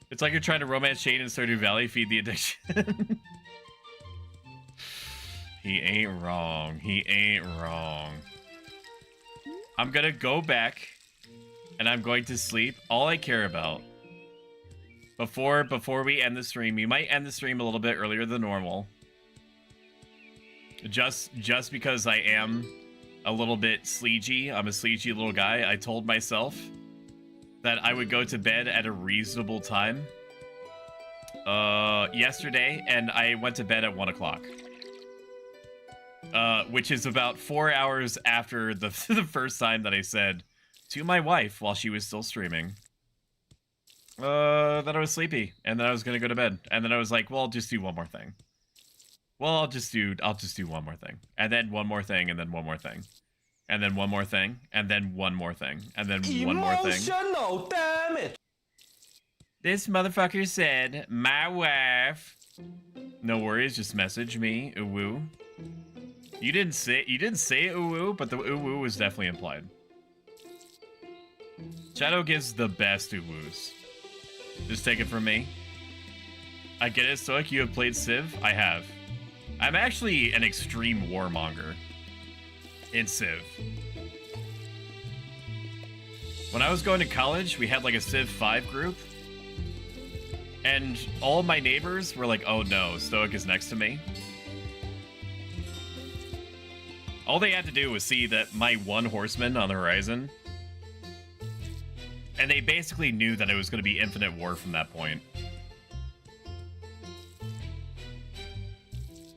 It's like you're trying to romance Shane in Stardew Valley, feed the addiction. He ain't wrong. He ain't wrong. I'm gonna go back and I'm going to sleep. All I care about before we end the stream, we might end the stream a little bit earlier than normal. Just because I am a little bit sleegey. I'm a sleegey little guy. I told myself that I would go to bed at a reasonable time yesterday, and I went to bed at 1 o'clock. Which is about 4 hours after the first time that I said to my wife while she was still streaming that I was sleepy and that I was gonna go to bed. And then I was like, well, I'll just do one more thing. Well, I'll just do one more thing. And then one more thing, and then one more thing. And then one more thing, and then one more thing, and then one more thing. Emotional, damn it! This motherfucker said, my wife. No worries, just message me, ooh. You didn't say ooh, but the ooh was definitely implied. Shadow gives the best oohs. Just take it from me. I get it, Stoic, you have played Civ? I have. I'm actually an extreme warmonger in Civ. When I was going to college, we had like a Civ 5 group. And all my neighbors were like, oh no, Stoic is next to me. All they had to do was see that my one horseman on the horizon, and they basically knew that it was going to be infinite war from that point.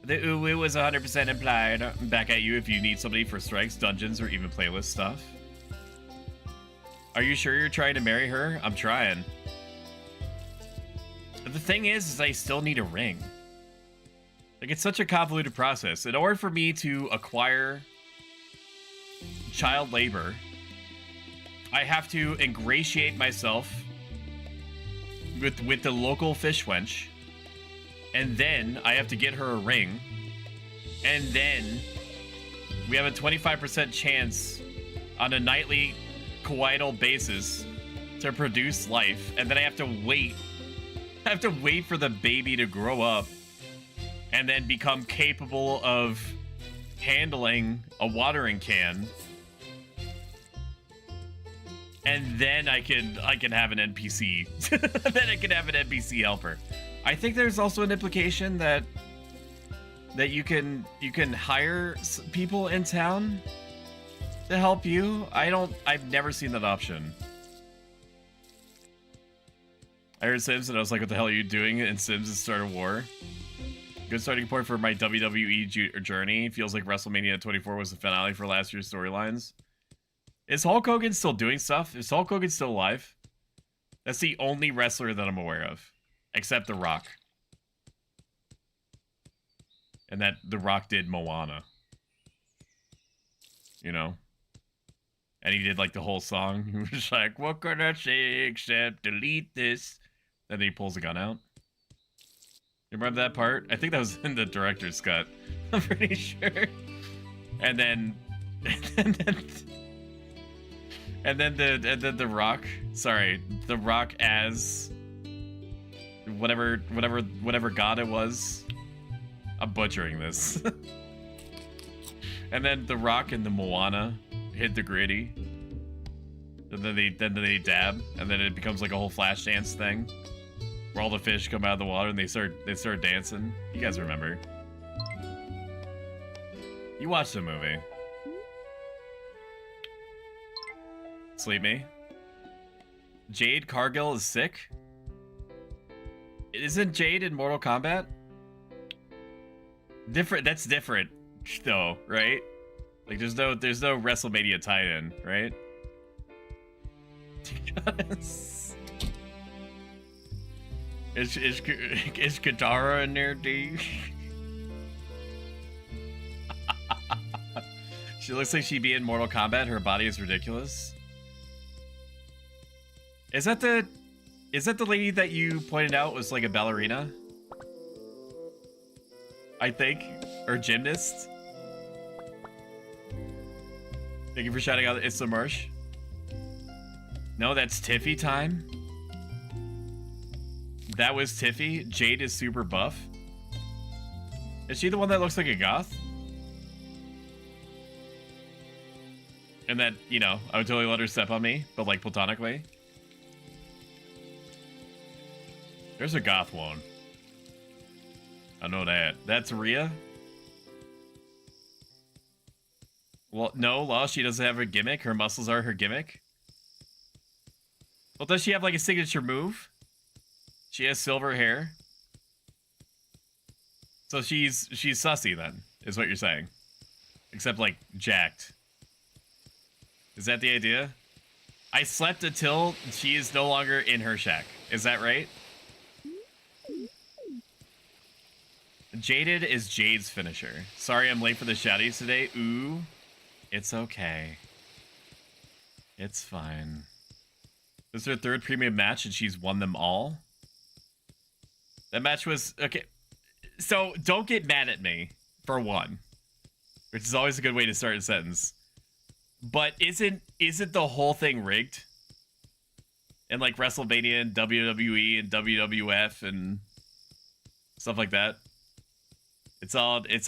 The ooh was 100% implied. Back at you if you need somebody for strikes, dungeons, or even playlist stuff. Are you sure you're trying to marry her? I'm trying. The thing is I still need a ring. Like, it's such a convoluted process. In order for me to acquire child labor, I have to ingratiate myself with the local fish wench, and then I have to get her a ring, and then we have a 25% chance on a nightly coital basis to produce life, and then I have to wait. I have to wait for the baby to grow up and then become capable of handling a watering can. And then I can have an NPC. Then I can have an NPC helper. I think there's also an implication that you can hire people in town to help you. I've never seen that option. I heard Sims and I was like, what the hell are you doing in Sims at Start a War? Good starting point for my WWE journey. Feels like WrestleMania 24 was the finale for last year's storylines. Is Hulk Hogan still doing stuff? Is Hulk Hogan still alive? That's the only wrestler that I'm aware of. Except The Rock. And that The Rock did Moana. You know? And he did like the whole song. He was like, what can I say except delete this? And then he pulls a gun out. You remember that part? I think that was in the director's cut. I'm pretty sure. And then the Rock. Sorry, The Rock as whatever god it was. I'm butchering this. And then The Rock and the Moana hit the gritty. And then they dab, and then it becomes like a whole flash dance thing. Where all the fish come out of the water and they start dancing. You guys remember. You watched the movie. Sleep me. Jade Cargill is sick? Isn't Jade in Mortal Kombat? Different. That's different, though, right? Like, there's no WrestleMania tie-in, right? Is Katara in there, dude? She looks like she'd be in Mortal Kombat. Her body is ridiculous. Is that the lady that you pointed out was like a ballerina? I think, or gymnast. Thank you for shouting out. It's the Marsh. No, that's Tiffy time. That was Tiffy. Jade is super buff. Is she the one that looks like a goth? And that, you know, I would totally let her step on me, but like platonically. There's a goth one. I know that. That's Rhea? Well, no, Law, she doesn't have a gimmick. Her muscles are her gimmick. Well, does she have like a signature move? She has silver hair. So she's sussy then, is what you're saying. Except like jacked. Is that the idea? I slept until she is no longer in her shack. Is that right? Jaded is Jade's finisher. Sorry I'm late for the shouties today. Ooh. It's okay. It's fine. This is her third premium match and she's won them all? That match was... Okay. So, don't get mad at me, for one. Which is always a good way to start a sentence. But isn't the whole thing rigged? And like WrestleMania and WWE and WWF and stuff like that? It's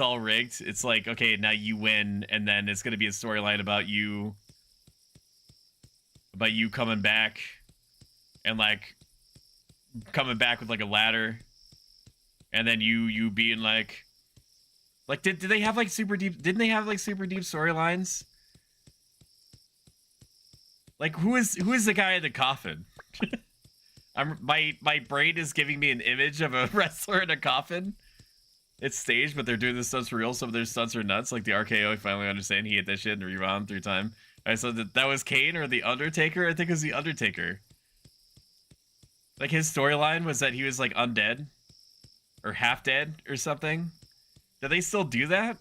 all rigged. It's like, okay, now you win, and then it's gonna be a storyline about you coming back and like coming back with like a ladder, and then you being like, Like, did they have like super deep? Didn't they have like super deep storylines? Like, who is the guy in the coffin? My brain is giving me an image of a wrestler in a coffin. It's staged, but they're doing the stunts for real. Some of their stunts are nuts. Like the RKO, I finally understand. He hit that shit and rebound 3 times. I said that was Kane or the Undertaker. I think it was the Undertaker. Like his storyline was that he was like undead or half dead or something. Do they still do that?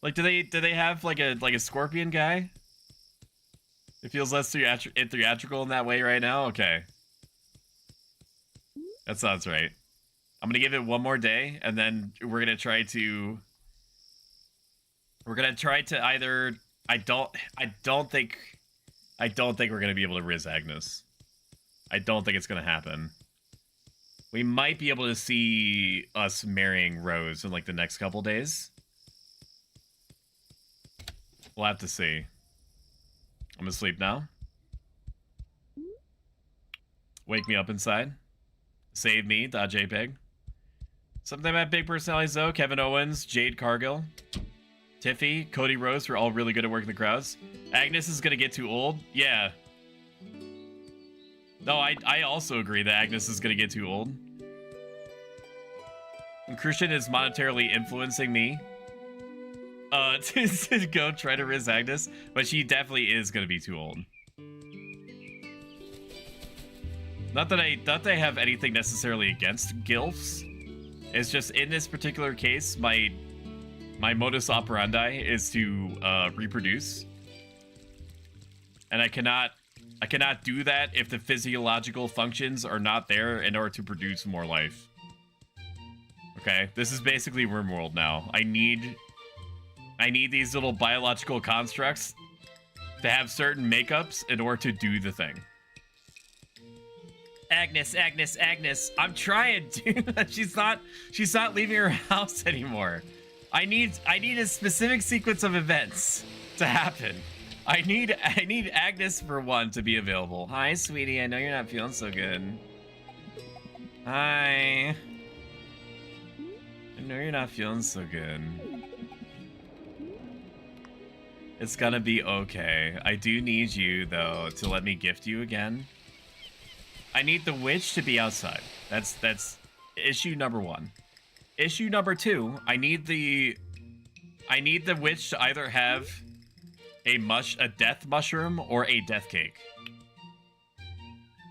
Like, do they have like a scorpion guy? It feels less theatrical in that way right now. Okay, that sounds right. I'm gonna give it one more day, and then we're gonna try to either. I don't think we're gonna be able to Riz Agnes. I don't think it's gonna happen. We might be able to see us marrying Rose in like the next couple days. We'll have to see. I'm gonna sleep now. Wake me up inside. Save me, .jpg. Something about big personalities though. Kevin Owens, Jade Cargill, Tiffy, Cody Rose were all really good at working the crowds. Agnes is gonna get too old. Yeah. No, I also agree that Agnes is gonna get too old. And Christian is monetarily influencing me to go try to Riz Agnes, but she definitely is gonna be too old. Not that I have anything necessarily against gilfs. It's just in this particular case, my modus operandi is to reproduce, and I cannot do that if the physiological functions are not there in order to produce more life. Okay, this is basically RimWorld now. I need these little biological constructs to have certain makeups in order to do the thing. Agnes, I'm trying, dude. She's not leaving her house anymore. I need a specific sequence of events to happen. I need Agnes for one to be available. Hi, sweetie. I know you're not feeling so good. Hi. I know you're not feeling so good. It's gonna be okay. I do need you, though, to let me gift you again. I need the witch to be outside. That's issue number 1. Issue number 2, I need the witch to either have a death mushroom or a death cake.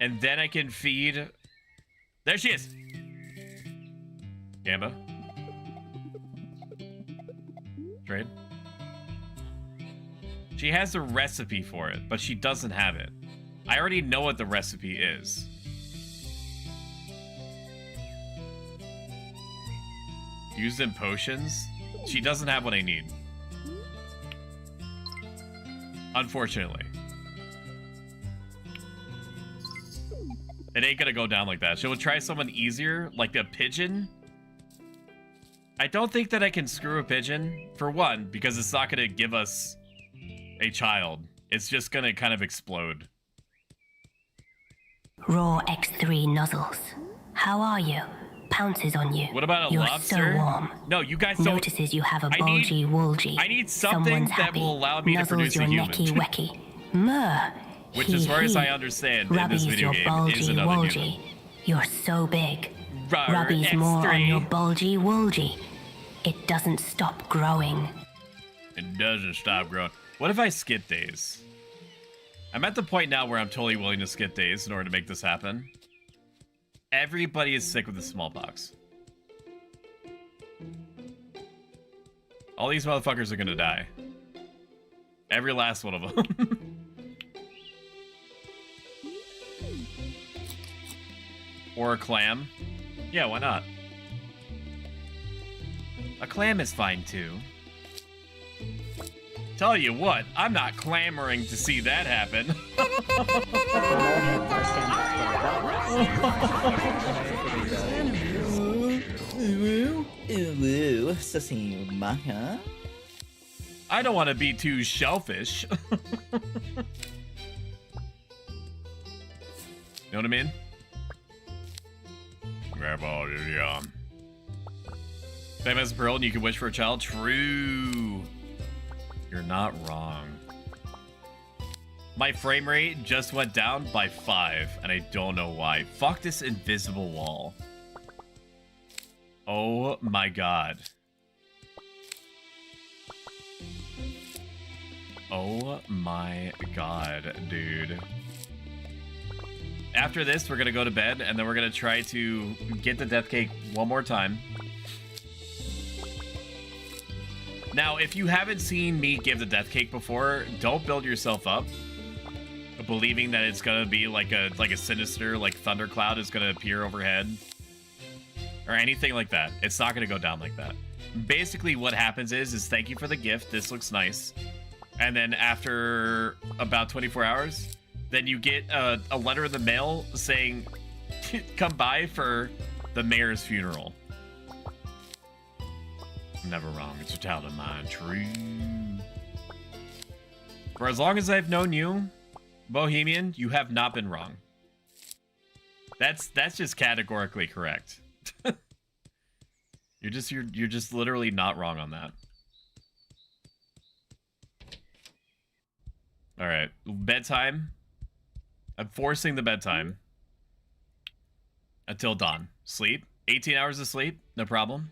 And then I can feed... There she is! Gamba. Trade. She has a recipe for it, but she doesn't have it. I already know what the recipe is. Used in potions? She doesn't have what I need. Unfortunately. It ain't gonna go down like that. She'll try someone easier, like a pigeon. I don't think that I can screw a pigeon, for one, because it's not gonna give us a child. It's just gonna kind of explode. Raw X3 nozzles. How are you? Pounces on you. What about a You're lobster? So warm. No, you guys don't. Notices you have a bulgy woolgy. I need something Someone's that happy. will allow me to produce a human. Nuzzles your necky wecky. Murr. Which, as far as I understand, in this video game, is another human. You're so big. Rawr, Rubbies X3. more on your bulgy woolgy. It doesn't stop growing. It doesn't stop growing. What if I skip days? I'm at the point now where I'm totally willing to skip days in order to make this happen. Everybody is sick with the smallpox. All these motherfuckers are gonna die. Every last one of them. Or a clam. Yeah, why not? A clam is fine too. Tell you what, I'm not clamoring to see that happen. I don't want to be too shellfish. You know what I mean? Grab all your Fame as a pearl and you can wish for a child. True. You're not wrong. My frame rate just went down by 5, and I don't know why. Fuck this invisible wall. Oh my god. Oh my god, dude. After this, we're gonna go to bed, and then we're gonna try to get the death cake one more time. Now, if you haven't seen me give the death cake before, don't build yourself up believing that it's gonna be like a sinister thundercloud is gonna appear overhead or anything like that. It's not gonna go down like that. Basically, what happens is thank you for the gift. This looks nice, and then after about 24 hours, then you get a letter in the mail saying, "Come by for the mayor's funeral." I'm never wrong. It's a child of mine. True. For as long as I've known you, Bohemian, you have not been wrong. That's just categorically correct. You're just literally not wrong on that. All right, bedtime. I'm forcing the bedtime until dawn. Sleep. 18 hours of sleep, no problem.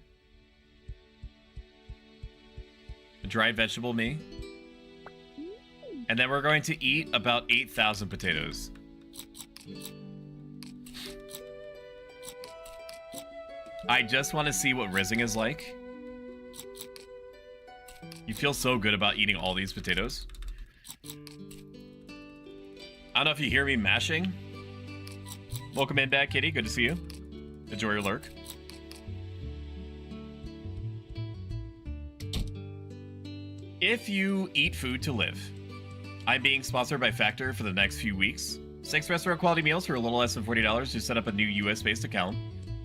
A dried vegetable me. And then we're going to eat about 8,000 potatoes. I just want to see what rizzing is like. You feel so good about eating all these potatoes. I don't know if you hear me mashing. Welcome in back, Kitty. Good to see you. Enjoy your lurk. If you eat food to live, I'm being sponsored by Factor for the next few weeks. 6 restaurant quality meals for a little less than $40 to set up a new US-based account.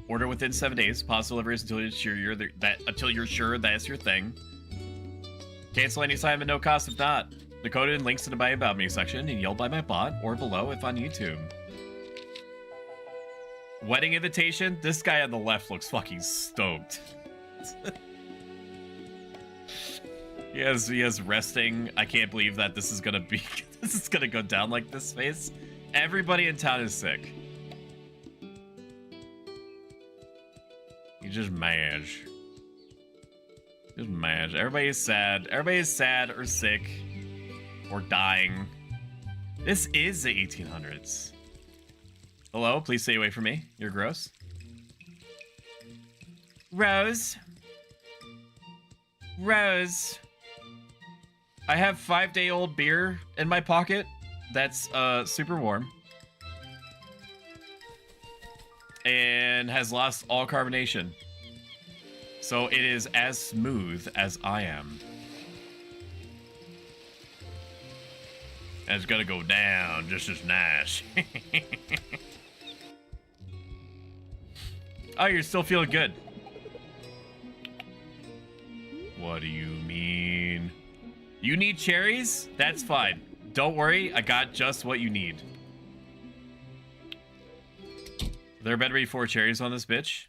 Order within 7 days. Pause deliveries until you're sure that's your thing. Cancel anytime at no cost if not. The code and links in the Buy About Me section and Yelled by my bot or below if on YouTube. Wedding invitation? This guy on the left looks fucking stoked. He has resting. I can't believe that this is gonna go down like this face. Everybody in town is sick. You just mash. Just mash. Everybody is sad. Everybody is sad or sick or dying. This is the 1800s. Hello, please stay away from me. You're gross. Rose. Rose. I have 5-day-old beer in my pocket that's super warm and has lost all carbonation. So it is as smooth as I am. And it's gonna go down just as nice. Oh, you're still feeling good. What do you mean? You need cherries? That's fine. Don't worry, I got just what you need. There better be 4 cherries on this bitch.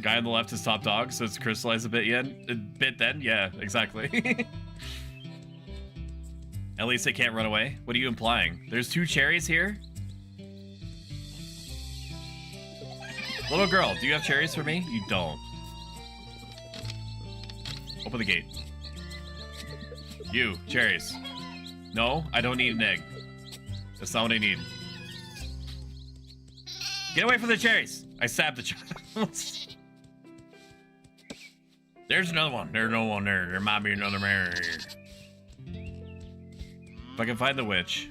Guy on the left is top dog, so it's crystallized a bit then? Yeah, exactly. At least they can't run away. What are you implying? There's 2 cherries here? Little girl, do you have cherries for me? You don't. Open the gate. You, cherries. No, I don't need an egg. That's not what I need. Get away from the cherries! I stabbed the child. There's another one. There's no one there. There might be another Mary. If I can find the witch,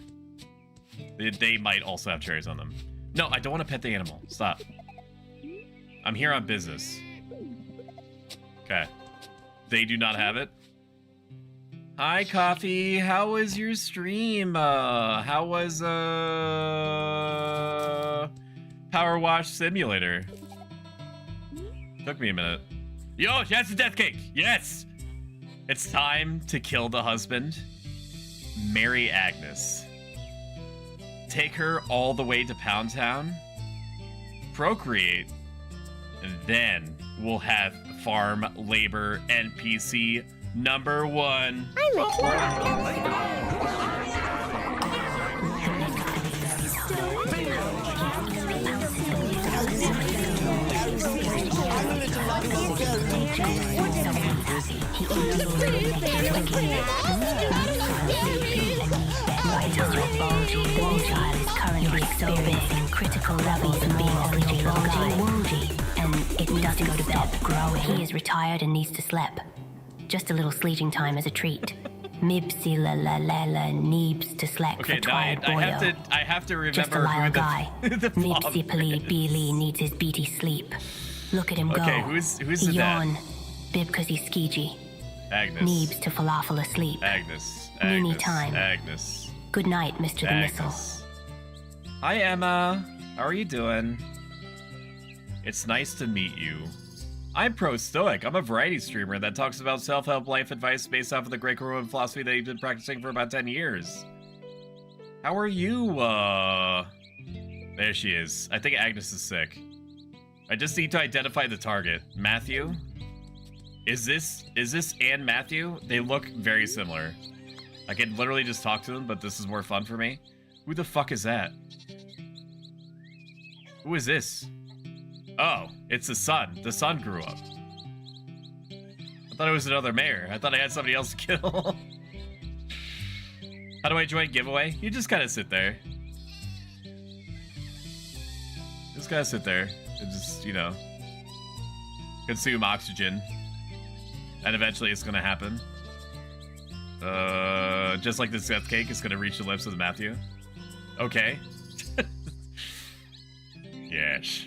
they might also have cherries on them. No, I don't want to pet the animal. Stop. I'm here on business. Okay. They do not have it. Hi, Coffee. How was your stream? How was Power Wash Simulator? Took me a minute. Yo, that's the death cake. Yes. It's time to kill the husband. Marry Agnes. Take her all the way to Pound Town. Procreate. And then we'll have farm labor NPC number 1. Child is currently experiencing critical levels of being a bulgy, and it doesn't stop growing. He is retired and needs to sleep. Just a little sleeping time as a treat. Mibsi la la la la needs to sleep Okay, for now twilight I have to remember just a little who guy. the Mibsi Pali Beely needs his beaty sleep. Look at him go. Okay, who's he the yawn. dad? Bib he's skiji. Agnes. Neebs to falafel asleep. Agnes. Mini Agnes. time. Agnes. Good night, Mr. the Missile. Agnes. Hi, Emma. How are you doing? It's nice to meet you. I'm ProStoic. I'm a variety streamer that talks about self-help life advice based off of the Greco-Roman philosophy that you've been practicing for about 10 years. How are you, There she is. I think Agnes is sick. I just need to identify the target. Matthew? Is this and Matthew? They look very similar. I can literally just talk to them, but this is more fun for me. Who the fuck is that? Who is this? Oh, it's the son. The son grew up. I thought it was another mayor. I thought I had somebody else to kill. How do I join giveaway? You just kind of sit there. Just gotta sit there and just, you know, consume oxygen. And eventually it's gonna happen. Just like this death cake is gonna reach the lips of Matthew. Okay. Yes.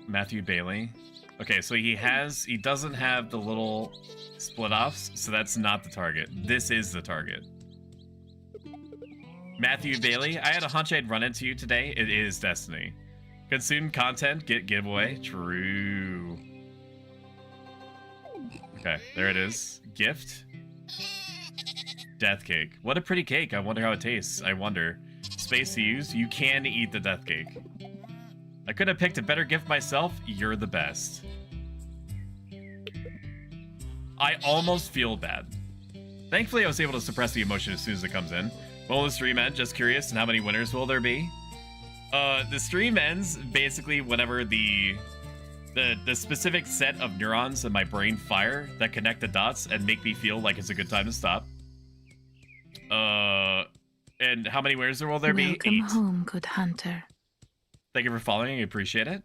Matthew Bailey. Okay, so he doesn't have the little split offs, so that's not the target. This is the target. Matthew Bailey, I had a hunch I'd run into you today. It is Destiny. Consume content, get giveaway. True. Okay, there it is. Gift. Death cake. What a pretty cake. I wonder how it tastes. I wonder. Space to use. You can eat the death cake. I could have picked a better gift myself. You're the best. I almost feel bad. Thankfully, I was able to suppress the emotion as soon as it comes in. Will the stream end? Just curious. And how many winners will there be? The stream ends basically whenever the specific set of neurons in my brain fire that connect the dots and make me feel like it's a good time to stop. And how many winners will there be? Welcome 8. home, good hunter. Thank you for following. I appreciate it.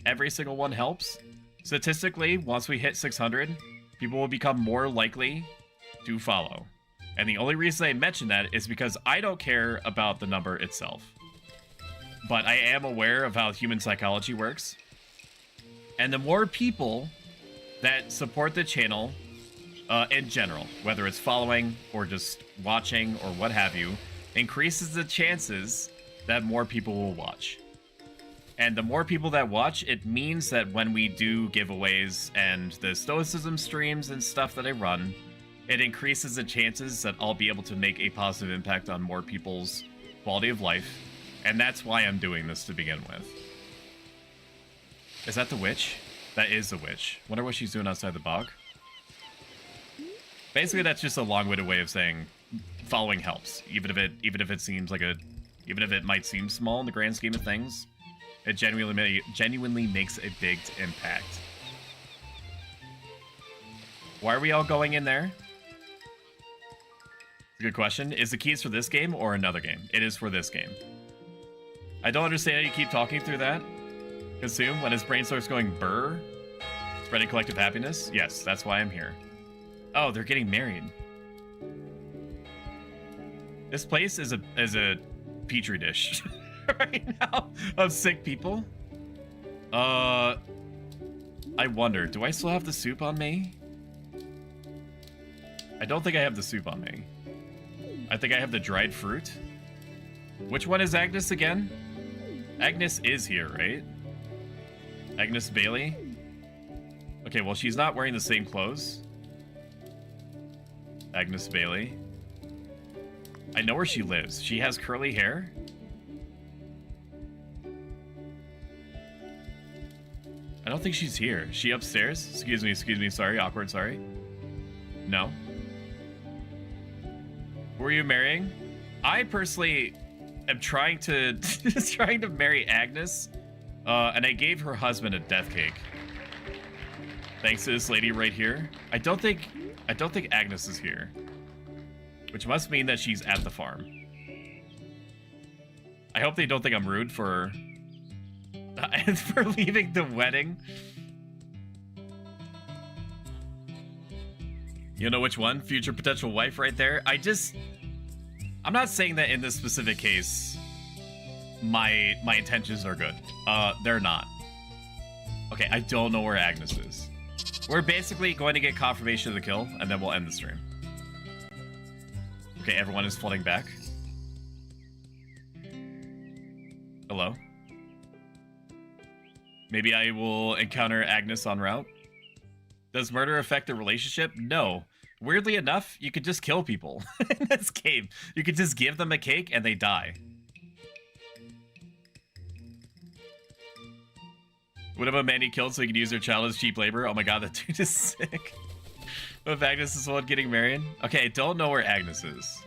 Every single one helps. Statistically, once we hit 600, people will become more likely to follow. And the only reason I mention that is because I don't care about the number itself. But I am aware of how human psychology works. And the more people that support the channel in general, whether it's following or just watching or what have you, increases the chances that more people will watch. And the more people that watch, it means that when we do giveaways and the Stoicism streams and stuff that I run, it increases the chances that I'll be able to make a positive impact on more people's quality of life. And that's why I'm doing this to begin with. Is that the witch? That is the witch. Wonder what she's doing outside the bog. Basically, that's just a long-winded way of saying following helps. Even if it seems like even if it might seem small in the grand scheme of things, it genuinely makes a big impact. Why are we all going in there? Good question. Is the keys for this game or another game? It is for this game. I don't understand how you keep talking through that. Consume when his brain starts going burr. Spreading collective happiness. Yes, that's why I'm here. Oh, they're getting married. This place is a petri dish right now of sick people. I wonder, do I still have the soup on me? I don't think I have the soup on me. I think I have the dried fruit. Which one is Agnes again? Agnes is here, right? Agnes Bailey? Okay, well, she's not wearing the same clothes. Agnes Bailey. I know where she lives. She has curly hair. I don't think she's here. Is she upstairs? Excuse me, sorry, awkward, sorry. No. Who are you marrying? I personally am trying to marry Agnes, and I gave her husband a death cake. Thanks to this lady right here. I don't think Agnes is here, which must mean that she's at the farm. I hope they don't think I'm rude for leaving the wedding. You know which one? Future potential wife right there. I'm not saying that in this specific case my intentions are good. They're not. Okay, I don't know where Agnes is. We're basically going to get confirmation of the kill, and then we'll end the stream. Okay, everyone is flooding back. Hello? Maybe I will encounter Agnes en route. Does murder affect the relationship? No. Weirdly enough, you could just kill people in this game. You could just give them a cake and they die. What about Mandy killed so he could use her child as cheap labor? Oh my god, that dude is sick. What if Agnes is the one getting married? Okay, I don't know where Agnes is.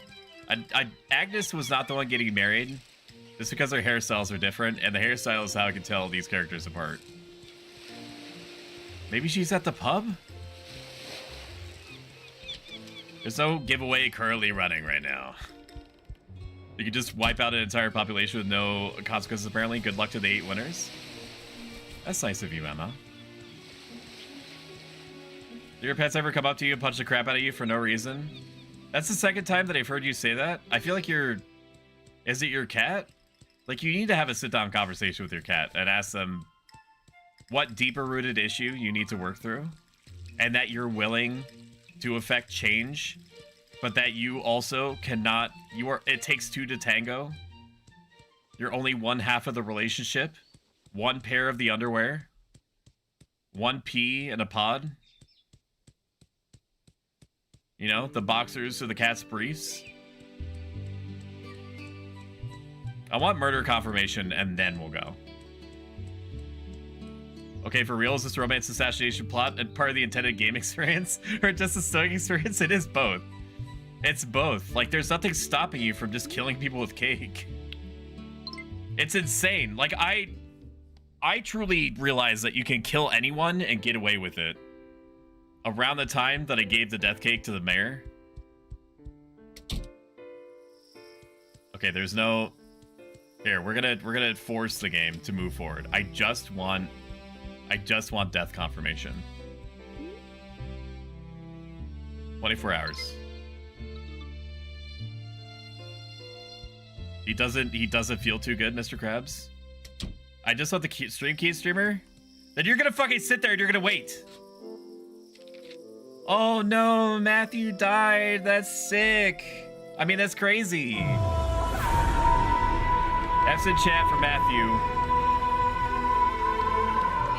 Agnes was not the one getting married. Just because their hairstyles are different, and the hairstyle is how I can tell these characters apart. Maybe she's at the pub? There's no giveaway currently running right now. You could just wipe out an entire population with no consequences, apparently. Good luck to the 8 winners. That's nice of you, Emma. Do your pets ever come up to you and punch the crap out of you for no reason? That's the second time that I've heard you say that. I feel like is it your cat? Like, you need to have a sit-down conversation with your cat and ask them what deeper-rooted issue you need to work through, and that you're willing to affect change, but that you also cannot... it takes 2 to tango. You're only one half of the relationship. 1 pair of the underwear. 1 pee in a pod. You know, the boxers or the cat's briefs. I want murder confirmation, and then we'll go. Okay, for real, is this romance assassination plot and part of the intended game experience? Or just a stoic experience? It is both. It's both. Like, there's nothing stopping you from just killing people with cake. It's insane. Like, I truly realize that you can kill anyone and get away with it. Around the time that I gave the death cake to the mayor. Okay, there's no... Here, we're gonna force the game to move forward. I just want death confirmation. 24 hours. He doesn't feel too good, Mr. Krabs. I just want the stream key streamer. Then you're gonna fucking sit there and you're gonna wait. Oh no, Matthew died. That's sick. I mean, that's crazy. F's in chat for Matthew.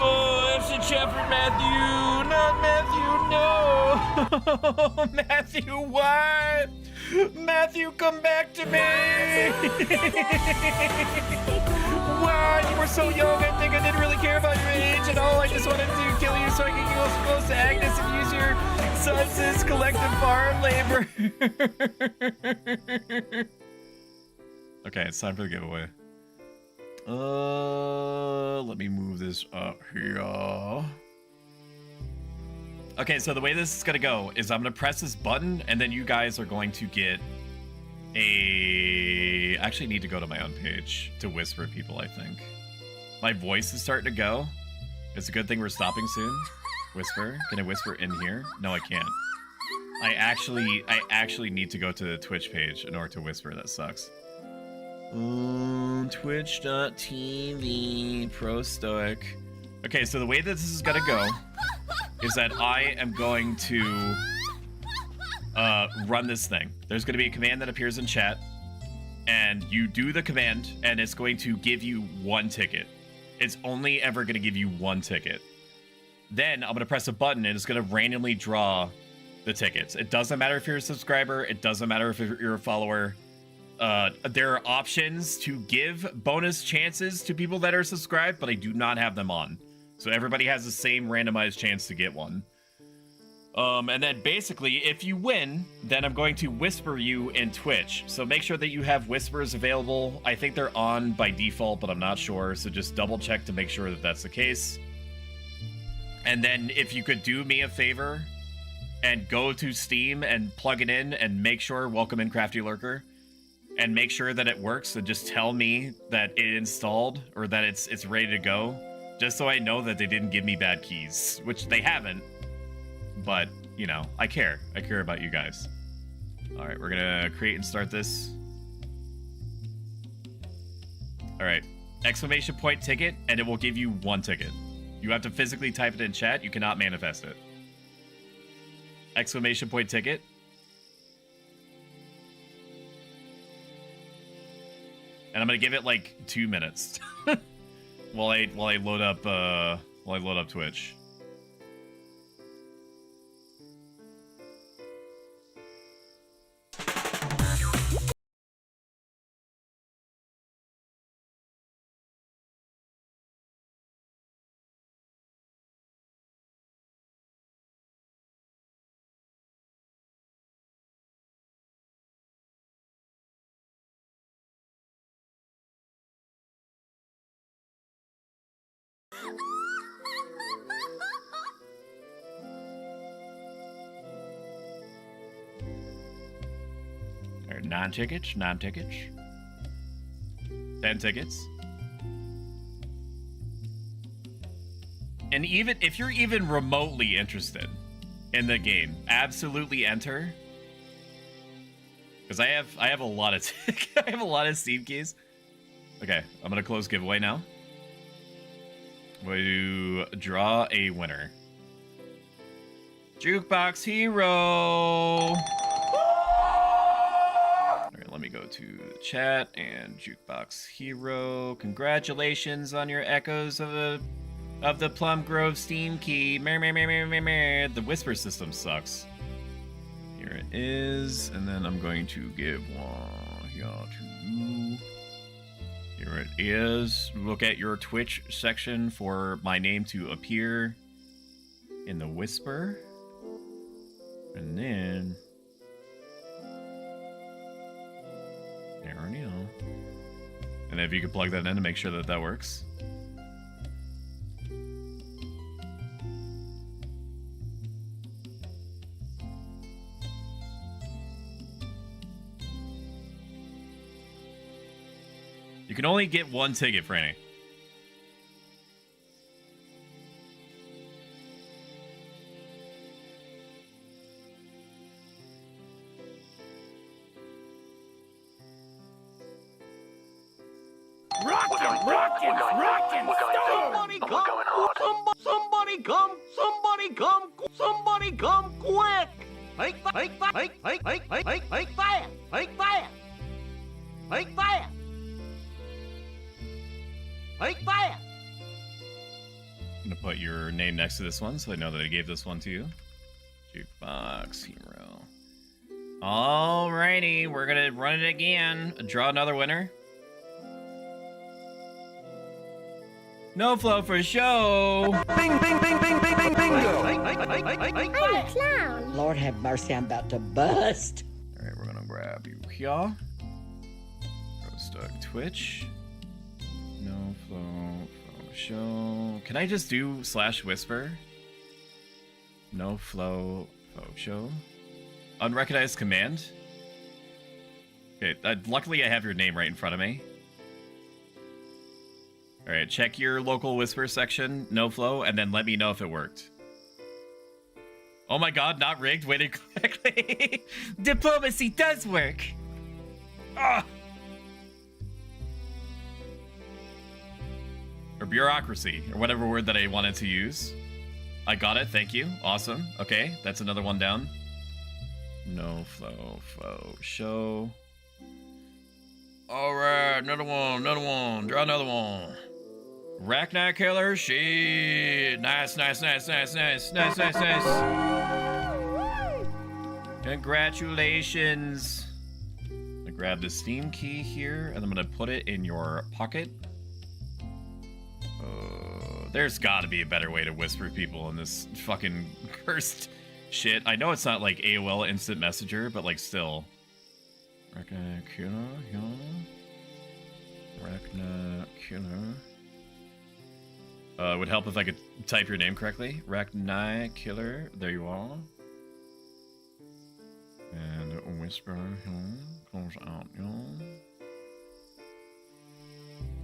Oh, F's in chat for Matthew. Not Matthew, no. Matthew, what? Matthew, come back to me. Wow, you were so young. I think I didn't really care about your age at all. I just wanted to kill you so I could get close to Agnes and use your son's collective farm labor. Okay, it's time for the giveaway. Let me move this up here. Okay, so the way this is gonna go is I'm gonna press this button, and then you guys are going to get I actually need to go to my own page to whisper at people, I think. My voice is starting to go. It's a good thing we're stopping soon. Whisper. Can I whisper in here? No, I can't. I actually need to go to the Twitch page in order to whisper. That sucks. Twitch.tv ProStoic. Okay, so the way that this is gonna go is that I am going to run this thing. There's going to be a command that appears in chat, and you do the command, and it's going to give you 1 ticket. It's only ever going to give you 1 ticket. Then I'm going to press a button, and it's going to randomly draw the tickets. It doesn't matter if you're a subscriber. It doesn't matter if you're a follower. There are options to give bonus chances to people that are subscribed, but I do not have them on. So everybody has the same randomized chance to get one. And then basically, if you win, then I'm going to whisper you in Twitch. So make sure that you have whispers available. I think they're on by default, but I'm not sure. So just double check to make sure that that's the case. And then if you could do me a favor and go to Steam and plug it in and make sure, welcome in Crafty Lurker, and make sure that it works, and just tell me that it installed or that it's ready to go, just so I know that they didn't give me bad keys, which they haven't. But, you know, I care. I care about you guys. All right, we're gonna create and start this. All right, exclamation point ticket, and it will give you 1 ticket. You have to physically type it in chat. You cannot manifest it. Exclamation point ticket. And I'm gonna give it like 2 minutes while I load up Twitch. All right, 9 tickets, 9 tickets. 10 tickets. And even if you're even remotely interested in the game, absolutely enter. Because I have a lot of I have a lot of Steam keys. Okay, I'm gonna close giveaway now. I'm going to draw a winner. Jukebox Hero. All right, let me go to the chat and Jukebox Hero. Congratulations on your echoes of the Plum Grove Steam key. The whisper system sucks. Here it is, and then I'm going to give one here to you. Here it is. Look at your Twitch section for my name to appear in the whisper. And then there we go. And if you could plug that in to make sure that that works. You can only get 1 ticket, Franny. Somebody come quick! Make fire! Make fire! Make fire! I'm gonna put your name next to this one so I know that I gave this one to you. Jukebox Hero. Alrighty, we're gonna run it again. Draw another winner. No flow for show. Bing, bing, bing, bing, bing, bing, bingo. I'm a clown. Lord have mercy, I'm about to bust. Alright, we're gonna grab you here. ProStoic Twitch. No flow for show. Can I just do /whisper? No flow for show. Unrecognized command. Okay, luckily I have your name right in front of me. Alright, check your local whisper section, no flow, and then let me know if it worked. Oh my god, not rigged, waited correctly. Diplomacy does work. Ah! Or bureaucracy, or whatever word that I wanted to use. I got it, thank you. Awesome. Okay, that's another one down. No flow, show. Alright, another one. Draw another one. Racknight Killer, shit. Nice. Congratulations. I'm gonna grab the Steam key here, and I'm gonna put it in your pocket. There's got to be a better way to whisper people in this fucking cursed shit. I know it's not like AOL Instant Messenger, but like still. Ragna Killer, Ragna Killer. It would help if I could type your name correctly. Ragna Killer. There you are. And whisper comes out.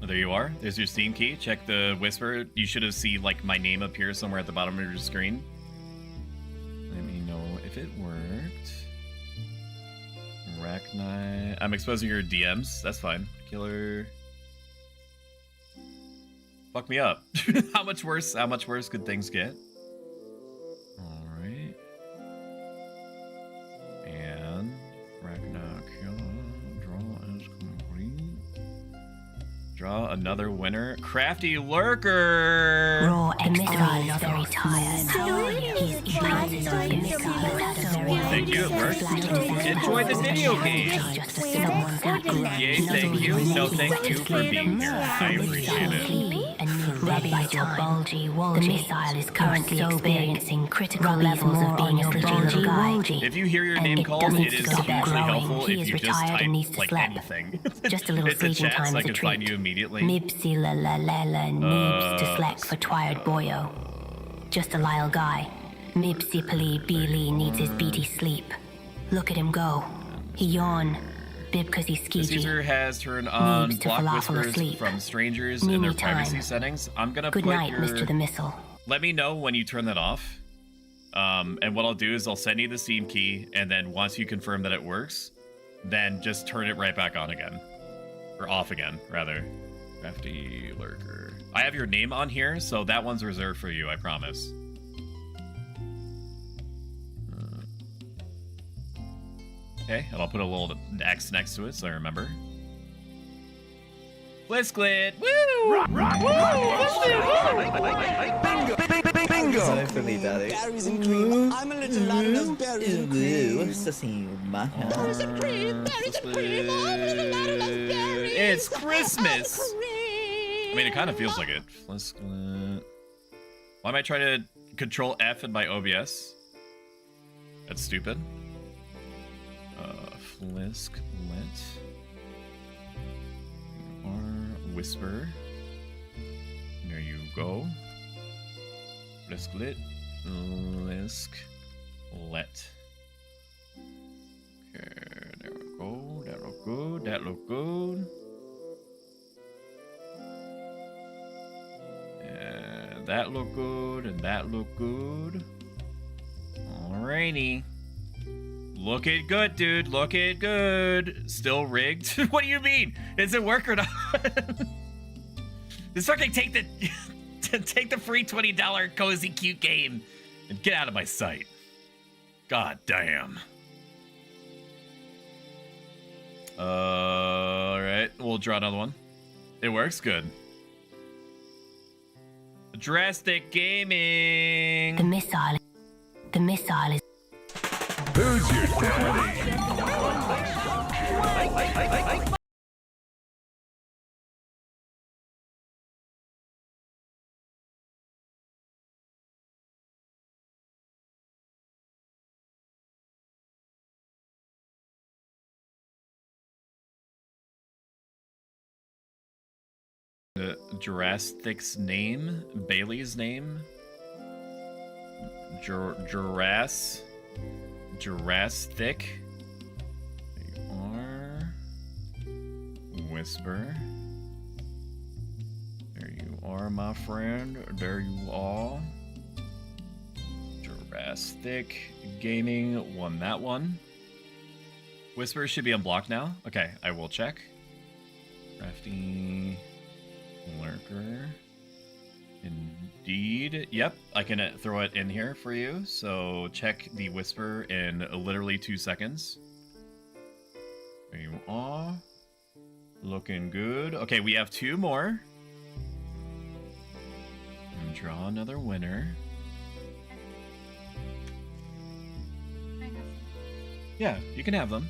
There you are. There's your Steam key. Check the whisper. You should have seen like my name appear somewhere at the bottom of your screen. Let me know if it worked. Ragni. I'm exposing your DMs. That's fine. Killer. Fuck me up. How much worse could things get? Alright. And Ragna Killer. Draw is complete. Draw another winner. Crafty Lurker! Raw Exile is very tired. Thank you, it worked. Enjoy the video game! Yay, thank you. No, thank you for being here. I appreciate it. Ready your bulgy wolgy. The missile is currently experiencing critical levels of being a bulgy wolgy. If you hear your name called, it is hugely helpful if you just type like anything. Just a little it's a sleeping chat time so I is a can find treat. you immediately. Mibsi la la la la nibs to slack for twired boyo. Just a lyle guy. Mibsi pali beely needs his beaty sleep. Look at him go. He yawn. Bib cause he's skeegy. Caesar has turned on Neebs to block falafel whispers asleep. from strangers in their Mimi time. privacy settings. I'm gonna Good put night, your... Mr. the Missile. Let me know when you turn that off. And what I'll do is I'll send you the Steam key, and then once you confirm that it works, then just turn it right back on again. Or off again, rather. Crafty Lurker. I have your name on here, so that one's reserved for you, I promise. Okay, and I'll put a little X next to it so I remember. Blitzklit! Woo! Bingo! Sorry for me, darling. Berries and cream. I'm a little land of berries and cream. What's the scene, man? Berries and cream, berries and cream. I'm a little land of berries. It's Christmas! I mean, it kind of feels like it. Blitzklit. Why am I trying to control F in my OBS? That's stupid. Flisklet. Or whisper. There you go. Flisklet. Lisklet. Okay, there we go. That look good. That look good. And that look good. And that look good. Alrighty. Looking good, dude. Looking good. Still rigged? What do you mean? Does it work or not? Just fucking take the take the free $20 cozy cute game and get out of my sight. God damn. Alright, we'll draw another one. It works good. Drastic Gaming. The missile is Who's your daddy? Jurassic's name? Bailey's name? Jurassic? There you are. Whisper. There you are, my friend. There you are. Jurassic Gaming won that one. Whisper should be unblocked now. Okay, I will check. Crafty Lurker. Indeed. Yep, I can throw it in here for you. So check the whisper in literally 2 seconds. There you are. Looking good. Okay, we have 2 more. And draw another winner. Yeah, you can have them.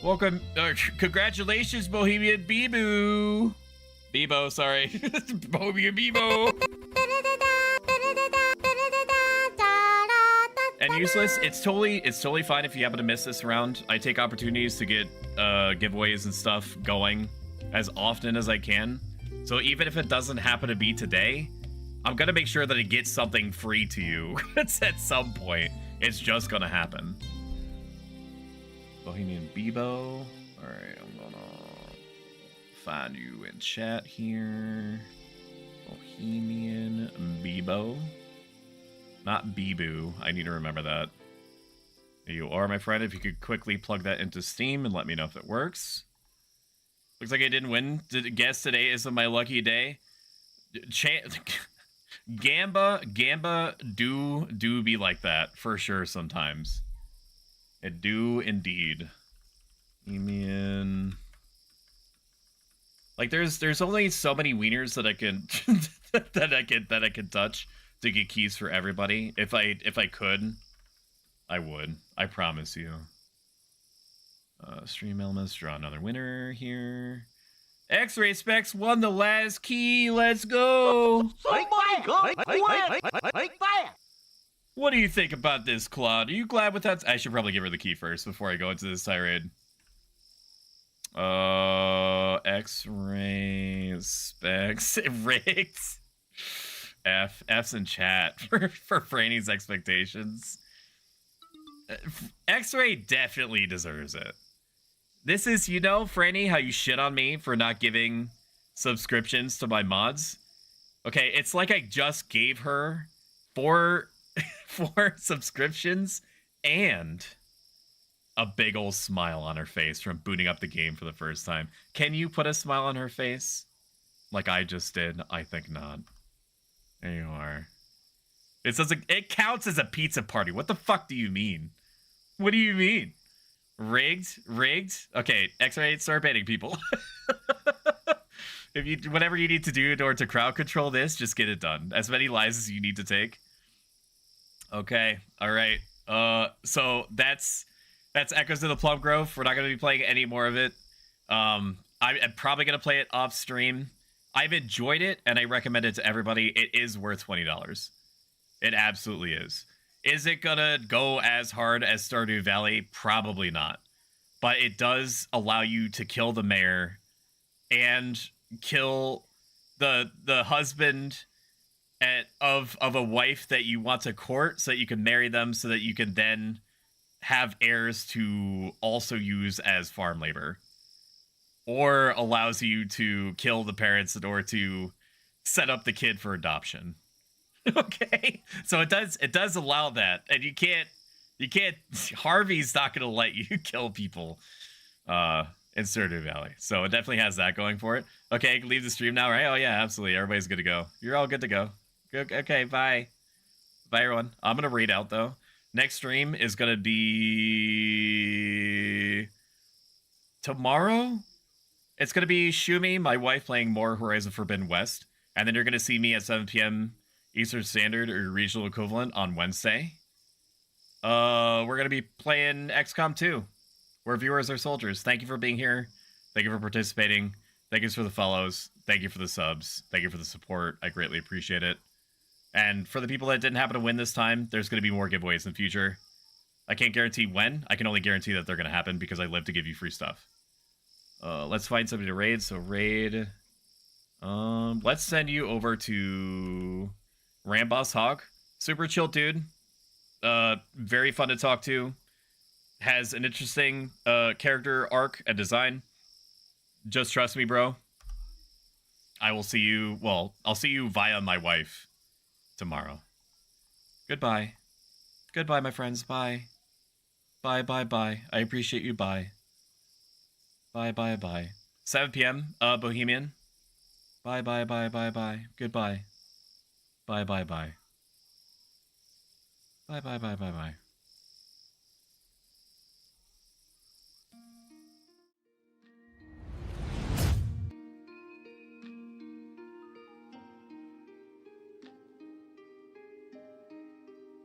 Welcome. Congratulations, Bohemian Beeboo. Bebo, sorry. Bebo. And useless, it's totally fine if you happen to miss this round. I take opportunities to get giveaways and stuff going as often as I can. So even if it doesn't happen to be today, I'm gonna make sure that it gets something free to you at some point. It's just gonna happen. Bohemian Bebo. Alright, I'm gonna find you in chat here. Bohemian Bebo. Not Beboo. I need to remember that. There you are, my friend. If you could quickly plug that into Steam and let me know if it works. Looks like I didn't win. Guess today isn't my lucky day. Gamba do be like that for sure sometimes. It do indeed. Bohemian. Like there's only so many wieners that I can that I can touch to get keys for everybody. If I could, I would. I promise you. Stream elements, draw another winner here. X-Ray Specs won the last key. Let's go. What do you think about this, Claude? Are you glad with that? I should probably give her the key first before I go into this tirade. X-Ray Specs rigged. F's in chat for Franny's expectations. X-Ray definitely deserves it. This is, you know, Franny, how you shit on me for not giving subscriptions to my mods. Okay, it's like I just gave her four subscriptions and a big old smile on her face from booting up the game for the first time. Can you put a smile on her face like I just did? I think not. There you are. It says it counts as a pizza party. What the fuck do you mean? What do you mean? Rigged? Okay, X-Ray, start banning people. If you whatever you need to do in order to crowd control this, just get it done. As many lives as you need to take. Okay, all right. So that's Echoes of the Plum Grove. We're not going to be playing any more of it. I'm probably going to play it off stream. I've enjoyed it, and I recommend it to everybody. It is worth $20. It absolutely is. Is it gonna go as hard as Stardew Valley? Probably not. But it does allow you to kill the mayor and kill the husband of a wife that you want to court so that you can marry them so that you can then have heirs to also use as farm labor. Or allows you to kill the parents in order to set up the kid for adoption. Okay, so it does allow that, and you can't. Harvey's not gonna let you kill people in Stardew Valley, so it definitely has that going for it. Okay, I can leave the stream now, right? Oh yeah, absolutely. Everybody's good to go. You're all good to go. Okay, bye, everyone. I'm gonna read out though. Next stream is gonna be tomorrow. It's gonna be Shumi, my wife, playing more Horizon Forbidden West, and then you're gonna see me at 7 p.m. Eastern Standard or regional equivalent on Wednesday. We're going to be playing XCOM 2, where viewers are soldiers. Thank you for being here. Thank you for participating. Thank you for the follows. Thank you for the subs. Thank you for the support. I greatly appreciate it. And for the people that didn't happen to win this time, there's going to be more giveaways in the future. I can't guarantee when. I can only guarantee that they're going to happen because I live to give you free stuff. Let's find somebody to raid. So raid. Let's send you over to Ramboss Hog. Super chill dude. Very fun to talk to. Has an interesting character arc and design. Just trust me, bro. I will see you. Well, I'll see you via my wife tomorrow. Goodbye. Goodbye, my friends. Bye. Bye, bye, bye. I appreciate you. Bye. Bye, bye, bye. 7 p.m. Bohemian. Bye, bye, bye, bye, bye. Goodbye. Bye, bye, bye. Bye, bye, bye, bye, bye.